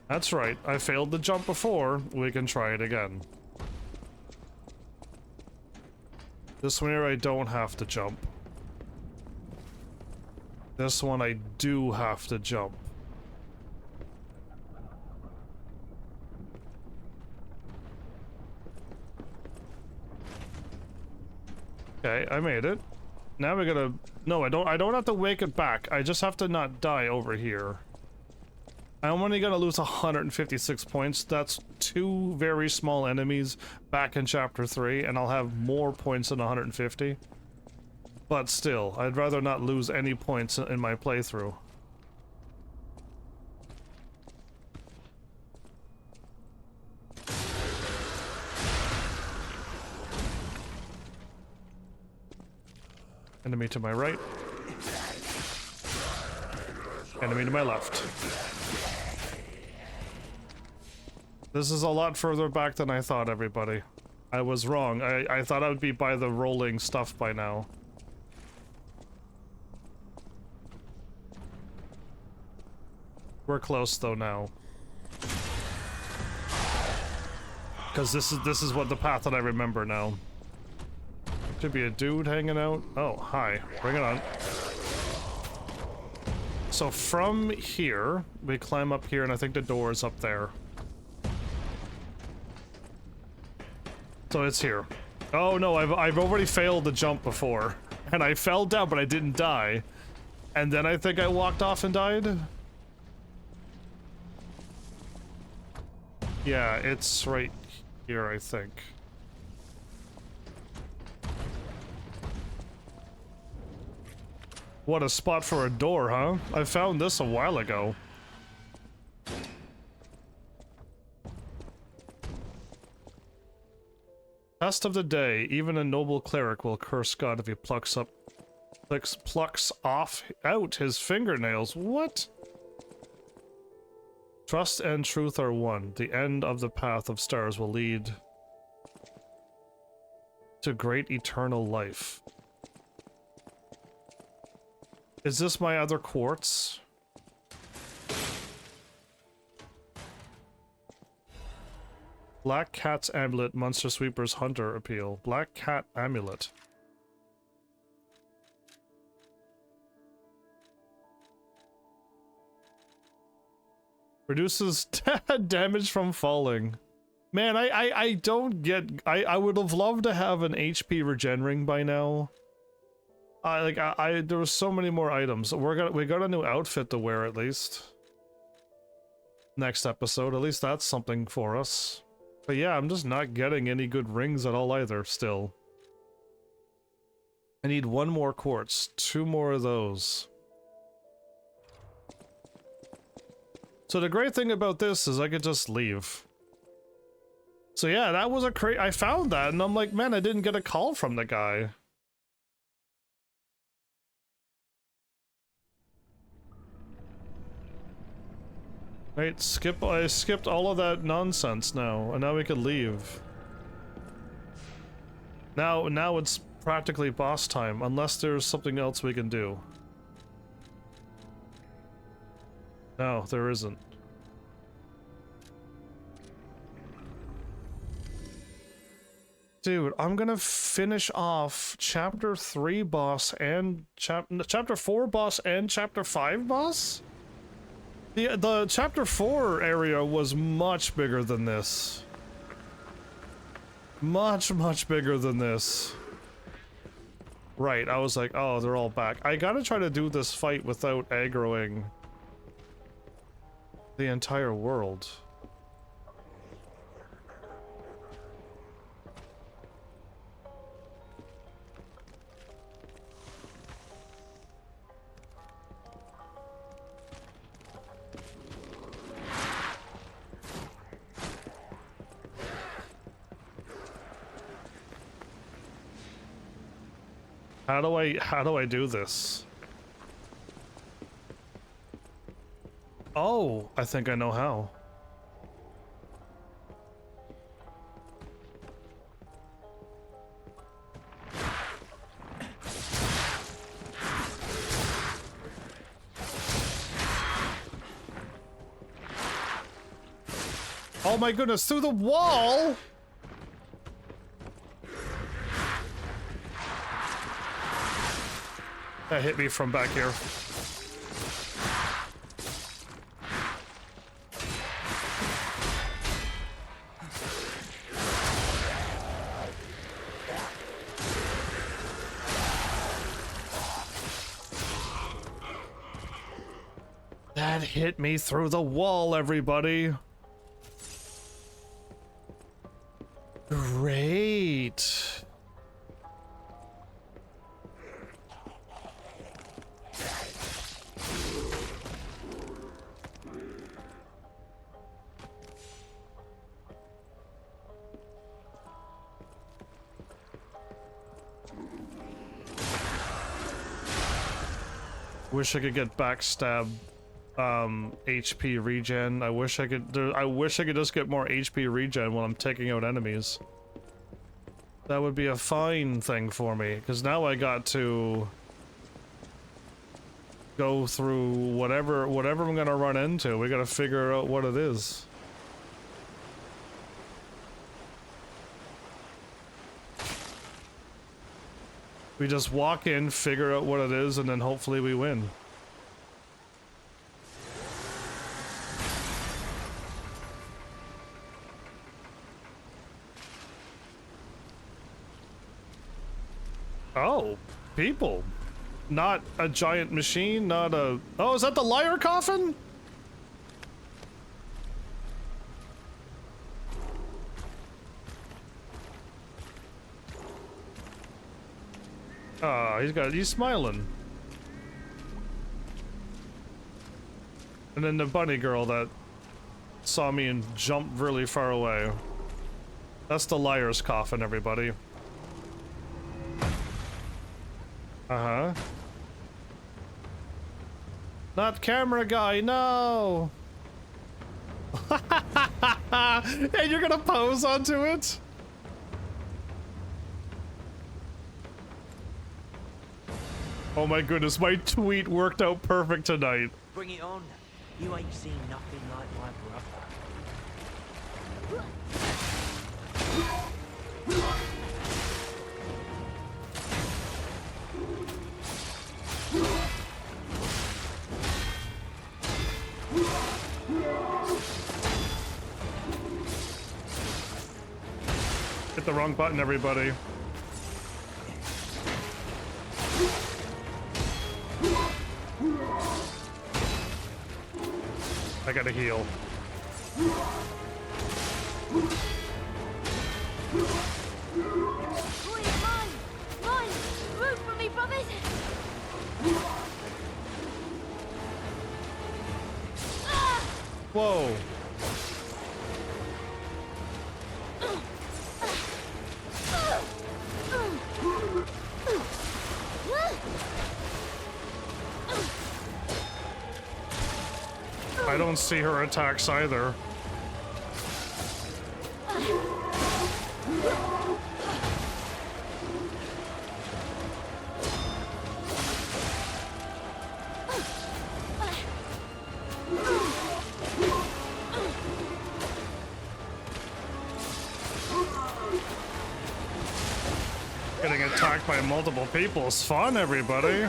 That's right, I failed the jump before, we can try it again. This one here I don't have to jump. This one I do have to jump. Okay, I made it. Now we gotta... No, I don't have to wake it back. I just have to not die over here. I'm only gonna lose 156 points. That's 2 very small enemies back in Chapter 3, and I'll have more points than 150. But still, I'd rather not lose any points in my playthrough. Enemy to my right. Enemy to my left. This is a lot further back than I thought, everybody. I was wrong. I thought I would be by the rolling stuff by now. We're close though now. Because this is what the path that I remember now. Should be a dude hanging out. Oh, hi. Bring it on. So from here, we climb up here, and I think the door is up there. So it's here. Oh no, I've already failed the jump before. And I fell down, but I didn't die. And then I think I walked off and died? Yeah, it's right here, I think. What a spot for a door, huh? I found this a while ago. Test of the day. Even a noble cleric will curse God if he plucks out his fingernails. What? Trust and truth are one. The end of the path of stars will lead to great eternal life. Is this my other quartz? Black Cat's Amulet, Monster Sweeper's Hunter Appeal. Black Cat Amulet. Reduces damage from falling. Man, I don't get... I would have loved to have an HP regen ring by now. There was so many more items. We got a new outfit to wear at least. Next episode, at least that's something for us. But yeah, I'm just not getting any good rings at all either, still. I need 1 more quartz, 2 more of those. So the great thing about this is I could just leave. So yeah, that was I found that and I'm like, man, I didn't get a call from the guy. Right, I skipped all of that nonsense now, and now we can leave. Now it's practically boss time, unless there's something else we can do. No, there isn't. Dude, I'm gonna finish off Chapter 3 boss and Chapter 4 boss and Chapter 5 boss? The Chapter 4 area was much bigger than this. Much, much bigger than this. Right, I was like, oh, they're all back. I gotta try to do this fight without aggroing the entire world. How do I do this? Oh, I think I know how. Oh my goodness, through the wall! That hit me from back here. That hit me through the wall, everybody. Great. Wish I could get backstab HP regen. I wish I could just get more HP regen when I'm taking out enemies. That would be a fine thing for me, because now I got to go through whatever I'm gonna run into. We gotta figure out what it is. We just walk in, figure out what it is, and then hopefully we win. Oh, people. Not a giant machine, not a... Oh, is that the liar coffin? Ah, he's smiling. And then the bunny girl that saw me and jumped really far away. That's the liar's coffin, everybody. Uh-huh. Not camera guy, no! And you're gonna pose onto it? Oh my goodness, my tweet worked out perfect tonight. Bring it on. You ain't seen nothing like my brother. Hit the wrong button, everybody. I gotta heal. Mine! Root for me, brothers! Whoa. I don't see her attacks either. Getting attacked by multiple people is fun, everybody.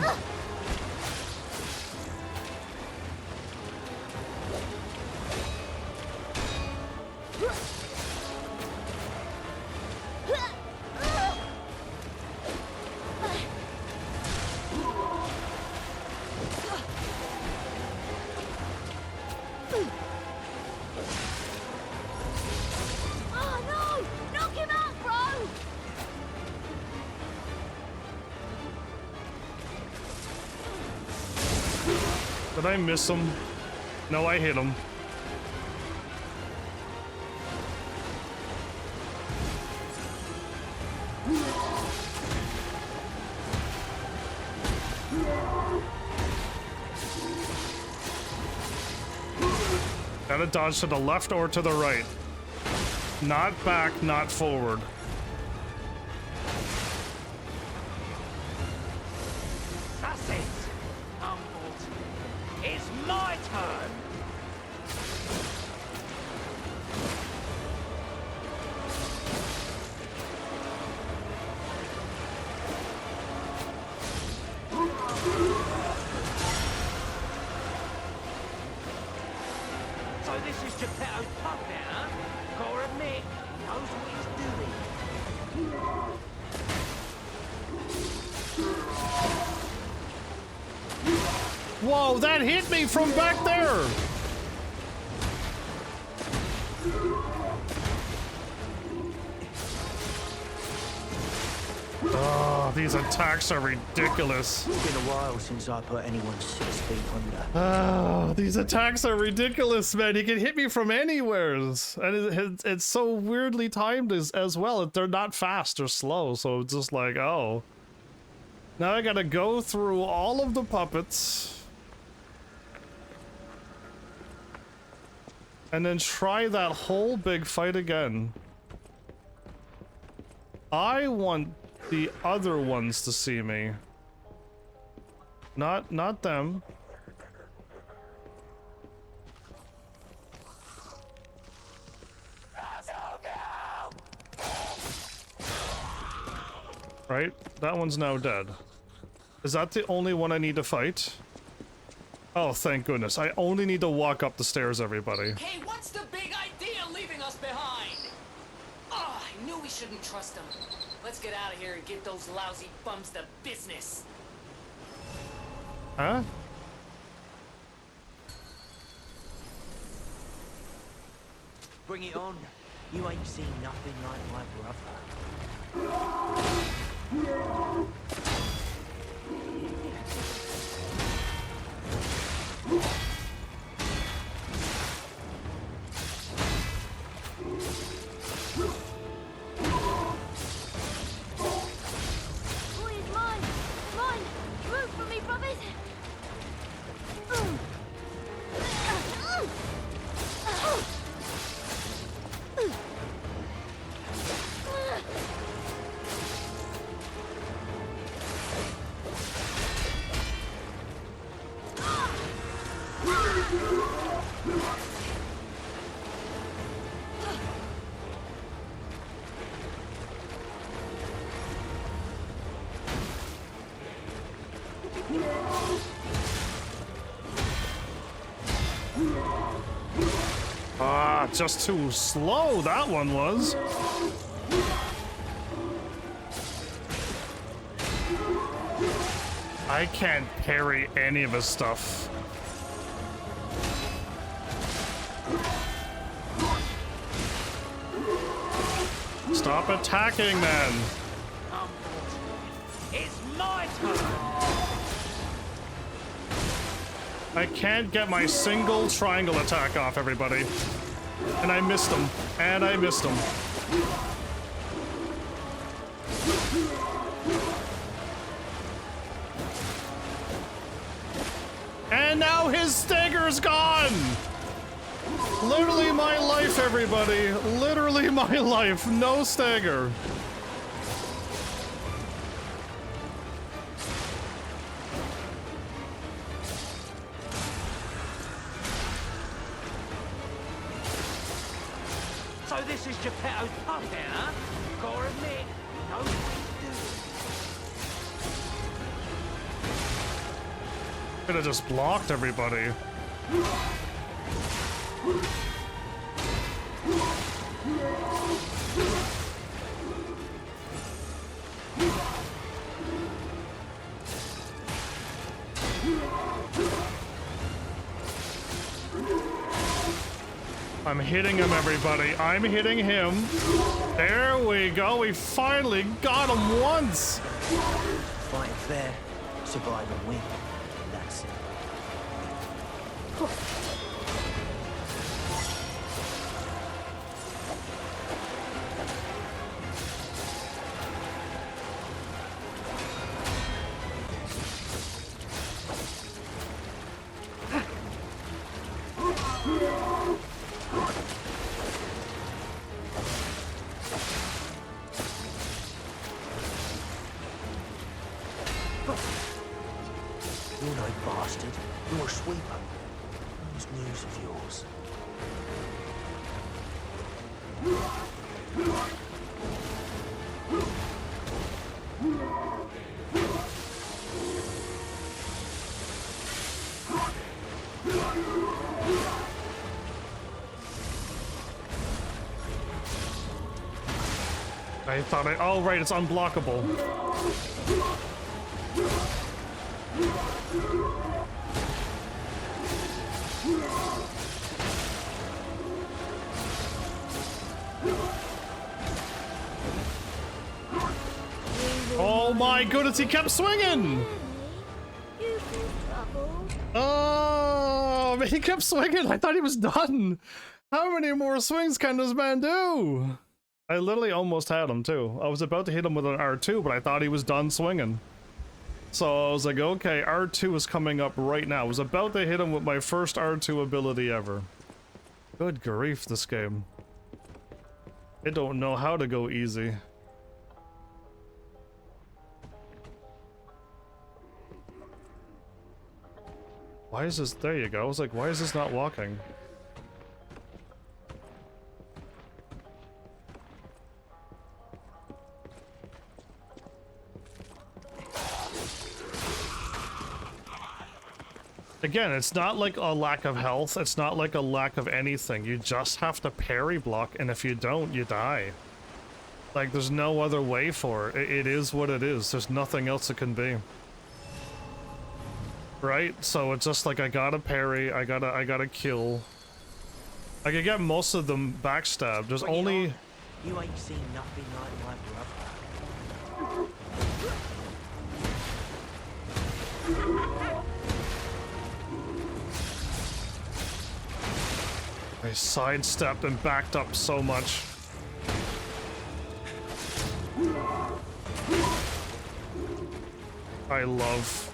Did I miss him? No, I hit him. Gotta dodge to the left or to the right. Not back, not forward. That's it. Humboldt. It's my turn. So this is Geppetto's puppet, huh? Gotta admit, he knows what he's doing. Whoa, that hit me from back there! Oh, these attacks are ridiculous. It's been a while since I put anyone 6 feet under. Oh, these attacks are ridiculous, man. He can hit me from anywhere. And it's so weirdly timed as well. They're not fast or slow, so it's just like, oh. Now I gotta go through all of the puppets. And then try that whole big fight again. I want the other ones to see me. Not them. Right? That one's now dead. Is that the only one I need to fight? Oh, thank goodness. I only need to walk up the stairs, everybody. Hey, what's the big idea leaving us behind? Oh, I knew we shouldn't trust them. Let's get out of here and give those lousy bums the business. Huh? Bring it on. You ain't seen nothing like my Boys, mine! Mine! Root for me, brothers! Ah, just too slow that one was. I can't parry any of his stuff. Stop attacking, man. It's my turn. I can't get my single triangle attack off, everybody. And I missed him. And I missed him. And now his stagger's gone! Literally my life, everybody. Literally my life. No stagger. So this is Geppetto's puppet, huh? Gotta admit, he knows what he's doing. Could have just blocked everybody. I'm hitting him, everybody. I'm hitting him. There we go. We finally got him once. Fighting fair, survive and win. That's it. You no bastard. You're a sweeper. Whose news of yours? I thought oh right, it's unblockable. Oh my goodness, he kept swinging! Oh, he kept swinging. I thought he was done. How many more swings can this man do? I literally almost had him too. I was about to hit him with an R2, but I thought he was done swinging. So I was like, okay, R2 is coming up right now. I was about to hit him with my first R2 ability ever. Good grief, this game. I don't know how to go easy. Why is this? There you go. I was like, why is this not walking? Again, it's not like a lack of health. It's not like a lack of anything. You just have to parry block, and if you don't, you die. Like, there's no other way for it. It is what it is. There's nothing else it can be. Right? So it's just like, I gotta parry, I gotta kill. I can get most of them backstabbed. There's only... You ain't seen nothing like I sidestepped and backed up so much. I love...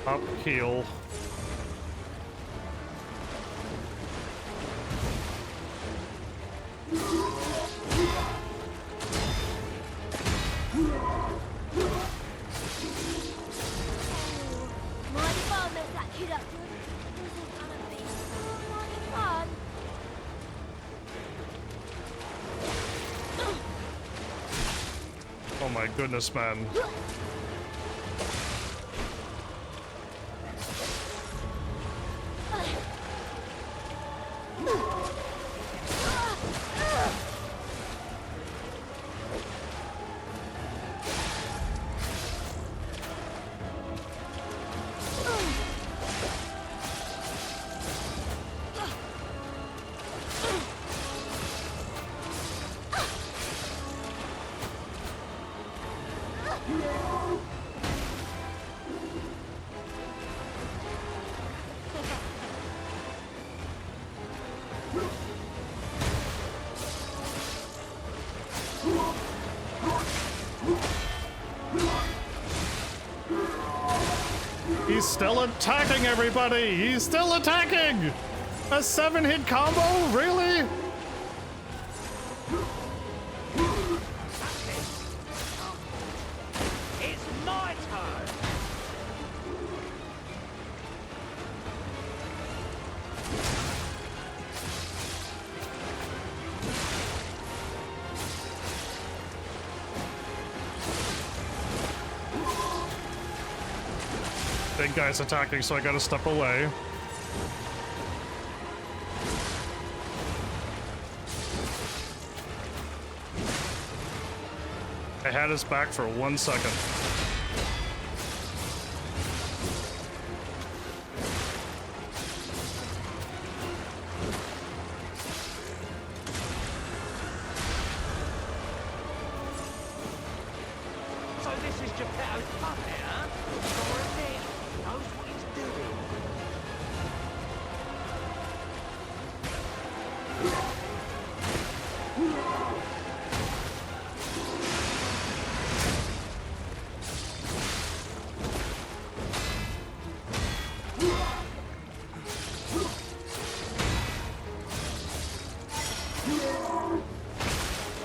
Up heel. Oh my goodness, man. He's still attacking everybody! He's still attacking! A 7-hit combo? Really? It's my turn! Big guy's attacking, so I gotta step away. I had his back for 1 second. So this is Geppetto's puppet, huh? Sure as heck. Knows what he's doing.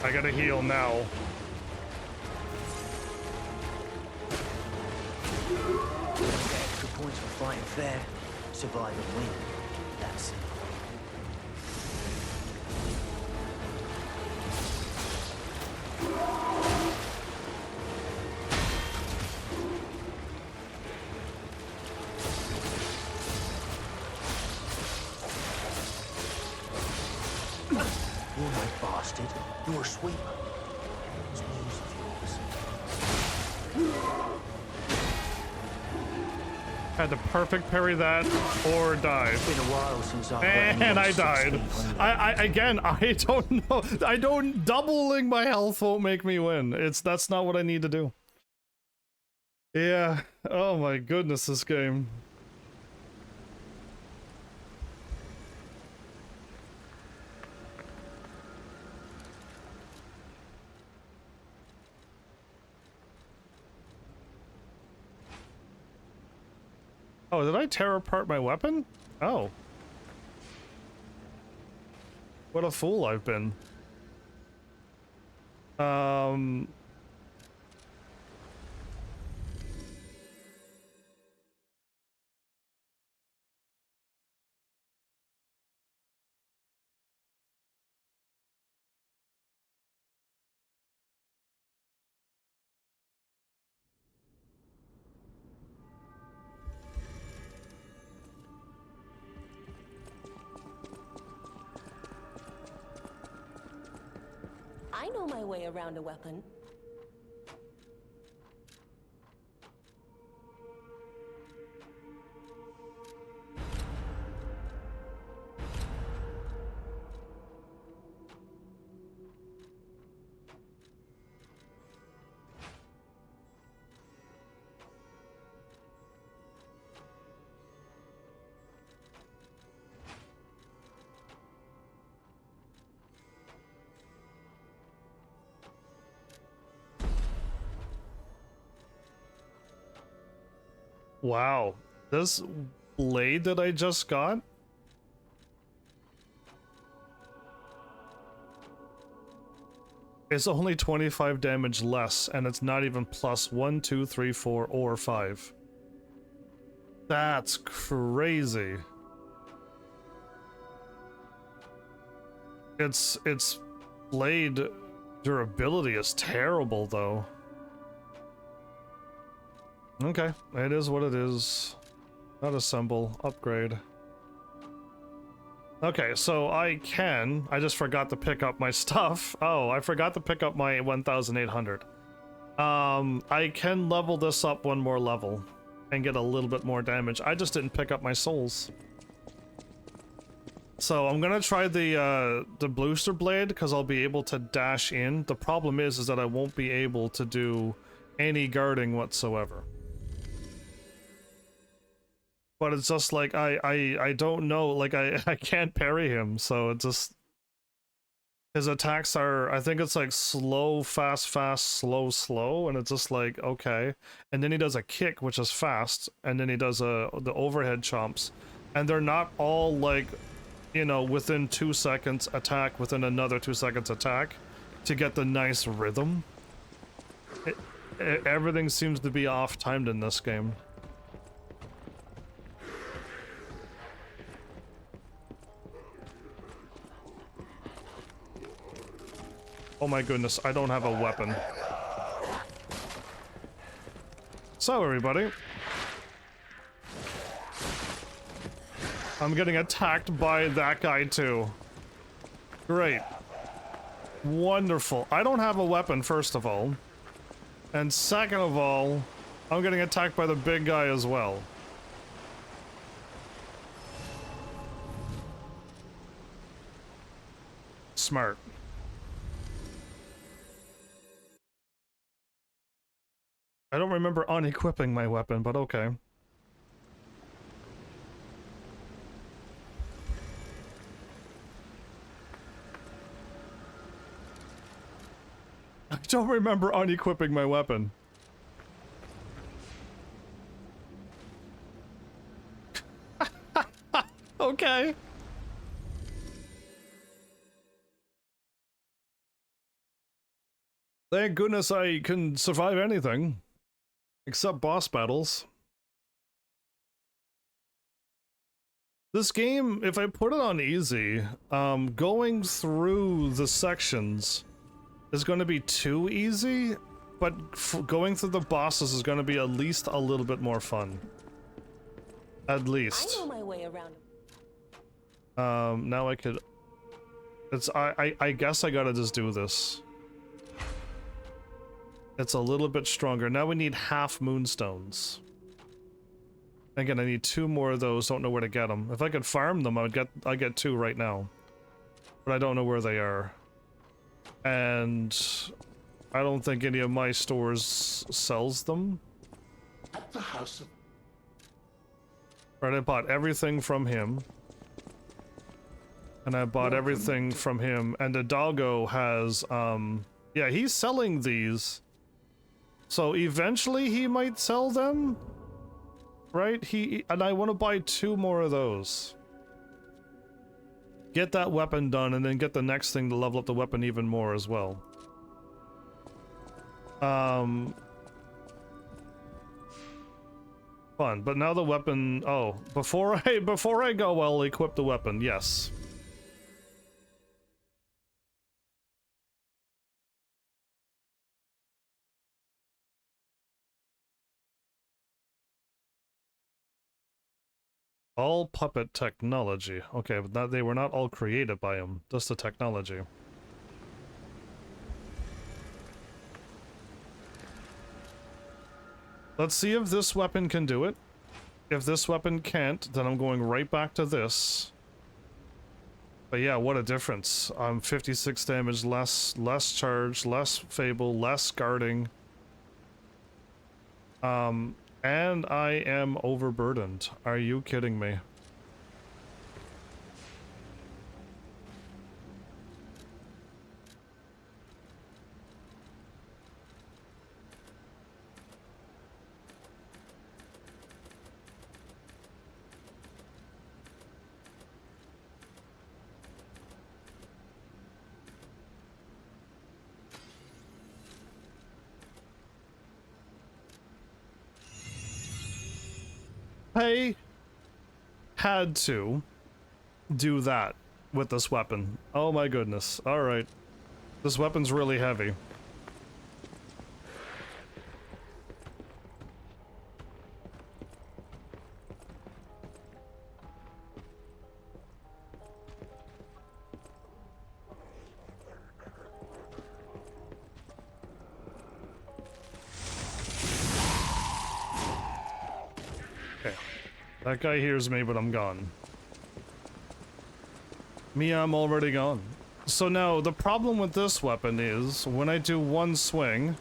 I gotta heal now. Get extra points for fighting fair, survive and win. That's simple. You my bastard. You're a sweeper. It's news of yours. Had to perfect parry that or die. It's been a while since I've And I died. I don't know. I don't doubling my health won't make me win. That's not what I need to do. Yeah. Oh my goodness, this game. Oh, did I tear apart my weapon? Oh. What a fool I've been. I know my way around a weapon. Wow. This blade that I just got? It's only 25 damage less, and it's not even plus 1, 2, 3, 4, or 5. That's crazy. Its blade durability is terrible, though. Okay, it is what it is. Not assemble, upgrade. Okay, so I just forgot to pick up my stuff. Oh, I forgot to pick up my 1,800. I can level this up one more level and get a little bit more damage. I just didn't pick up my souls. So I'm gonna try the booster blade because I'll be able to dash in. The problem is that I won't be able to do any guarding whatsoever. But it's just like I don't know, like I can't parry him, so it just his attacks are, I think it's like slow, fast, fast, slow, slow, and it's just like okay. And then he does a kick which is fast, and then he does the overhead chomps, and they're not all like, you know, within 2 seconds attack, within another 2 seconds attack to get the nice rhythm. Everything seems to be off timed in this game. Oh my goodness, I don't have a weapon. So everybody, I'm getting attacked by that guy too. Great. Wonderful. I don't have a weapon, first of all. And second of all, I'm getting attacked by the big guy as well. Smart. I don't remember unequipping my weapon, but okay. I don't remember unequipping my weapon. Okay. Thank goodness I can survive anything. Except boss battles. This game, if I put it on easy, going through the sections is going to be too easy, but going through the bosses is going to be at least a little bit more fun. At least. I know my way around. Now I could... I guess I gotta just do this. It's a little bit stronger. Now we need half moonstones. Again, I need 2 more of those. Don't know where to get them. If I could farm them, I'd get 2 right now. But I don't know where they are. And I don't think any of my stores sells them. At the house of... Right, I bought everything from him. And I bought everything from him. And the doggo has, yeah, he's selling these. So eventually he might sell them? Right? And I want to buy 2 more of those. Get that weapon done, and then get the next thing to level up the weapon even more as well. Fun. But now the weapon... Oh, before I go, I'll equip the weapon. Yes. All puppet technology. Okay, but they were not all created by him. Just the technology. Let's see if this weapon can do it. If this weapon can't, then I'm going right back to this. But yeah, what a difference. 56 damage, less charge, less fable, less guarding. And I am overburdened. Are you kidding me? I had to do that with this weapon. Oh my goodness. Alright. This weapon's really heavy. That guy hears me, but I'm gone. Me, I'm already gone. So now, the problem with this weapon is, when I do one swing...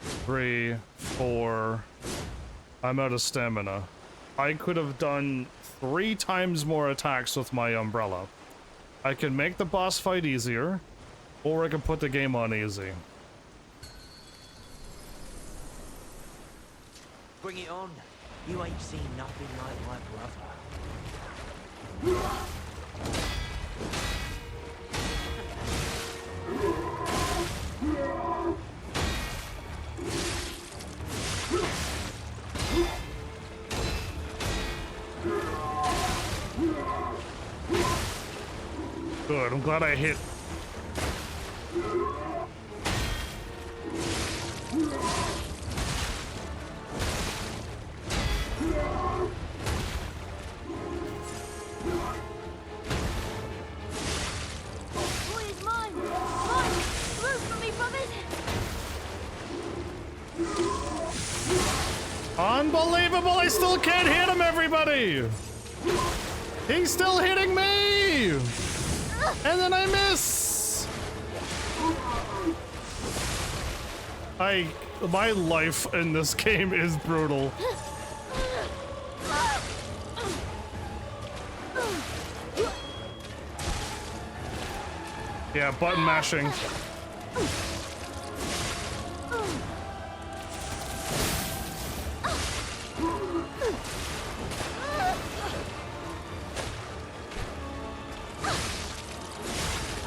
3, 4... I'm out of stamina. I could have done 3 times more attacks with my umbrella. I can make the boss fight easier, or I can put the game on easy. Bring it on. You ain't seen nothing like my brother. Good, I'm glad I hit. Unbelievable! I still can't hit him, everybody! He's still hitting me! And then I miss! my life in this game is brutal. Yeah, button mashing.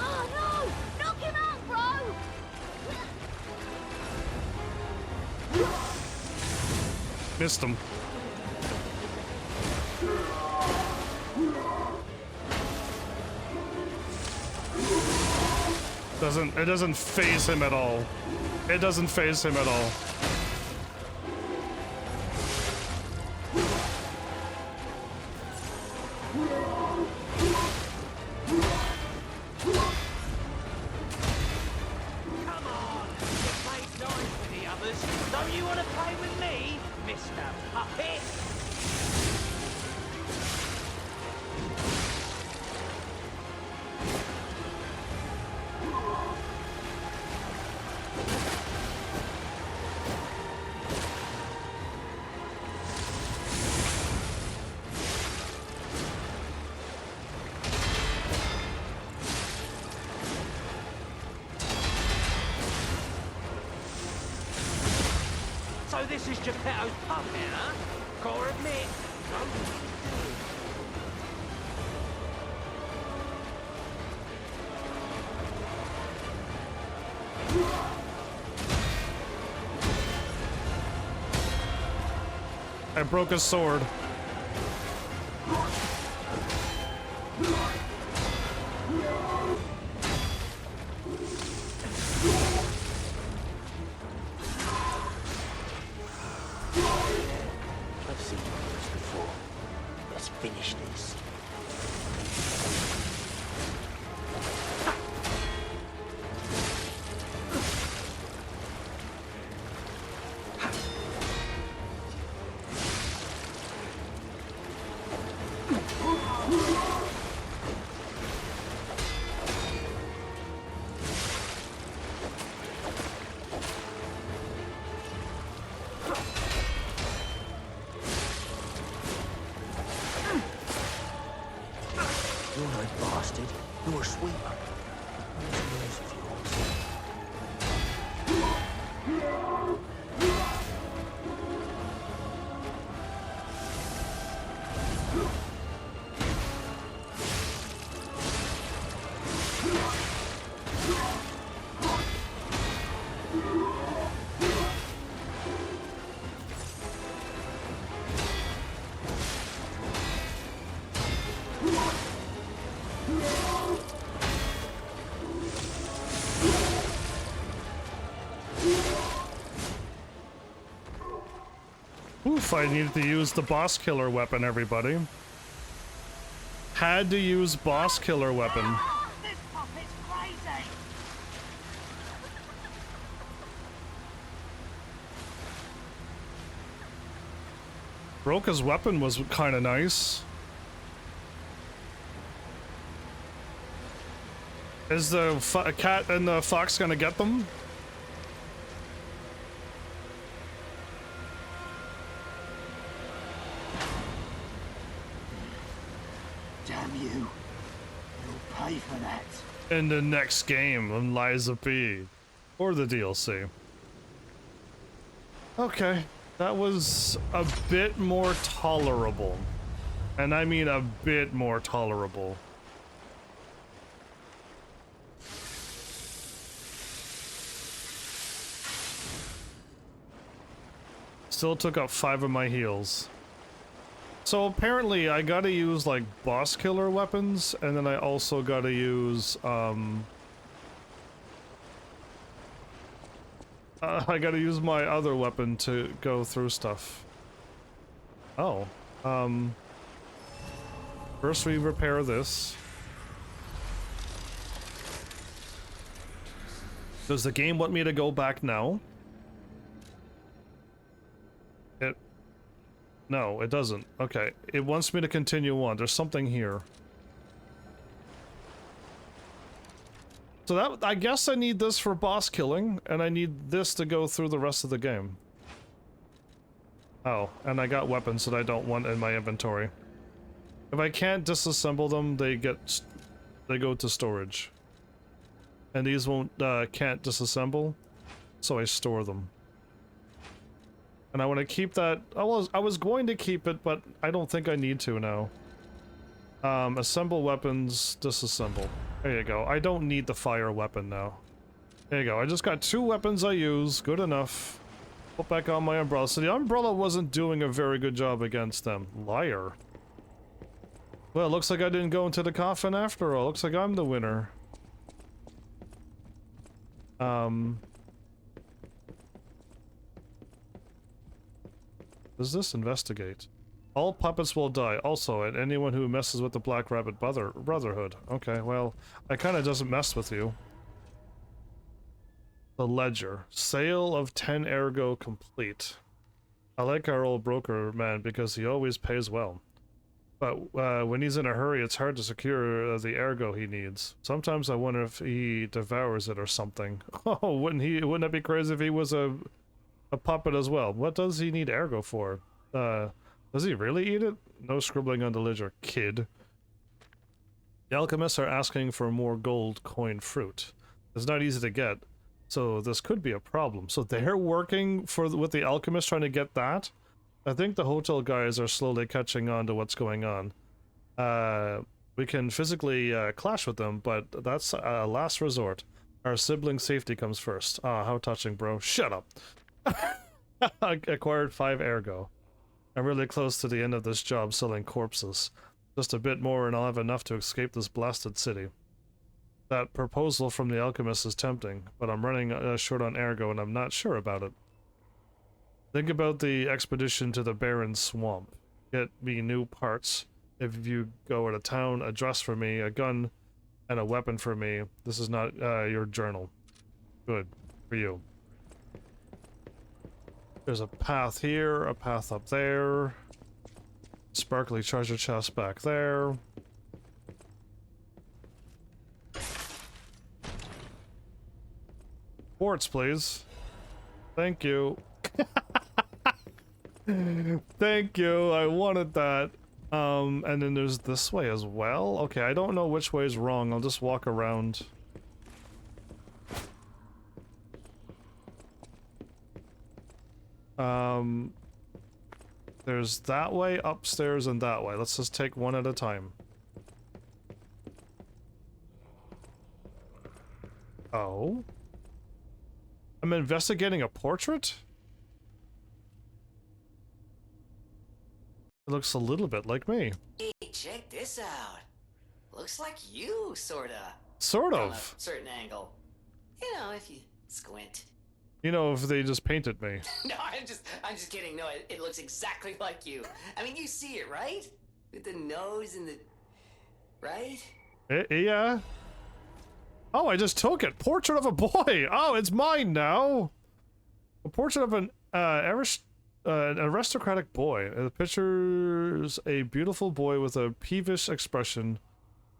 Oh no! Knock him out, bro! Missed him. It doesn't phase him at all. It doesn't phase him at all. Come on! You played nice with the others. Don't you want to play with me, Mr. Puppet? So this is Geppetto's puppet, huh? Gotta admit, no need to do it. I broke his sword. I've seen this before. Let's finish this. You're no bastard. You're a sweeper. What's the news of yours? Oof, I needed to use the boss killer weapon, everybody. Had to use boss killer weapon. This puppet's crazy! Broca's weapon was kind of nice. Is the cat and the fox gonna get them? Damn you. You'll pay for that. In the next game on Liza P. Or the DLC. Okay, that was a bit more tolerable. And I mean a bit more tolerable. Still took up 5 of my heals. So apparently I gotta use like boss killer weapons, and then I also gotta use I gotta use my other weapon to go through stuff. Oh. First we repair this. Does the game want me to go back now? No, it doesn't. Okay, it wants me to continue on. There's something here. So that, I guess I need this for boss killing, and I need this to go through the rest of the game. Oh, and I got weapons that I don't want in my inventory. If I can't disassemble them, they go to storage. And these can't disassemble, so I store them. And I want to keep that. I was going to keep it, but I don't think I need to now. Assemble weapons, disassemble. There you go. I don't need the fire weapon now. There you go. I just got 2 weapons I use. Good enough. Put back on my umbrella. So the umbrella wasn't doing a very good job against them. Liar. Well, it looks like I didn't go into the coffin after all. Looks like I'm the winner. Does this investigate? All puppets will die. Also, and anyone who messes with the Black Rabbit Brotherhood. Okay, well, I kind of doesn't mess with you. The ledger. Sale of 10 ergo complete. I like our old broker man because he always pays well. But when he's in a hurry, it's hard to secure the ergo he needs. Sometimes I wonder if he devours it or something. Oh, wouldn't that be crazy if he was a puppet as well? What does he need ergo for? Does he really eat it? No scribbling on the ledger, kid. The alchemists are asking for more gold coin fruit. It's not easy to get, so this could be a problem. So they're working with the alchemists trying to get that? I think the hotel guys are slowly catching on to what's going on. We can physically clash with them, but that's a last resort. Our sibling safety comes first. Ah, how touching, bro. Shut up. I acquired 5 ergo. I'm really close to the end of this job selling corpses. Just a bit more and I'll have enough to escape this blasted city. That proposal from the alchemist is tempting, but I'm running short on ergo and I'm not sure about it. Think about the expedition to the barren swamp. Get me new parts. If you go to town, a dress for me, a gun, and a weapon for me. This is not your journal. Good. For you. There's a path here, a path up there. Sparkly treasure chest back there. Quartz, please. Thank you. Thank you, I wanted that. And then there's this way as well. Okay, I don't know which way is wrong. I'll just walk around. There's that way, upstairs, and that way. Let's just take one at a time. Oh? I'm investigating a portrait? It looks a little bit like me. Hey, check this out. Looks like you, sorta. Sort From of. a certain angle. You know, if you squint. You know, if they just painted me. No, I'm just kidding. No, it looks exactly like you. I mean, you see it, right? With the nose and the... Right? Yeah. Oh, I just took it. Portrait of a boy. Oh, it's mine now. A portrait of an aristocratic boy. The picture's a beautiful boy with a peevish expression,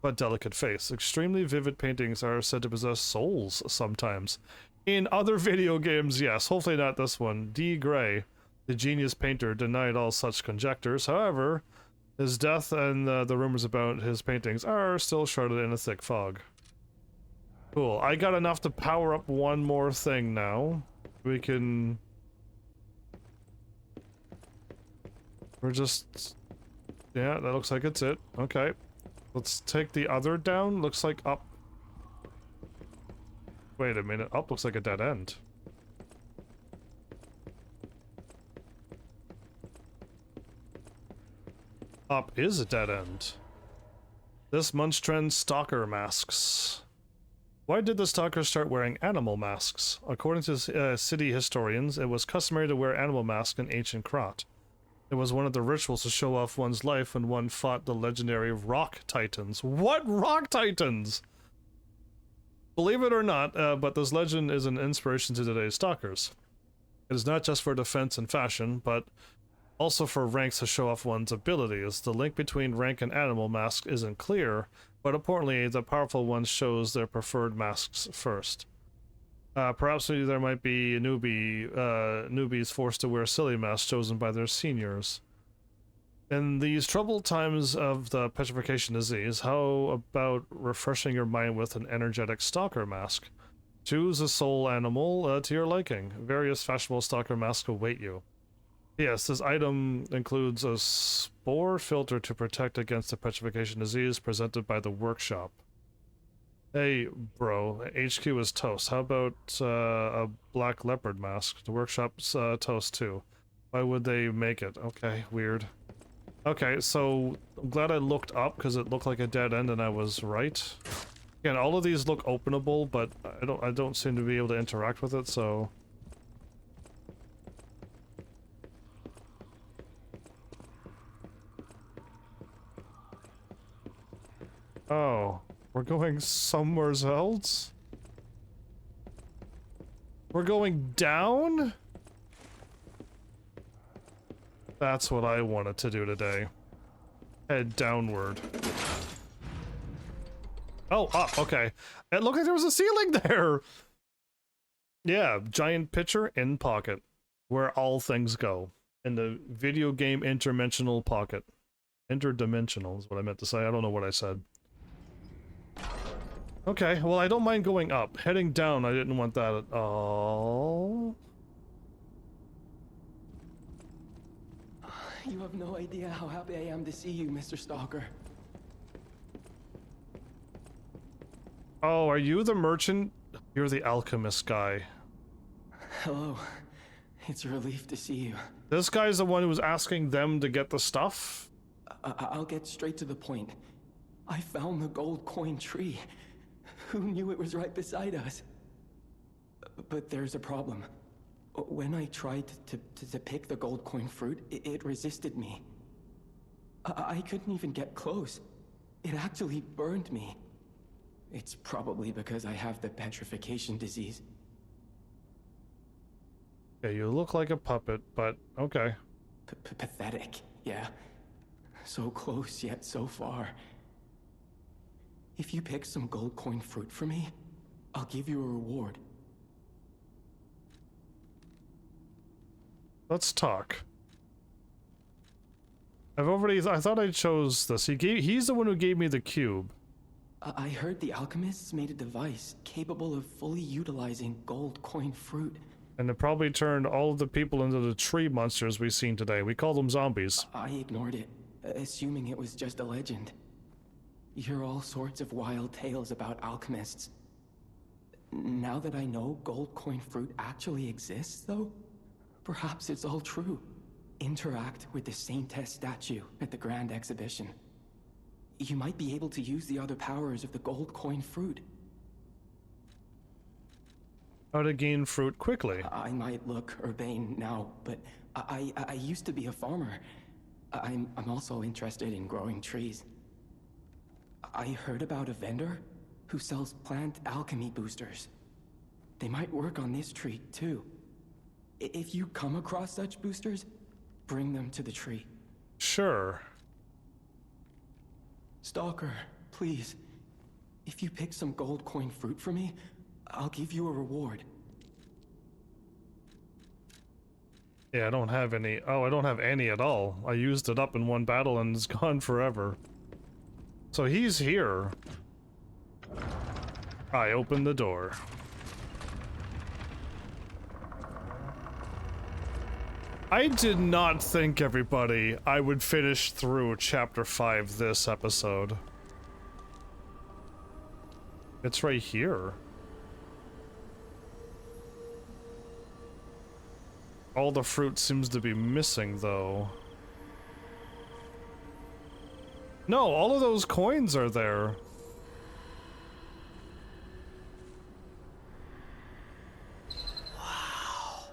but delicate face. Extremely vivid paintings are said to possess souls sometimes. In other video games, yes. Hopefully not this one. D. Gray, the genius painter, denied all such conjectures. However, his death and the rumors about his paintings are still shrouded in a thick fog. Cool. I got enough to power up one more thing now. We can... We're just... Yeah, that looks like it's it. Okay. Let's take the other down. Looks like up. Wait a minute. Up looks like a dead end. Up is a dead end. This month's trend, stalker masks. Why did the stalkers start wearing animal masks? According to city historians, it was customary to wear animal masks in ancient Krat. It was one of the rituals to show off one's life when one fought the legendary rock titans. What rock titans? Believe it or not, but this legend is an inspiration to today's stalkers. It is not just for defense and fashion, but also for ranks to show off one's abilities. The link between rank and animal mask isn't clear, but importantly, the powerful ones chose their preferred masks first. Perhaps there might be newbies forced to wear silly masks chosen by their seniors. In these troubled times of the petrification disease, how about refreshing your mind with an energetic stalker mask? Choose a soul animal to your liking. Various fashionable stalker masks await you. Yes, this item includes a spore filter to protect against the petrification disease presented by the workshop. Hey, bro, HQ is toast. How about a black leopard mask? The workshop's toast too. Why would they make it? Okay, weird. Okay, so I'm glad I looked up because it looked like a dead end and I was right. Again, all of these look openable, but I don't seem to be able to interact with it, so... Oh, we're going somewhere else? We're going down? That's what I wanted to do today. Head downward. Oh, up, okay. It looked like there was a ceiling there! Yeah, giant picture in pocket. Where all things go. In the video game interdimensional pocket. Interdimensional is what I meant to say. I don't know what I said. Okay, well I don't mind going up. Heading down, I didn't want that at all. You have no idea how happy I am to see you, Mr. Stalker. Oh, are you the merchant? You're the alchemist guy. Hello. It's a relief to see you. This guy's the one who was asking them to get the stuff? I'll get straight to the point. I found the gold coin tree. Who knew it was right beside us? But there's a problem. When I tried to pick the gold coin fruit, it resisted me. I couldn't even get close. It actually burned me. It's probably because I have the petrification disease. Yeah, you look like a puppet, but okay. Pathetic, yeah. So close, yet so far. If you pick some gold coin fruit for me, I'll give you a reward. Let's talk. I thought I chose this. He's the one who gave me the cube. I heard the alchemists made a device capable of fully utilizing gold coin fruit. And it probably turned all of the people into the tree monsters we've seen today. We call them zombies. I ignored it, assuming it was just a legend. You hear all sorts of wild tales about alchemists. Now that I know gold coin fruit actually exists, though, perhaps it's all true. Interact with the Saintess statue at the Grand Exhibition. You might be able to use the other powers of the gold coin fruit. How to gain fruit quickly. I might look urbane now, but I used to be a farmer. I'm also interested in growing trees. I heard about a vendor who sells plant alchemy boosters. They might work on this tree, too. If you come across such boosters, bring them to the tree. Sure. Stalker, please. If you pick some gold coin fruit for me, I'll give you a reward. Yeah, I don't have any. Oh, I don't have any at all. I used it up in one battle and it's gone forever. So he's here. I opened the door. I did not think, everybody, I would finish through Chapter 5 this episode. It's right here. All the fruit seems to be missing, though. No, all of those coins are there. Wow.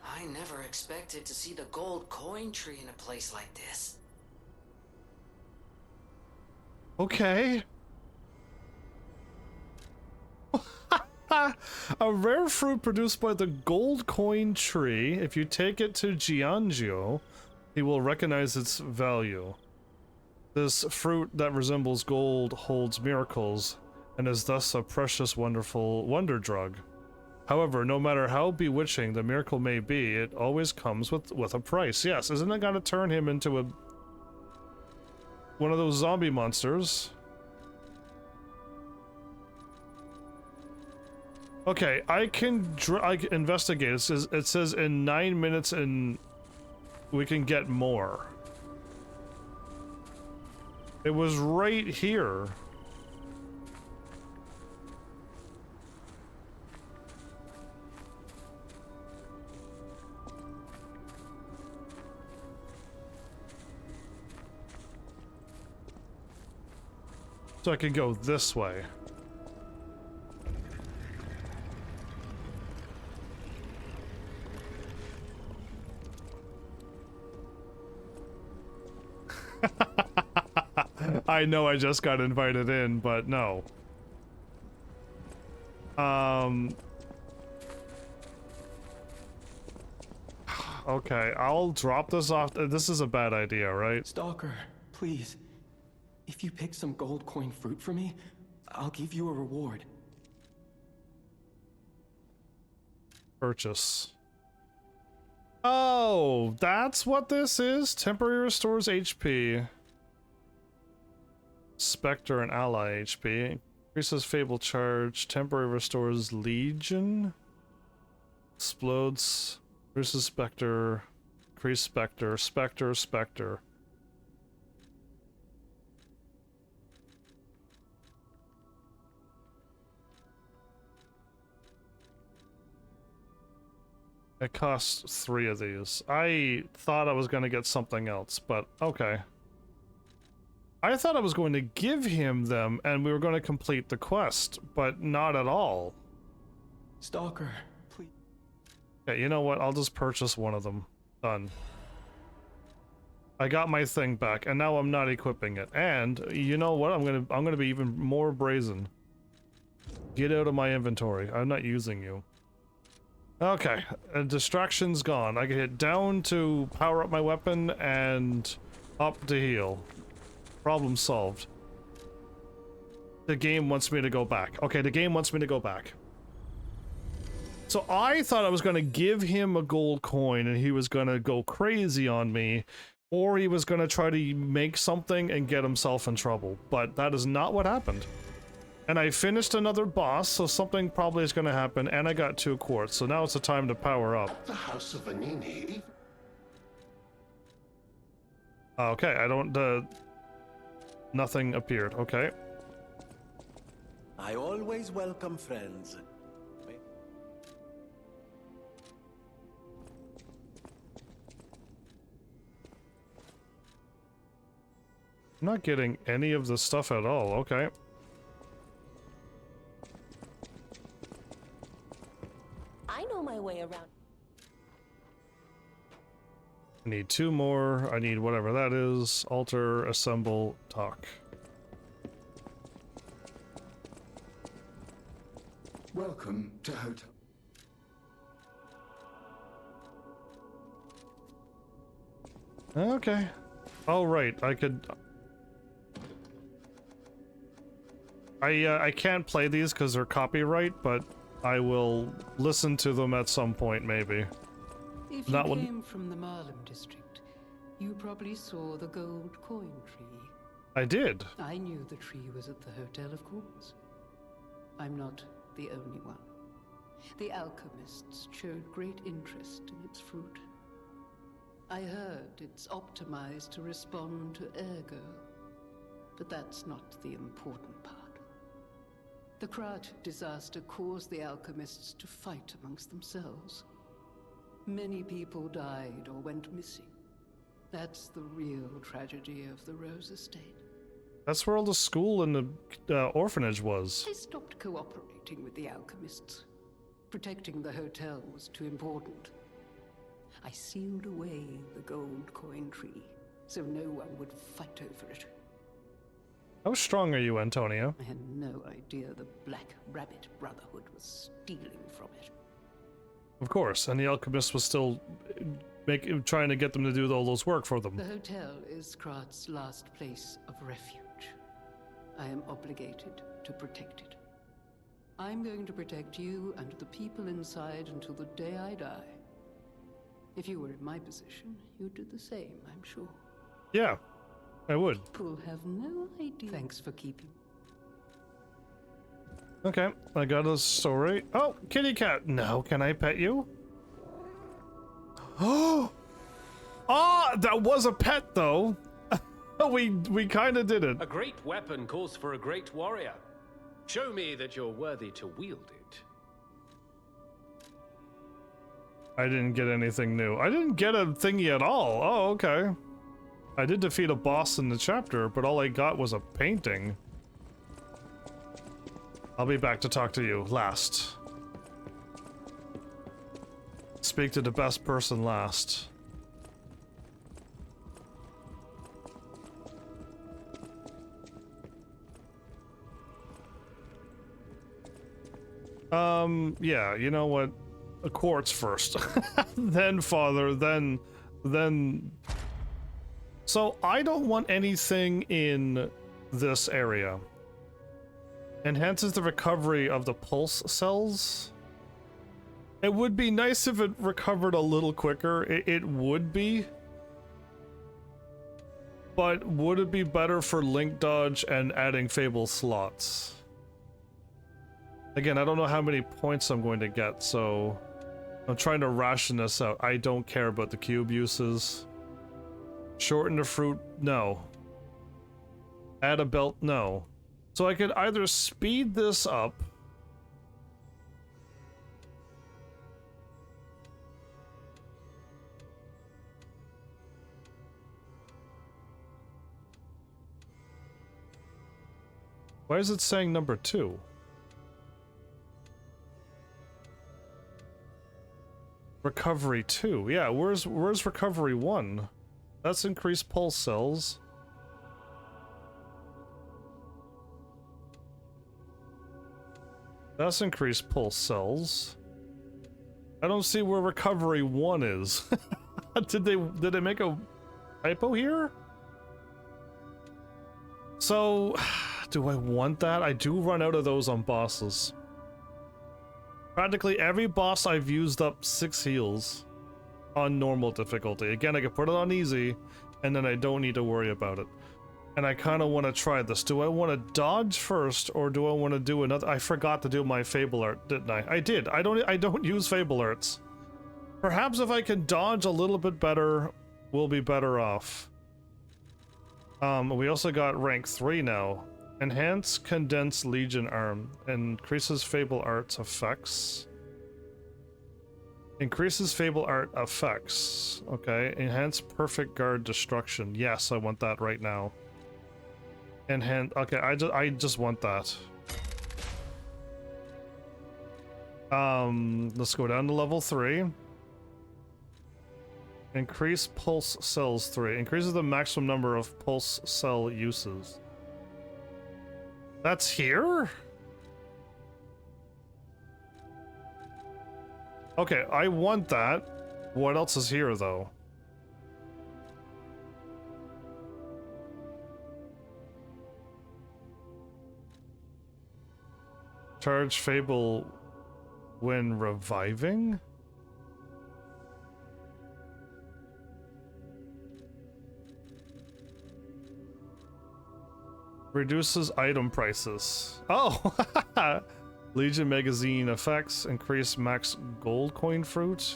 I never expected to see the gold coin tree in a place like this. Okay. A rare fruit produced by the gold coin tree. If you take it to Giangio, he will recognize its value. This fruit that resembles gold holds miracles, and is thus a precious, wonderful wonder drug. However, no matter how bewitching the miracle may be, it always comes with a price. Yes, isn't it gonna turn him into one of those zombie monsters? Okay, I can investigate. It says in 9 minutes and we can get more. It was right here. So I can go this way. I know I just got invited in, but no. Okay, I'll drop this off. This is a bad idea, right? Stalker, please. If you pick some gold coin fruit for me, I'll give you a reward. Purchase. Oh, that's what this is? Temporary restores HP. Spectre and ally HP. Increases Fable charge. Temporary restores Legion. Explodes. Increases Spectre. Increase Spectre. Spectre. It costs 3 of these. I thought I was going to get something else, but okay. I thought I was going to give him them and we were going to complete the quest, but not at all. Stalker, please. Okay, you know what? I'll just purchase one of them. Done. I got my thing back and now I'm not equipping it. And you know what? I'm going to be even more brazen. Get out of my inventory. I'm not using you. Okay, distraction's gone. I can hit down to power up my weapon and up to heal. Problem solved. The game wants me to go back. Okay, the game wants me to go back. So I thought I was going to give him a gold coin and he was going to go crazy on me, or he was going to try to make something and get himself in trouble. But that is not what happened. And I finished another boss, so something probably is going to happen, and I got 2 quartz, so now it's the time to power up. At the House of Vanini. Okay, I don't, nothing appeared, okay. I always welcome friends. I'm not getting any of the stuff at all, okay. I know my way around. I need 2 more. I need whatever that is. Alter, assemble, talk. Welcome to Hotel. Okay. Oh, right. I could... I can't play these because they're copyright, but I will listen to them at some point, maybe. If you came from the Marlem district, you probably saw the gold coin tree. I did. I knew the tree was at the hotel, of course. I'm not the only one. The alchemists showed great interest in its fruit. I heard it's optimized to respond to ergo, but that's not the important part. The Krat disaster caused the alchemists to fight amongst themselves. Many people died or went missing. That's the real tragedy of the Rose Estate. That's where all the school and the orphanage was. They stopped cooperating with the alchemists. Protecting the hotel was too important. I sealed away the gold coin tree, so no one would fight over it. How strong are you, Antonio? I had no idea the Black Rabbit Brotherhood was stealing from it. Of course, and the alchemist was still trying to get them to do all those work for them. The hotel is Krat's last place of refuge. I am obligated to protect it. I'm going to protect you and the people inside until the day I die. If you were in my position, you'd do the same, I'm sure. Yeah, I would. People have no idea. Thanks for keeping. Okay, I got a story. Oh, kitty cat. No, can I pet you? Oh, that was a pet though. we kind of did it. A great weapon calls for a great warrior. Show me that you're worthy to wield it. I didn't get anything new. I didn't get a thingy at all. Oh, okay. I did defeat a boss in the chapter, but all I got was a painting. I'll be back to talk to you last. Speak to the best person last. Yeah, you know what? A quartz first. Then father, then... So, I don't want anything in this area. Enhances the recovery of the pulse cells. It would be nice if it recovered a little quicker. It would be. But would it be better for link dodge and adding fable slots? Again, I don't know how many points I'm going to get, so I'm trying to ration this out. I don't care about the cube uses. Shorten the fruit? No. Add a belt? No. So I could either speed this up. Why is it saying number 2? Recovery 2. Yeah, where's recovery 1? That's increased pulse cells. That's increased pulse cells. I don't see where recovery 1 is. Did they make a typo here? So, do I want that? I do run out of those on bosses. Practically every boss I've used up 6 heals on normal difficulty. Again, I can put it on easy, and then I don't need to worry about it. And I kind of want to try this. Do I want to dodge first, or do I want to do another? I forgot to do my Fable Art, didn't I? I did. I don't use Fable Arts. Perhaps if I can dodge a little bit better, we'll be better off. We also got rank 3 now. Enhance Condensed Legion Arm. Increases Fable Arts effects. Increases Fable Art effects. Okay. Enhance Perfect Guard Destruction. Yes, I want that right now. Enhance. Okay, I just want that. Let's go down to level 3. Increase Pulse Cells 3. Increases the maximum number of Pulse Cell uses. That's here? Okay, I want that. What else is here, though? Charge Fable when reviving? Reduces item prices. Oh! Legion magazine effects. Increase max gold coin fruit.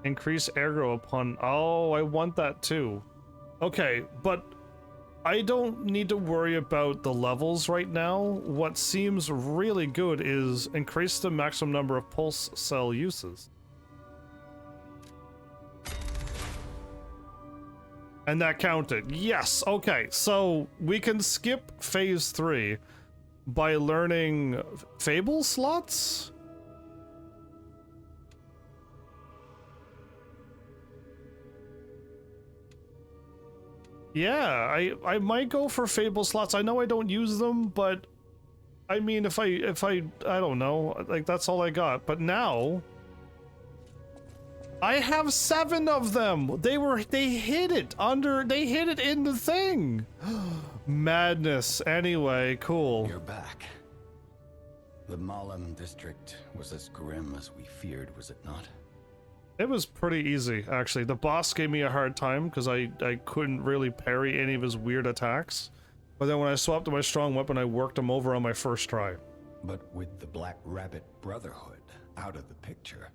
Increase aggro upon... Oh, I want that too. Okay, but I don't need to worry about the levels right now. What seems really good is increase the maximum number of pulse cell uses. And that counted. Yes, okay. So we can skip phase 3 by learning Fable slots? Yeah, I might go for Fable slots. I know I don't use them, but I mean, if I don't know, like that's all I got. But now I have 7 of them. They hid it in the thing. Madness. Anyway, cool. You're back. The Malum district was as grim as we feared, was it not? It was pretty easy, actually. The boss gave me a hard time because I couldn't really parry any of his weird attacks. But then when I swapped to my strong weapon, I worked him over on my first try. But with the Black Rabbit Brotherhood out of the picture,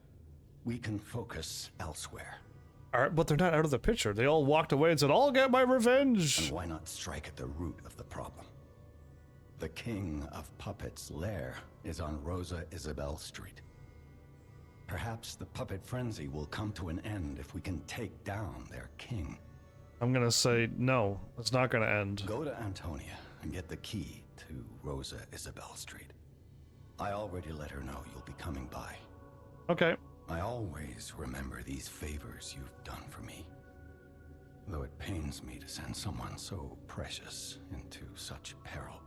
we can focus elsewhere. Alright, but they're not out of the picture. They all walked away and said, I'll get my revenge! And why not strike at the root of the problem? The King of Puppets' lair is on Rosa Isabel Street. Perhaps the puppet frenzy will come to an end if we can take down their king. I'm gonna say no, it's not gonna end. Go to Antonia and get the key to Rosa Isabel Street. I already let her know you'll be coming by. Okay. I always remember these favors you've done for me. Though it pains me to send someone so precious into such peril.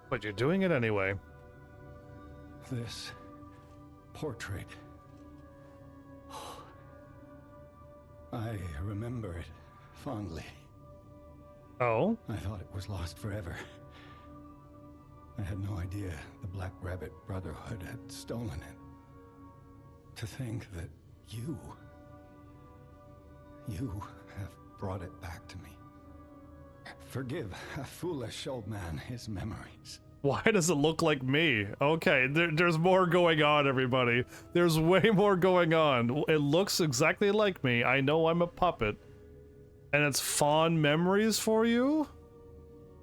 But you're doing it anyway. This portrait. I remember it fondly. Oh? I thought it was lost forever. I had no idea the Black Rabbit Brotherhood had stolen it. To think that you have brought it back to me. Forgive a foolish old man his memories. Why does it look like me? Okay, there's more going on, everybody. There's way more going on. It looks exactly like me. I know I'm a puppet. And it's fond memories for you?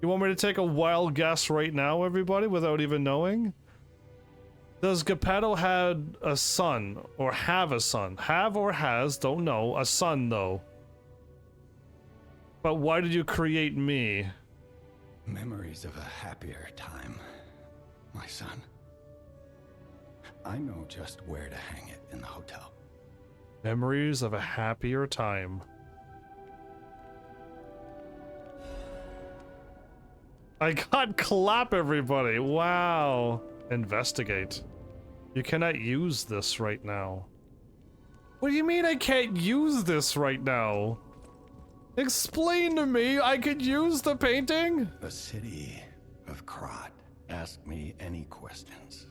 You want me to take a wild guess right now, everybody, without even knowing? Does Geppetto had a son, or have a son? Have or has, don't know. A son, though. But why did you create me? Memories of a happier time, my son. I know just where to hang it in the hotel. Memories of a happier time. I got clap, everybody. Wow. Investigate. You cannot use this right now. What do you mean I can't use this right now? Explain to me, I could use the painting? The city of Krat. Ask me any questions.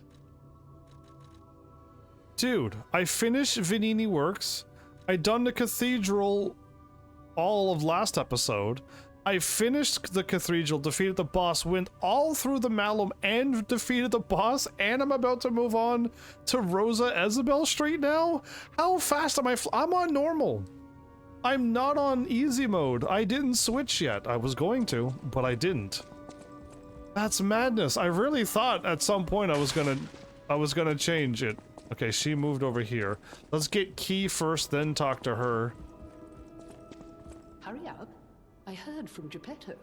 Dude, I finished Vanini Works. I done the cathedral all of last episode. I finished the cathedral, defeated the boss, went all through the Malum and defeated the boss, and I'm about to move on to Rosa Isabel Street now? How fast am I? I'm on normal. I'm not on easy mode. I didn't switch yet. I was going to, but I didn't. That's madness. I really thought at some point I was gonna change it. Okay, she moved over here. Let's get Key first, then talk to her. Hurry up. I heard from Geppetto.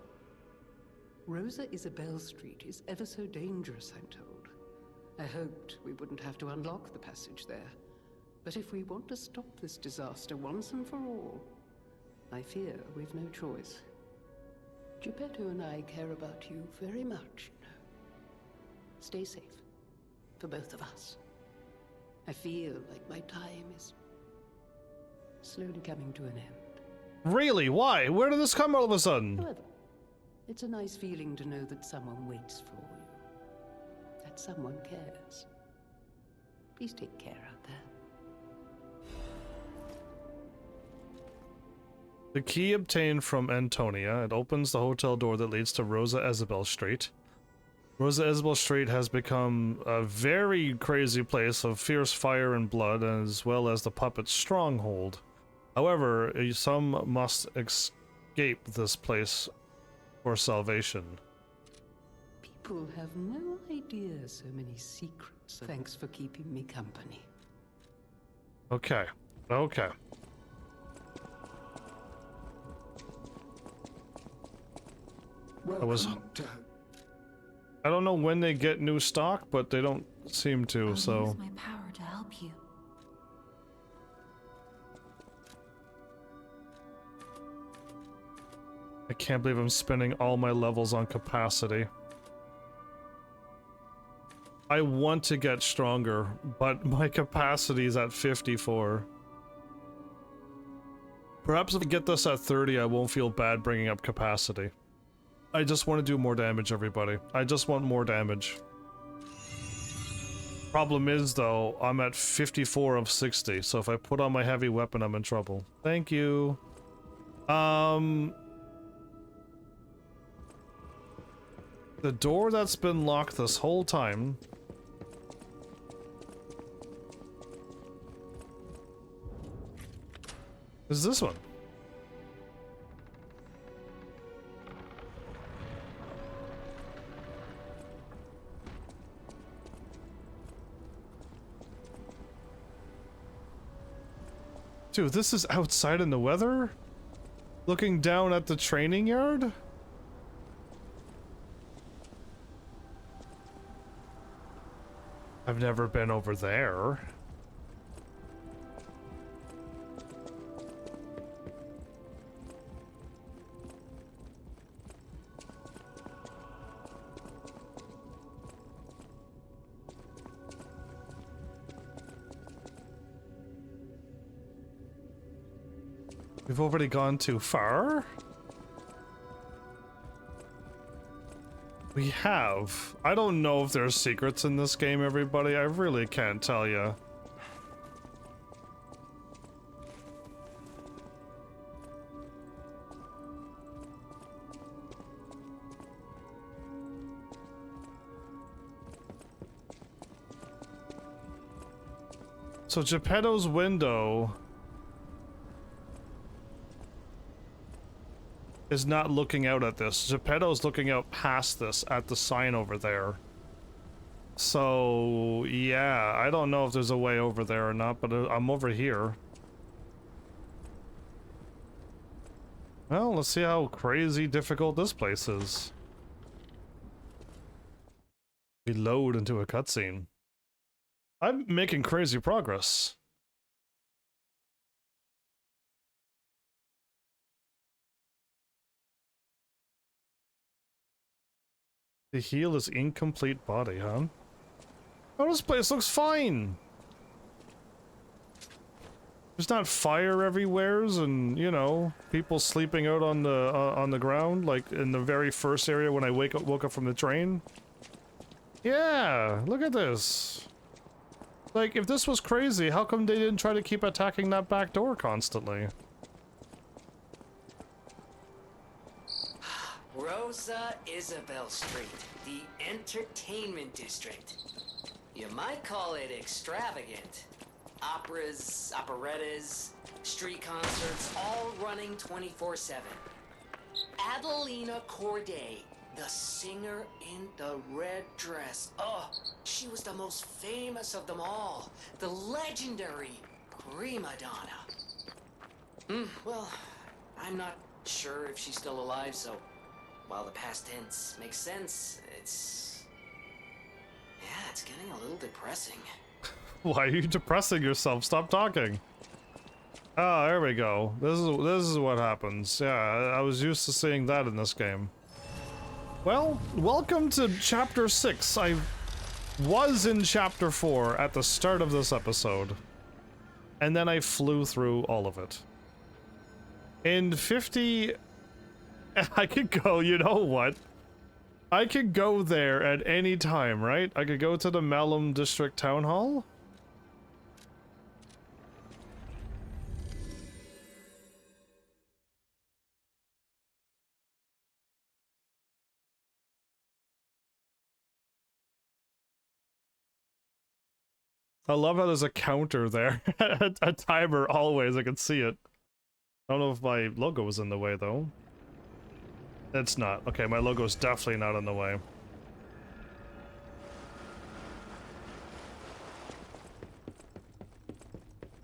Rosa Isabel Street is ever so dangerous, I'm told. I hoped we wouldn't have to unlock the passage there. But if we want to stop this disaster once and for all, I fear we've no choice. Geppetto and I care about you very much, you know. Stay safe. For both of us. I feel like my time is slowly coming to an end. Really? Why? Where did this come all of a sudden? However, it's a nice feeling to know that someone waits for you. That someone cares. Please take care out there. The key obtained from Antonia. It opens the hotel door that leads to Rosa Isabel Street. Rosa Isabel Street has become a very crazy place of fierce fire and blood, as well as the puppet's stronghold. However, some must escape this place for salvation. People have no idea so many secrets. Thanks for keeping me company. Okay. Okay. I don't know when they get new stock, but they don't seem to, I'll so... use my power to help you. I can't believe I'm spending all my levels on capacity. I want to get stronger, but my capacity is at 54. Perhaps if I get this at 30, I won't feel bad bringing up capacity. I just want to do more damage, everybody. I just want more damage. Problem is, though, I'm at 54 of 60, so if I put on my heavy weapon, I'm in trouble. Thank you. The door that's been locked this whole time... is this one. Dude, this is outside in the weather? Looking down at the training yard? I've never been over there. We've already gone too far? We have. I don't know if there's secrets in this game, everybody. I really can't tell you. So Geppetto's window is not looking out at this. Geppetto's looking out past this at the sign over there. So, yeah, I don't know if there's a way over there or not, but I'm over here. Well, let's see how crazy difficult this place is. We load into a cutscene. I'm making crazy progress. The heal is incomplete body, huh? Oh, this place looks fine! There's not fire everywheres and, you know, people sleeping out on the ground, like in the very first area when I woke up from the train. Yeah, look at this. Like, if this was crazy, how come they didn't try to keep attacking that back door constantly? Rosa Isabel Street, the entertainment district. You might call it extravagant. Operas, operettas, street concerts, all running 24/7. Adelina Corday, the singer in the red dress. Oh, she was the most famous of them all. The legendary prima donna. Well, I'm not sure if she's still alive, so while the past tense makes sense, it's getting a little depressing. Why are you depressing yourself? Stop talking. Oh, there we go. This is what happens. Yeah, I was used to seeing that in this game. Well, welcome to Chapter 6. I was in Chapter 4 at the start of this episode. And then I flew through all of it. In 50... I could go, you know what? I could go there at any time, right? I could go to the Malum District Town Hall. I love how there's a counter there. A timer always, I can see it. I don't know if my logo was in the way though. It's not. Okay, my logo's definitely not in the way.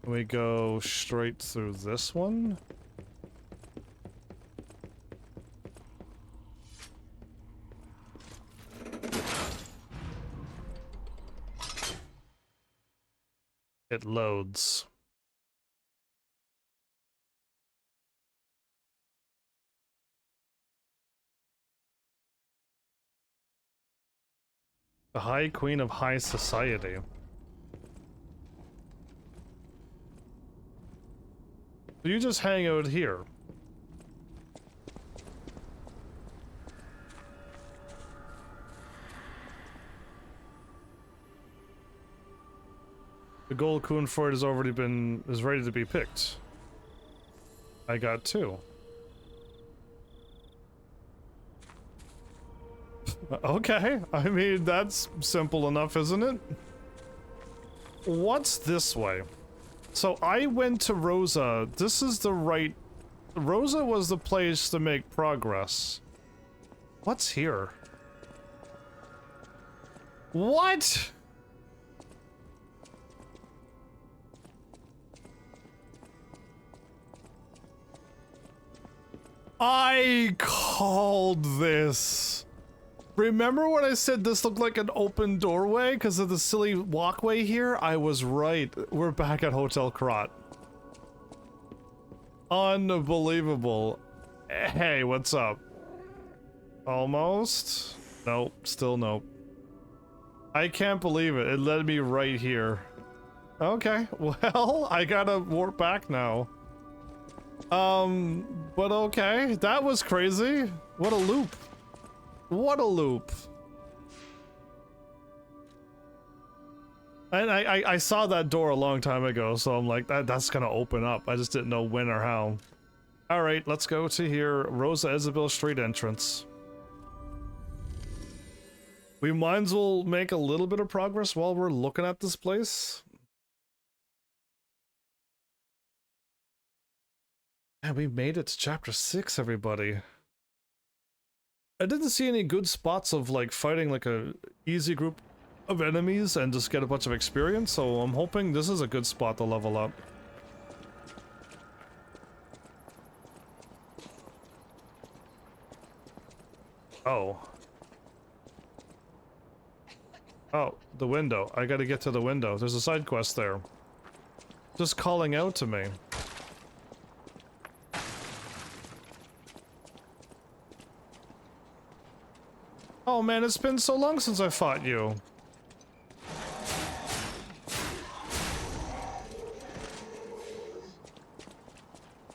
We go straight through this one. It loads. The High Queen of High Society. So you just hang out here. The gold coon for it is ready to be picked. I got 2. Okay, I mean, that's simple enough, isn't it? What's this way? So I went to Rosa. This is the right... Rosa was the place to make progress. What's here? What? I called this. Remember when I said this looked like an open doorway because of the silly walkway here? I was right. We're back at Hotel Krat. Unbelievable. Hey, what's up? Almost? Nope, still nope. I can't believe it. It led me right here. Okay, well, I gotta warp back now. But okay, that was crazy. What a loop. What a loop. And I saw that door a long time ago, so I'm like, that's gonna open up. I just didn't know when or how. Alright, let's go to here. Rosa Isabel Street entrance. We might as well make a little bit of progress while we're looking at this place. And we made it to chapter 6, everybody. I didn't see any good spots of like fighting like a easy group of enemies and just get a bunch of experience, so I'm hoping this is a good spot to level up. Oh. Oh, the window. I gotta get to the window. There's a side quest there. Just calling out to me. Oh man, it's been so long since I fought you.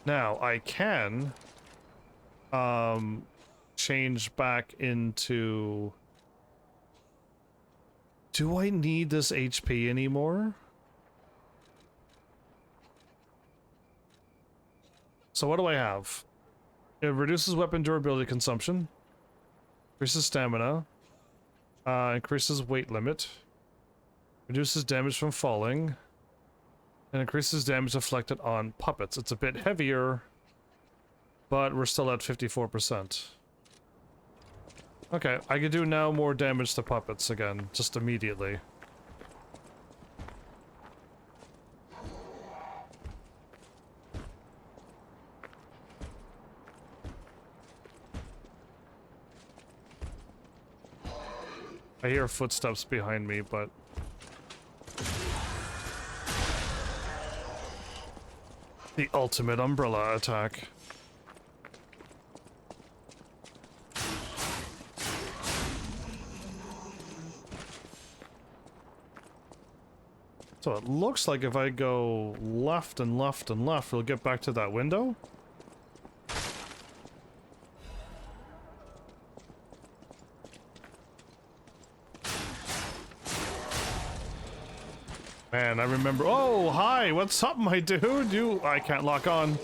Now, I can change back into... Do I need this HP anymore? So what do I have? It reduces weapon durability consumption. Increases stamina. Increases weight limit. Reduces damage from falling. And increases damage inflicted on puppets. It's a bit heavier, but we're still at 54%. Okay, I can do now more damage to puppets again, just immediately. I hear footsteps behind me, but... The ultimate umbrella attack. So it looks like if I go left and left and left, we'll get back to that window. Man, I remember. Oh, hi, what's up, my dude? I can't lock on.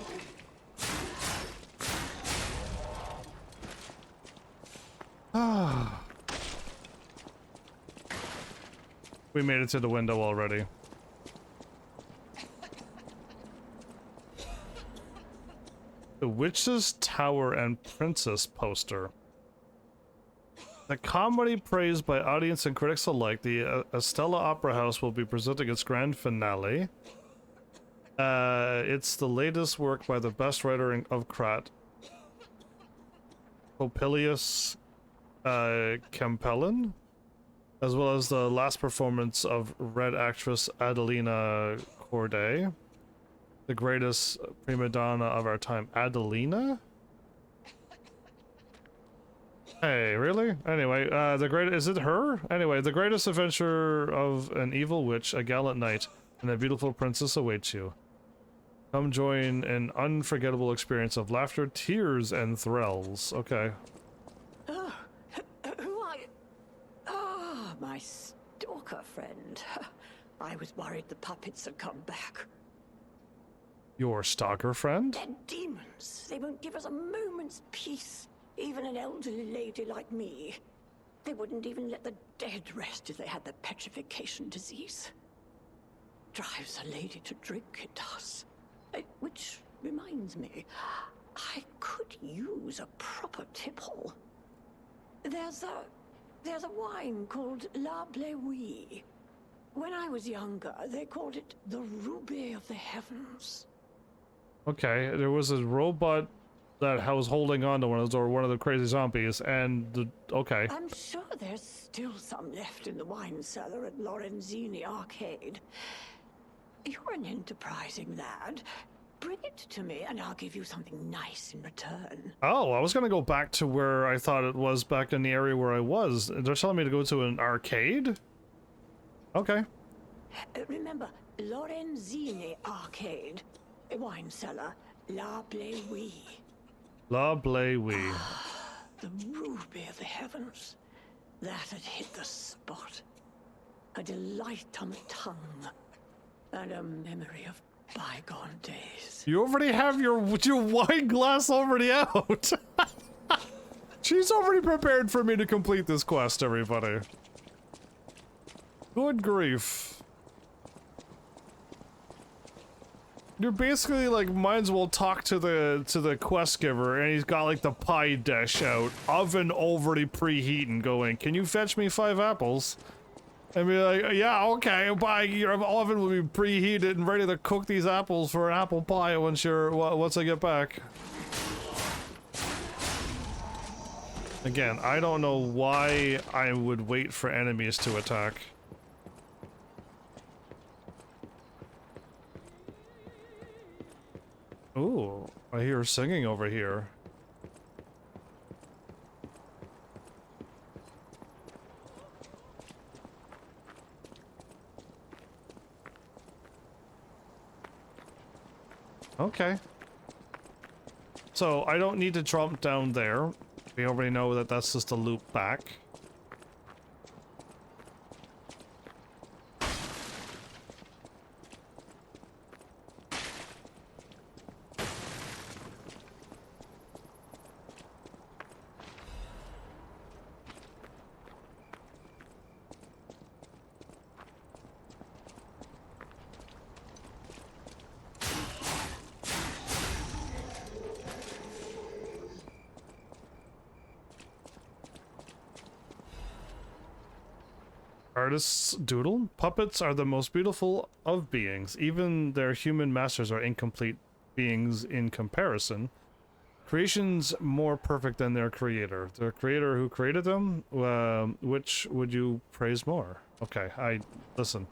Ah. We made it to the window already. The Witch's Tower and Princess poster. The comedy praised by audience and critics alike, the Estella Opera House will be presenting its grand finale. It's the latest work by the best writer of Krat, Popilius Campellin, as well as the last performance of Red actress Adelina Corday, the greatest prima donna of our time. Adelina? Hey, really? Anyway, is it her? Anyway, the greatest adventure of an evil witch, a gallant knight, and a beautiful princess awaits you. Come join an unforgettable experience of laughter, tears, and thrills. Okay. Oh, who are you? Ah, my stalker friend. I was worried the puppets had come back. Your stalker friend? They're demons. They won't give us a moment's peace. Even an elderly lady like me. They wouldn't even let the dead rest if they had the petrification disease. Drives a lady to drink, it does. Which reminds me, I could use a proper tipple. There's a wine called La Bleuie. When I was younger, they called it the Ruby of the Heavens. Okay, there was a robot that was holding on to one of those, or one of the crazy zombies, and okay. I'm sure there's still some left in the wine cellar at Lorenzini Arcade. You're an enterprising lad. Bring it to me and I'll give you something nice in return. Oh, I was gonna go back to where I thought it was, back in the area where I was. They're telling me to go to an arcade? Okay. Remember, Lorenzini Arcade. A wine cellar. La Bleuie. La Bleuie. The Ruby of the Heavens. That had hit the spot. A delight on the tongue. And a memory of bygone days. You already have your wine glass already out. She's already prepared for me to complete this quest, everybody. Good grief. You're basically like, might as well talk to the quest giver, and he's got like the pie dish out, oven already preheating, going, can you fetch me 5 apples? And be like, yeah, okay, bye. Your oven will be preheated and ready to cook these apples for an apple pie once I get back. Again, I don't know why I would wait for enemies to attack. Ooh, I hear singing over here. Okay. So, I don't need to jump down there. We already know that that's just a loop back. Artists doodle? Puppets are the most beautiful of beings. Even their human masters are incomplete beings in comparison. Creation's more perfect than their creator. The creator who created them? Which would you praise more? Okay, listen.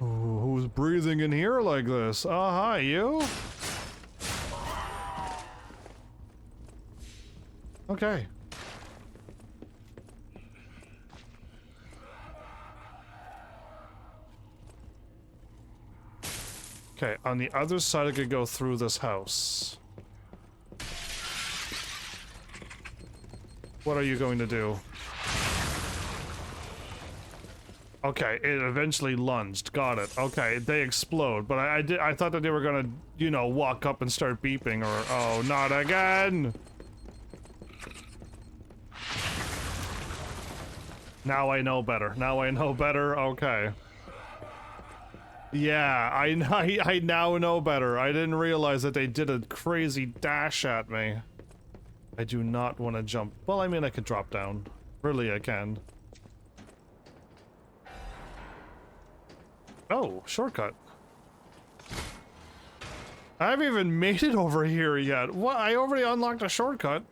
Ooh, who's breathing in here like this? Hi, you? Okay. Okay, on the other side I could go through this house. What are you going to do? Okay, it eventually lunged. Got it. Okay, they explode, but I thought that they were gonna, you know, walk up and start beeping, or oh, not again! Now I know better. Now I know better. Okay. Yeah, I now know better. I didn't realize that they did a crazy dash at me. I do not want to jump. Well, I mean, I could drop down. Really, I can. Oh, shortcut. I haven't even made it over here yet. What? I already unlocked a shortcut.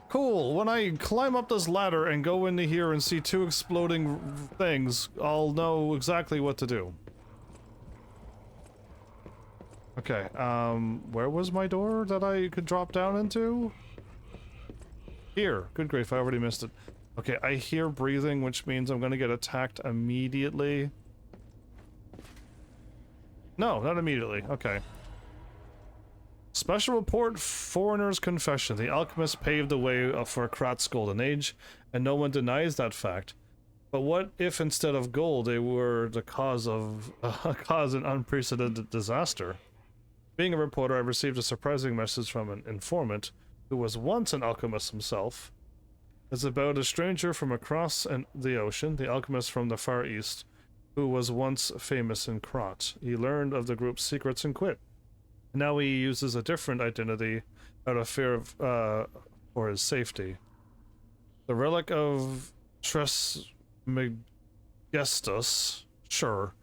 Cool, when I climb up this ladder and go into here and see 2 exploding things, I'll know exactly what to do. Okay, where was my door that I could drop down into? Here. Good grief, I already missed it. Okay, I hear breathing, which means I'm gonna get attacked immediately. No, not immediately. Okay. Special report, Foreigner's Confession. The alchemist paved the way for Krat's golden age, and no one denies that fact. But what if instead of gold, they were the cause of an unprecedented disaster? Being a reporter, I received a surprising message from an informant who was once an alchemist himself. It's about a stranger from across the ocean, the alchemist from the Far East, who was once famous in Krat. He learned of the group's secrets and quit. Now he uses a different identity out of fear of, for his safety. The relic of Trismegistus, sure,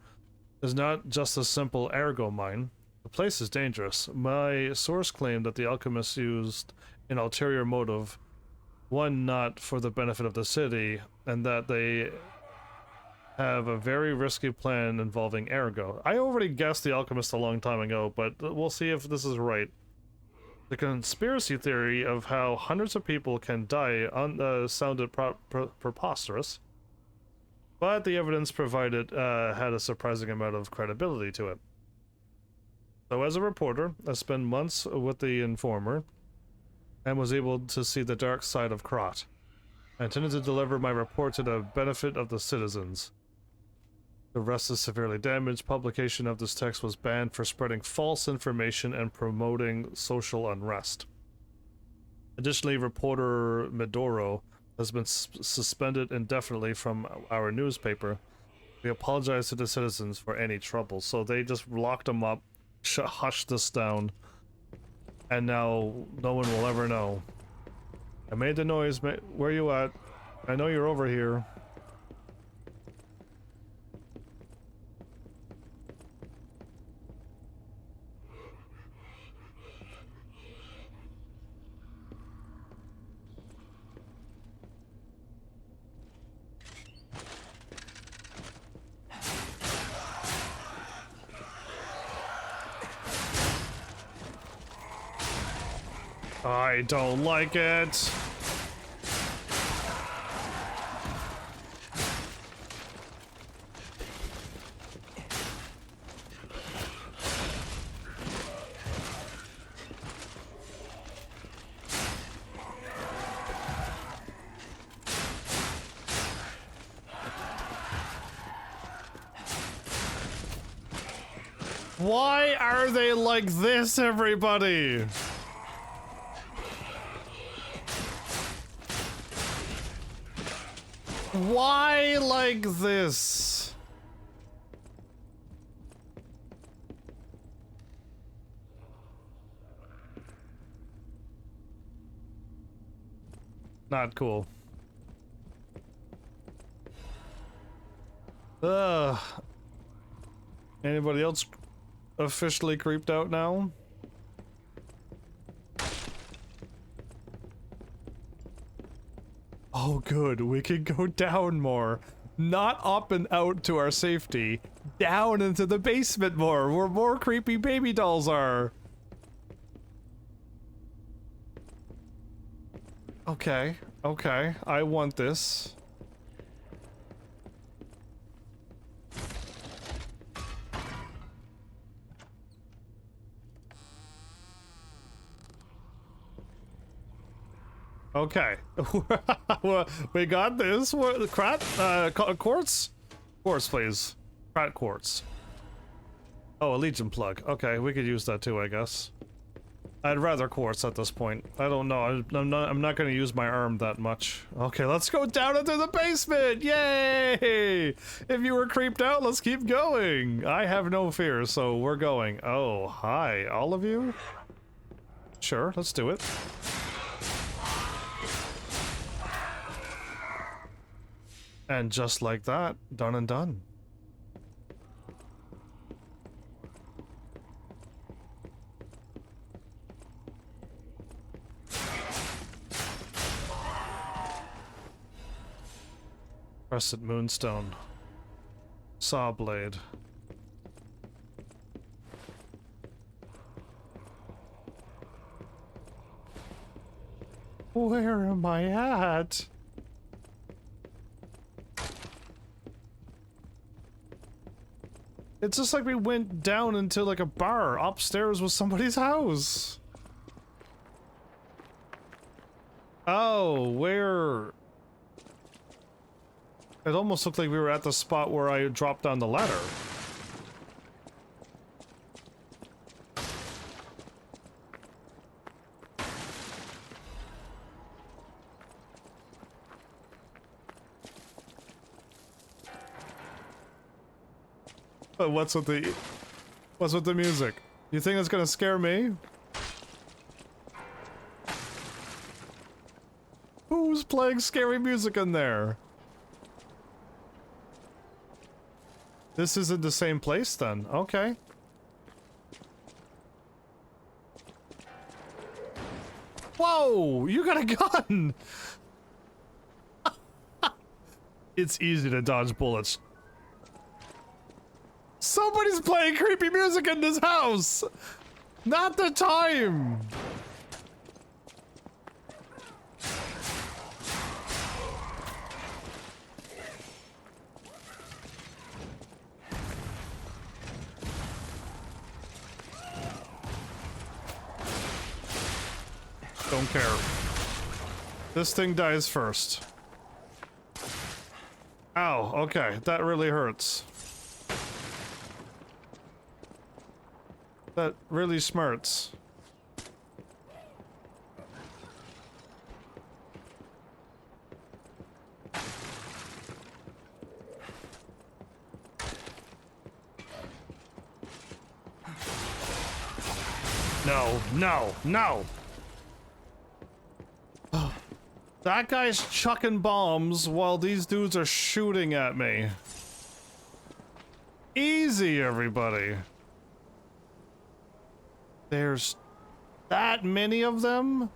is not just a simple ergo mine. The place is dangerous. My source claimed that the alchemists used an ulterior motive, one not for the benefit of the city, and that they have a very risky plan involving ergo. I already guessed the alchemist a long time ago, but we'll see if this is right. The conspiracy theory of how hundreds of people can die sounded preposterous, but the evidence provided had a surprising amount of credibility to it. So as a reporter, I spent months with the informer and was able to see the dark side of Krat. I intended to deliver my report to the benefit of the citizens. The rest is severely damaged. Publication of this text was banned for spreading false information and promoting social unrest. Additionally, reporter Medoro has been suspended indefinitely from our newspaper. We apologize to the citizens for any trouble. So they just locked him up, hushed this down, and now no one will ever know. I made the noise. Where you at? I know you're over here. I don't like it. Why are they like this, everybody? Why like this? Not cool. Ugh. Anybody else officially creeped out now? Oh good, we can go down more. Not up and out to our safety. Down into the basement more, where more creepy baby dolls are. Okay, okay, I want this. Okay. We got this. What, Krat? Quartz? Quartz, please. Krat quartz. Oh, a Legion plug. Okay, we could use that too, I guess. I'd rather quartz at this point. I don't know. I'm not going to use my arm that much. Okay, let's go down into the basement. Yay! If you were creeped out, let's keep going. I have no fear, so we're going. Oh, hi, all of you? Sure, let's do it. And just like that, done and done. Crescent Moonstone. Saw blade. Where am I at? It's just like we went down into like a bar. Upstairs was somebody's house. Oh, where? It almost looked like we were at the spot where I dropped down the ladder. But what's with the music? You think it's gonna scare me? Who's playing scary music in there? This isn't the same place then. Okay. Whoa! You got a gun! It's easy to dodge bullets. Somebody's playing creepy music in this house! Not the time! Don't care. This thing dies first. Ow, okay, that really hurts. That really smarts. No, no, no! That guy's chucking bombs while these dudes are shooting at me. Easy, everybody. There's that many of them?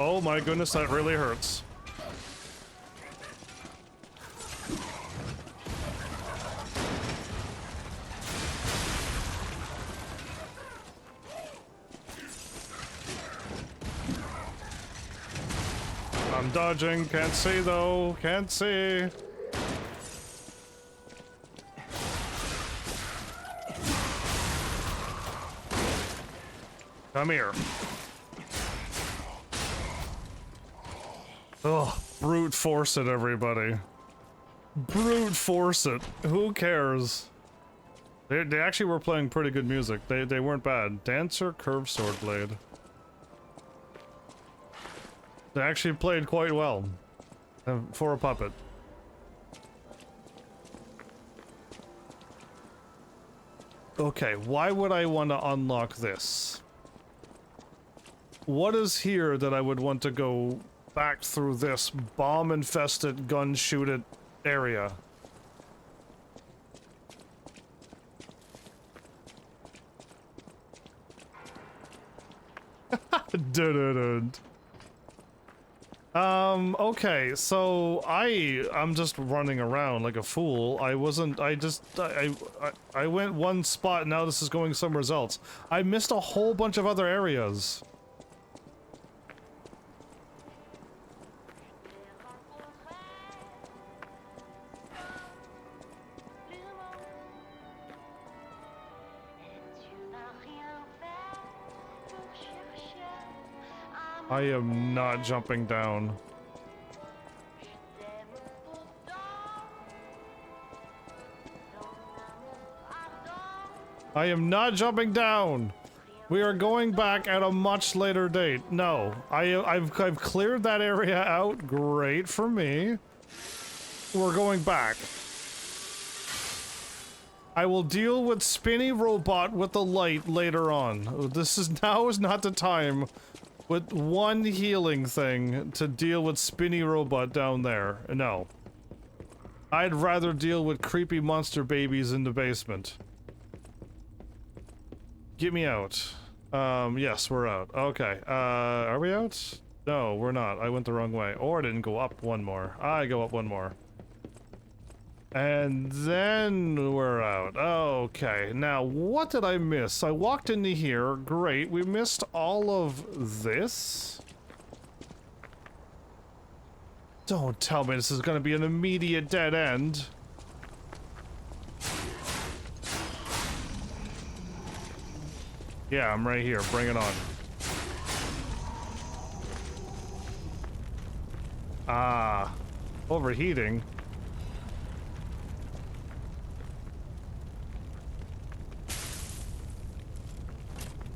Oh my goodness, that really hurts. I'm dodging, can't see though, can't see. Come here. Ugh, brute force it, everybody. Brute force it. Who cares? They actually were playing pretty good music. They weren't bad. Dancer, curved sword blade. They actually played quite well. For a puppet. Okay, why would I want to unlock this? What is here that I would want to go back through this bomb-infested, gun-shooted area? Okay, so I'm just running around like a fool. I went one spot, now this is going somewhere else. I missed a whole bunch of other areas. I am not jumping down. I am not jumping down! We are going back at a much later date. No, I've cleared that area out. Great for me. We're going back. I will deal with Spinny Robot with the light later on. Now is not the time with one healing thing to deal with Spinny Robot down there. No. I'd rather deal with creepy monster babies in the basement. Get me out. Yes, we're out. Okay, are we out? No, we're not. I went the wrong way. Or I didn't go up one more. I go up one more. And then we're out. Okay, now what did I miss? I walked into here. Great. We missed all of this. Don't tell me this is gonna be an immediate dead end. Yeah, I'm right here. Bring it on. Ah, overheating.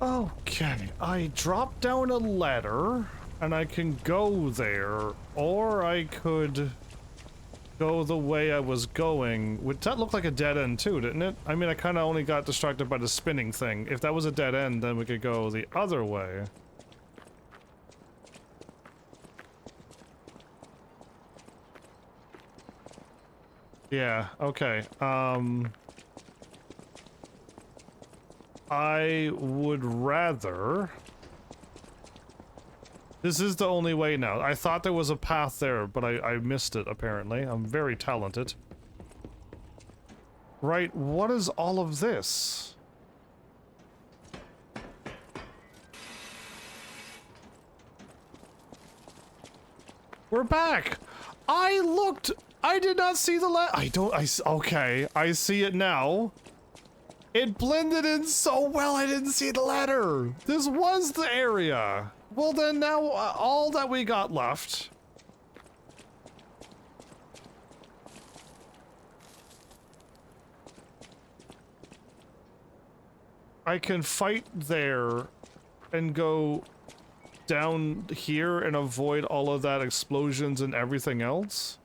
Okay, I dropped down a ladder, and I can go there, or I could go the way I was going. Would that look like a dead end too, didn't it? I mean, I kind of only got distracted by the spinning thing. If that was a dead end, then we could go the other way. Yeah, okay, I would rather... This is the only way now. I thought there was a path there, but I missed it, apparently. I'm very talented. Right, what is all of this? We're back! I looked! I did not see the okay, I see it now. It blended in so well I didn't see the ladder! This was the area! Well then now, all that we got left... I can fight there and go down here and avoid all of that explosions and everything else.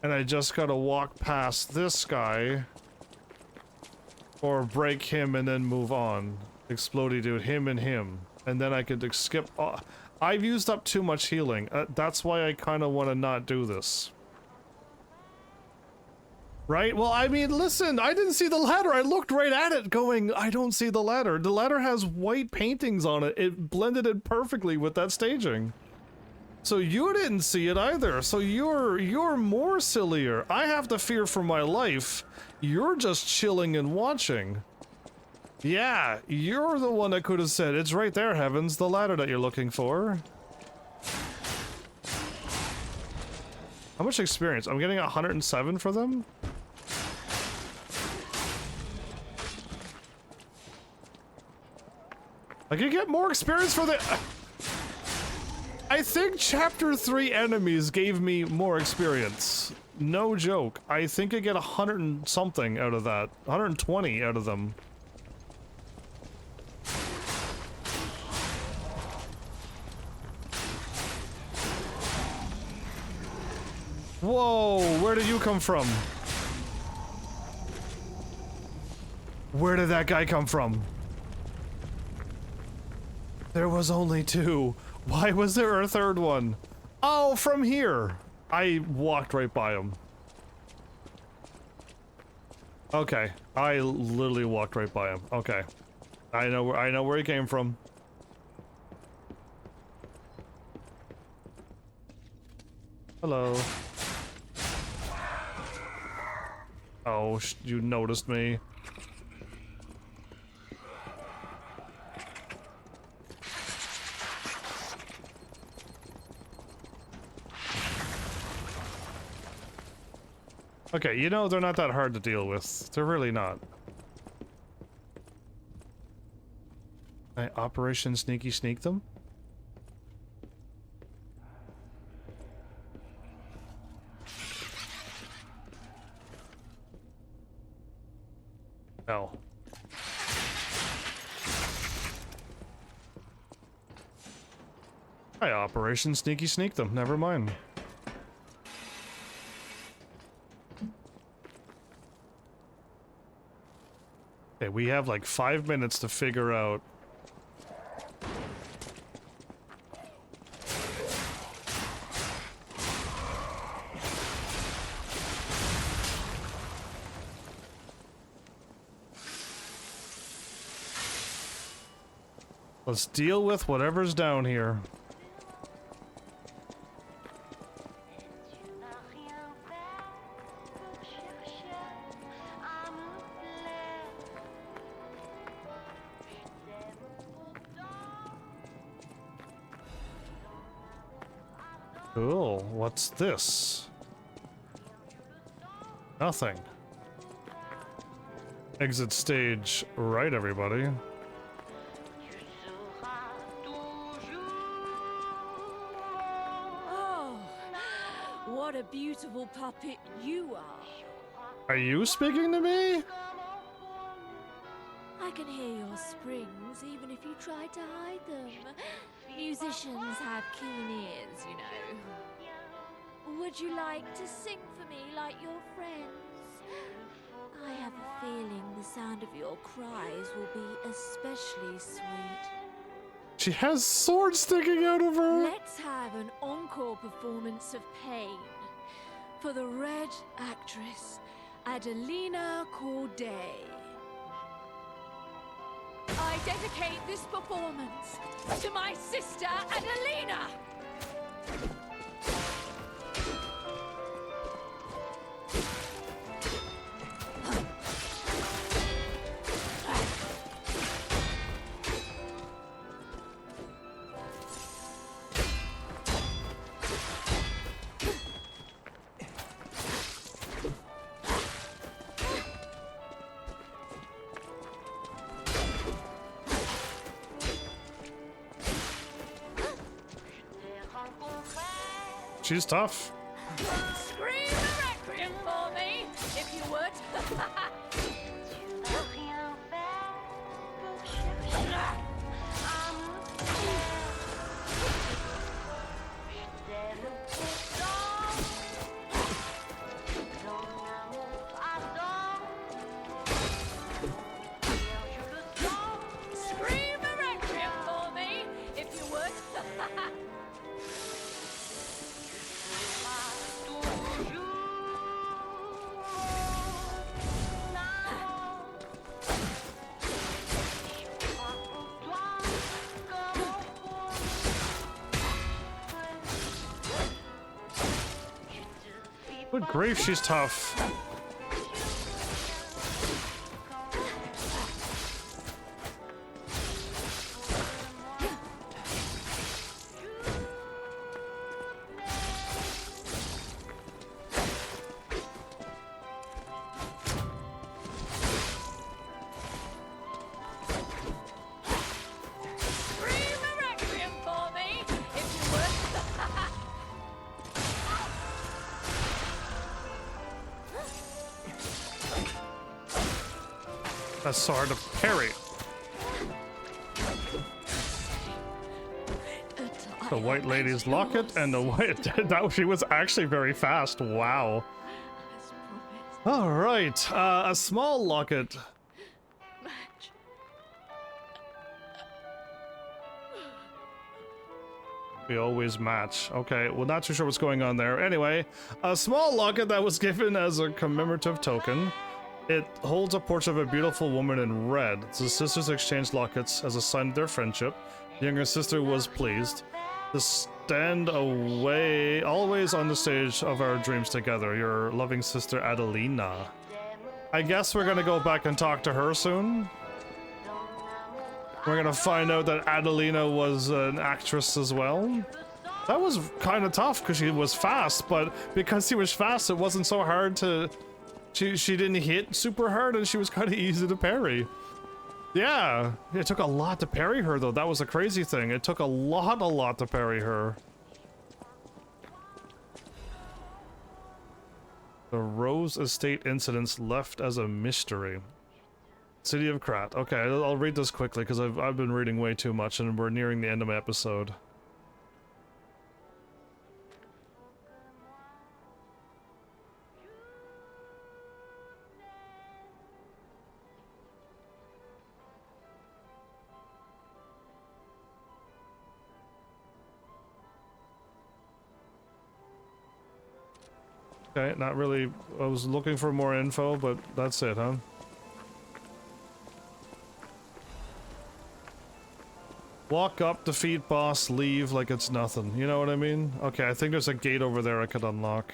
And I just gotta walk past this guy. Or break him and then move on. Explodey dude, him and him. And then I could skip. I've used up too much healing. That's why I kind of want to not do this. Right? Well, I mean, listen, I didn't see the ladder. I looked right at it going, I don't see the ladder. The ladder has white paintings on it. It blended in perfectly with that staging. So you didn't see it either. So you're more sillier. I have to fear for my life. You're just chilling and watching. Yeah, you're the one that could have said, it's right there, Heavens, the ladder that you're looking for. How much experience? I'm getting 107 for them? I can get more experience for the... I think Chapter 3 enemies gave me more experience. No joke. I think I get 100 and something out of that. 120 out of them. Whoa, where did you come from? Where did that guy come from? There was only two. Why was there a third one? Oh, from here. I walked right by him. Okay, I literally walked right by him. Okay, I know where he came from. Hello. Oh, you noticed me. Okay, you know, they're not that hard to deal with. They're really not. I Operation Sneaky Sneak them? No. I Operation Sneaky Sneak them, never mind. Okay, we have like 5 minutes to figure out. Let's deal with whatever's down here. Cool. What's this? Nothing. Exit stage right, everybody. Oh, what a beautiful puppet you are. Are you speaking to me? I can hear your springs even if you try to hide them. Musicians have keen ears, you know. Would you like to sing for me like your friends? I have a feeling the sound of your cries will be especially sweet. She has swords sticking out of her. Let's have an encore performance of Pain for the Red actress, Adelina Corday. I dedicate this performance to my sister, Adelina! She's tough. Scream a requiem for me, if you would. Scream a requiem for me, if you would. Good grief, she's tough. Scream a requiem for me, if you would. That's so hard to parry. The White Lady's locket and the white. That she was actually very fast. Wow. All right, a small locket. We always match. Okay, well, not too sure what's going on there. Anyway, a small locket that was given as a commemorative token. It holds a portrait of a beautiful woman in red. The sisters exchanged lockets as a sign of their friendship. The younger sister was pleased to stand away, always on the stage of our dreams together. Your loving sister, Adelina. I guess we're gonna go back and talk to her soon. We're gonna find out that Adelina was an actress as well. That was kind of tough because she was fast, but because she was fast, it wasn't so hard to... She didn't hit super hard and she was kind of easy to parry. Yeah, it took a lot to parry her though. That was a crazy thing. It took a lot to parry her. The Rose Estate incidents left as a mystery. City of Krat. Okay, I'll read this quickly because I've been reading way too much and we're nearing the end of my episode. Okay, not really. I was looking for more info, but that's it, huh? Walk up, defeat boss, leave like it's nothing. You know what I mean? Okay, I think there's a gate over there I could unlock.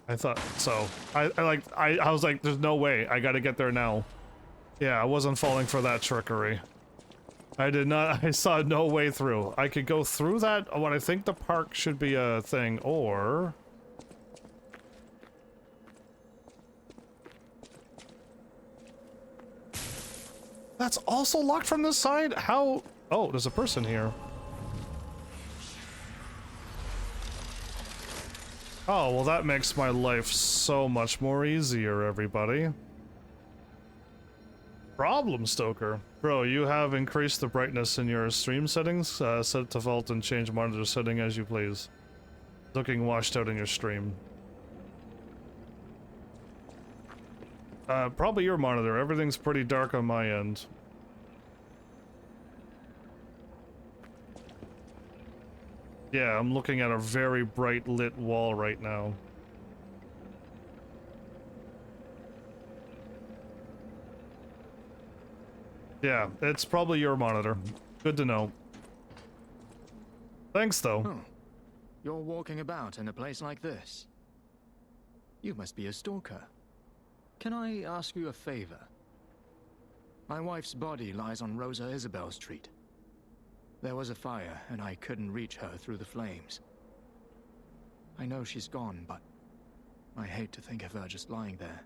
I thought so. I was like, there's no way. I gotta get there now. Yeah, I wasn't falling for that trickery. I did not. I saw no way through. I could go through that. What I think the park should be a thing, or that's also locked from this side. How? Oh, there's a person here. Oh, well that makes my life so much more easier, everybody. Problem Stoker. Bro, you have increased the brightness in your stream settings. Set it to default and change monitor setting as you please. Looking washed out in your stream. Probably your monitor. Everything's pretty dark on my end. Yeah, I'm looking at a very bright lit wall right now. Yeah, it's probably your monitor. Good to know. Thanks, though. Oh. You're walking about in a place like this. You must be a stalker. Can I ask you a favor? My wife's body lies on Rosa Isabel Street. There was a fire, and I couldn't reach her through the flames. I know she's gone, but I hate to think of her just lying there.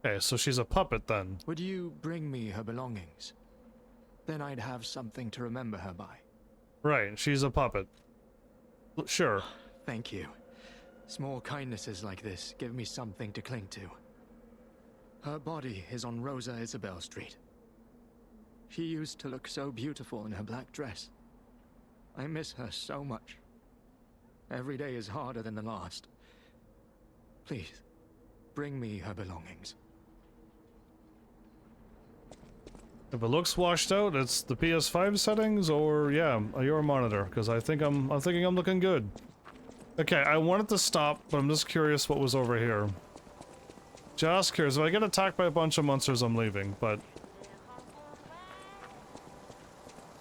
Okay, so she's a puppet then. Would you bring me her belongings? Then I'd have something to remember her by. Right, she's a puppet. Sure. Thank you. Small kindnesses like this give me something to cling to. Her body is on Rosa Isabel Street. She used to look so beautiful in her black dress. I miss her so much. Every day is harder than the last. Please, bring me her belongings. If it looks washed out, it's the PS5 settings, or yeah, your monitor, because I'm thinking I'm looking good. Okay, I wanted to stop, but I'm just curious what was over here. Just curious. If I get attacked by a bunch of monsters, I'm leaving, but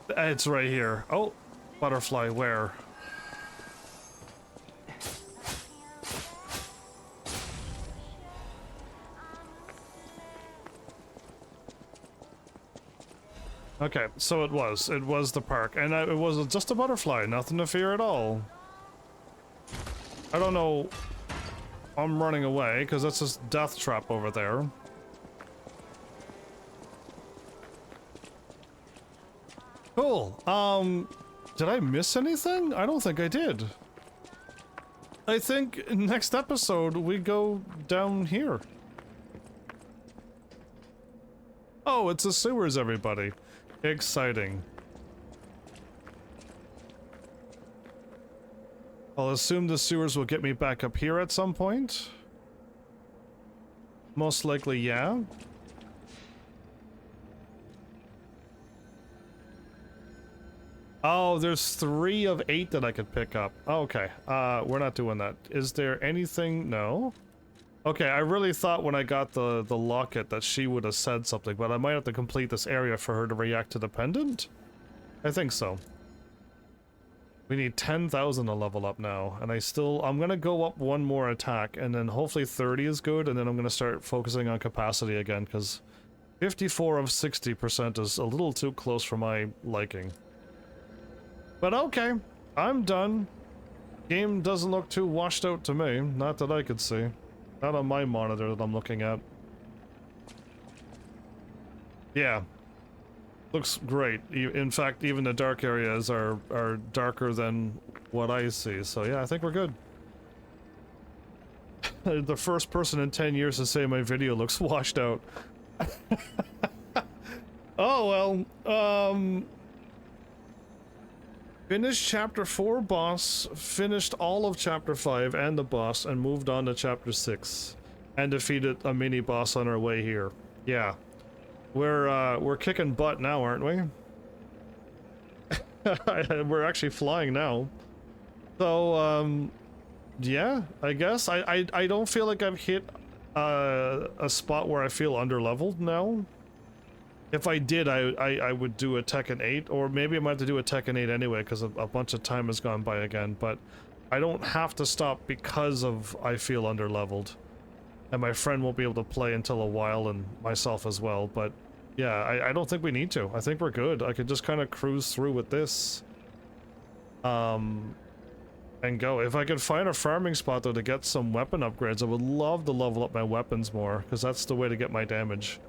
it's right here. Oh, butterfly, where? Okay, so it was the park, and it was just a butterfly, nothing to fear at all. I don't know, I'm running away, because that's this death trap over there. Cool, did I miss anything? I don't think I did. I think next episode we go down here. Oh, it's the sewers, everybody. Exciting. I'll assume the sewers will get me back up here at some point. Most likely, yeah. Oh, there's 3 of 8 that I could pick up. Oh, okay, we're not doing that. Is there anything? No? Okay, I really thought when I got the locket that she would have said something, but I might have to complete this area for her to react to the pendant? I think so. We need 10,000 to level up now, and I'm gonna go up 1 more attack, and then hopefully 30 is good, and then I'm gonna start focusing on capacity again, because 54 of 60% is a little too close for my liking. But okay, I'm done. Game doesn't look too washed out to me, not that I could see. Not on my monitor that I'm looking at. Yeah. Looks great. In fact, even the dark areas are darker than what I see. So yeah, I think we're good. The first person in 10 years to say my video looks washed out. Oh well, finished chapter 4 boss, finished all of chapter 5 and the boss, and moved on to chapter 6. And defeated a mini boss on our way here. Yeah. We're kicking butt now, aren't we? We're actually flying now. So, yeah, I guess. I don't feel like I've hit a spot where I feel underleveled now. If I did, I would do a Tekken 8, or maybe I might have to do a Tekken 8 anyway, because a bunch of time has gone by again, but I don't have to stop because of I feel underleveled. And my friend won't be able to play until a while, and myself as well, but yeah, I don't think we need to. I think we're good. I could just kind of cruise through with this. And go. If I could find a farming spot, though, to get some weapon upgrades, I would love to level up my weapons more, because that's the way to get my damage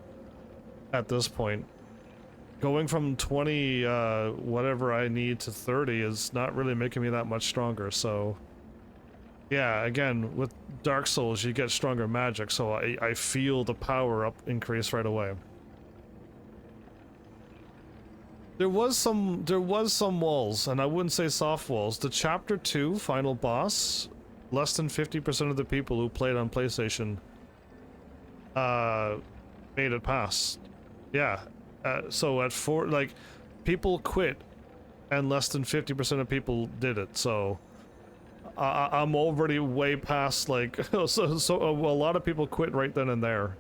at this point. Going from 20, whatever I need to 30 is not really making me that much stronger, so... Yeah, again, with Dark Souls, you get stronger magic, so I feel the power up increase right away. There was some walls, and I wouldn't say soft walls. The Chapter 2 final boss, less than 50% of the people who played on PlayStation made it past. Yeah, so at people quit, and less than 50% of people did it, so... I'm already way past, like, so a lot of people quit right then and there.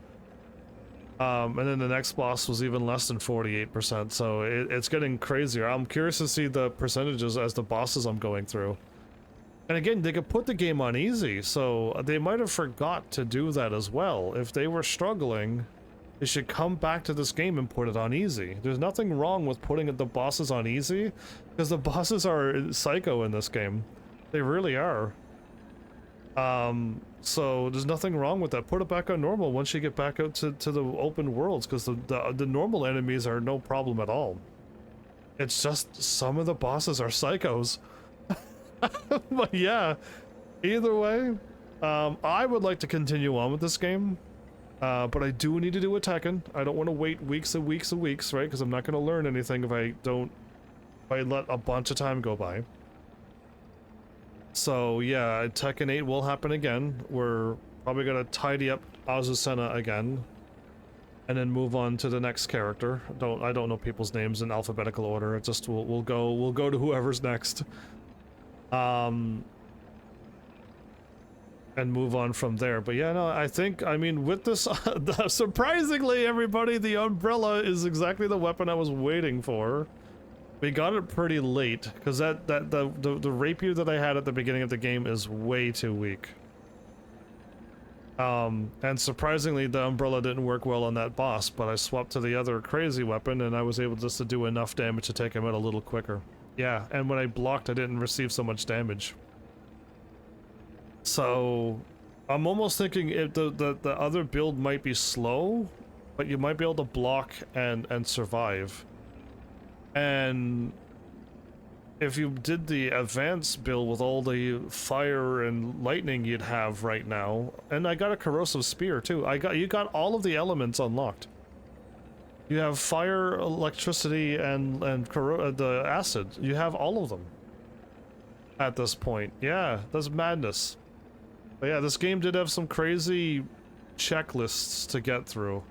And then the next boss was even less than 48%, so it's getting crazier. I'm curious to see the percentages as the bosses I'm going through. And again, they could put the game on easy, so they might have forgot to do that as well. If they were struggling, they should come back to this game and put it on easy. There's nothing wrong with putting the bosses on easy, because the bosses are psycho in this game. They really are. So there's nothing wrong with that. Put it back on normal once you get back out to the open worlds, because the normal enemies are no problem at all. It's just some of the bosses are psychos. But yeah, either way, I would like to continue on with this game, but I do need to do a Tekken. I don't want to wait weeks and weeks and weeks, right? Because I'm not going to learn anything if I let a bunch of time go by. So yeah, Tekken 8 will happen again. We're probably gonna tidy up Azucena again, and then move on to the next character. I don't know people's names in alphabetical order. It just we'll go to whoever's next, and move on from there. But yeah, no, I mean with this, surprisingly, everybody, the umbrella is exactly the weapon I was waiting for. We got it pretty late, because the rapier that I had at the beginning of the game is way too weak. And surprisingly, the umbrella didn't work well on that boss, but I swapped to the other crazy weapon, and I was able just to do enough damage to take him out a little quicker. Yeah, and when I blocked, I didn't receive so much damage. So, I'm almost thinking the other build might be slow, but you might be able to block and survive. And if you did the advanced build with all the fire and lightning you'd have right now, and I got a corrosive spear too. You got all of the elements unlocked. You have fire, electricity, and the acid. You have all of them at this point. Yeah, that's madness. But yeah, this game did have some crazy checklists to get through.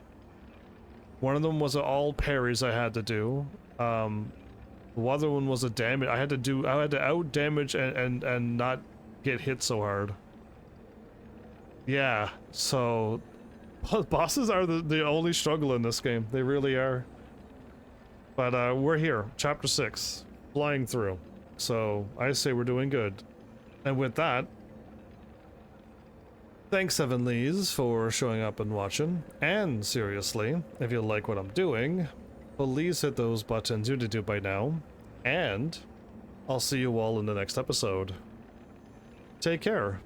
One of them was all parries I had to do. The other one was a damage. I had to out damage and not get hit so hard. Yeah, so bosses are the only struggle in this game. They really are. But we're here, chapter 6, flying through. So I say we're doing good. And with that, thanks Seven Lees for showing up and watching. And seriously, if you like what I'm doing, please hit those buttons you did do by now, and I'll see you all in the next episode. Take care.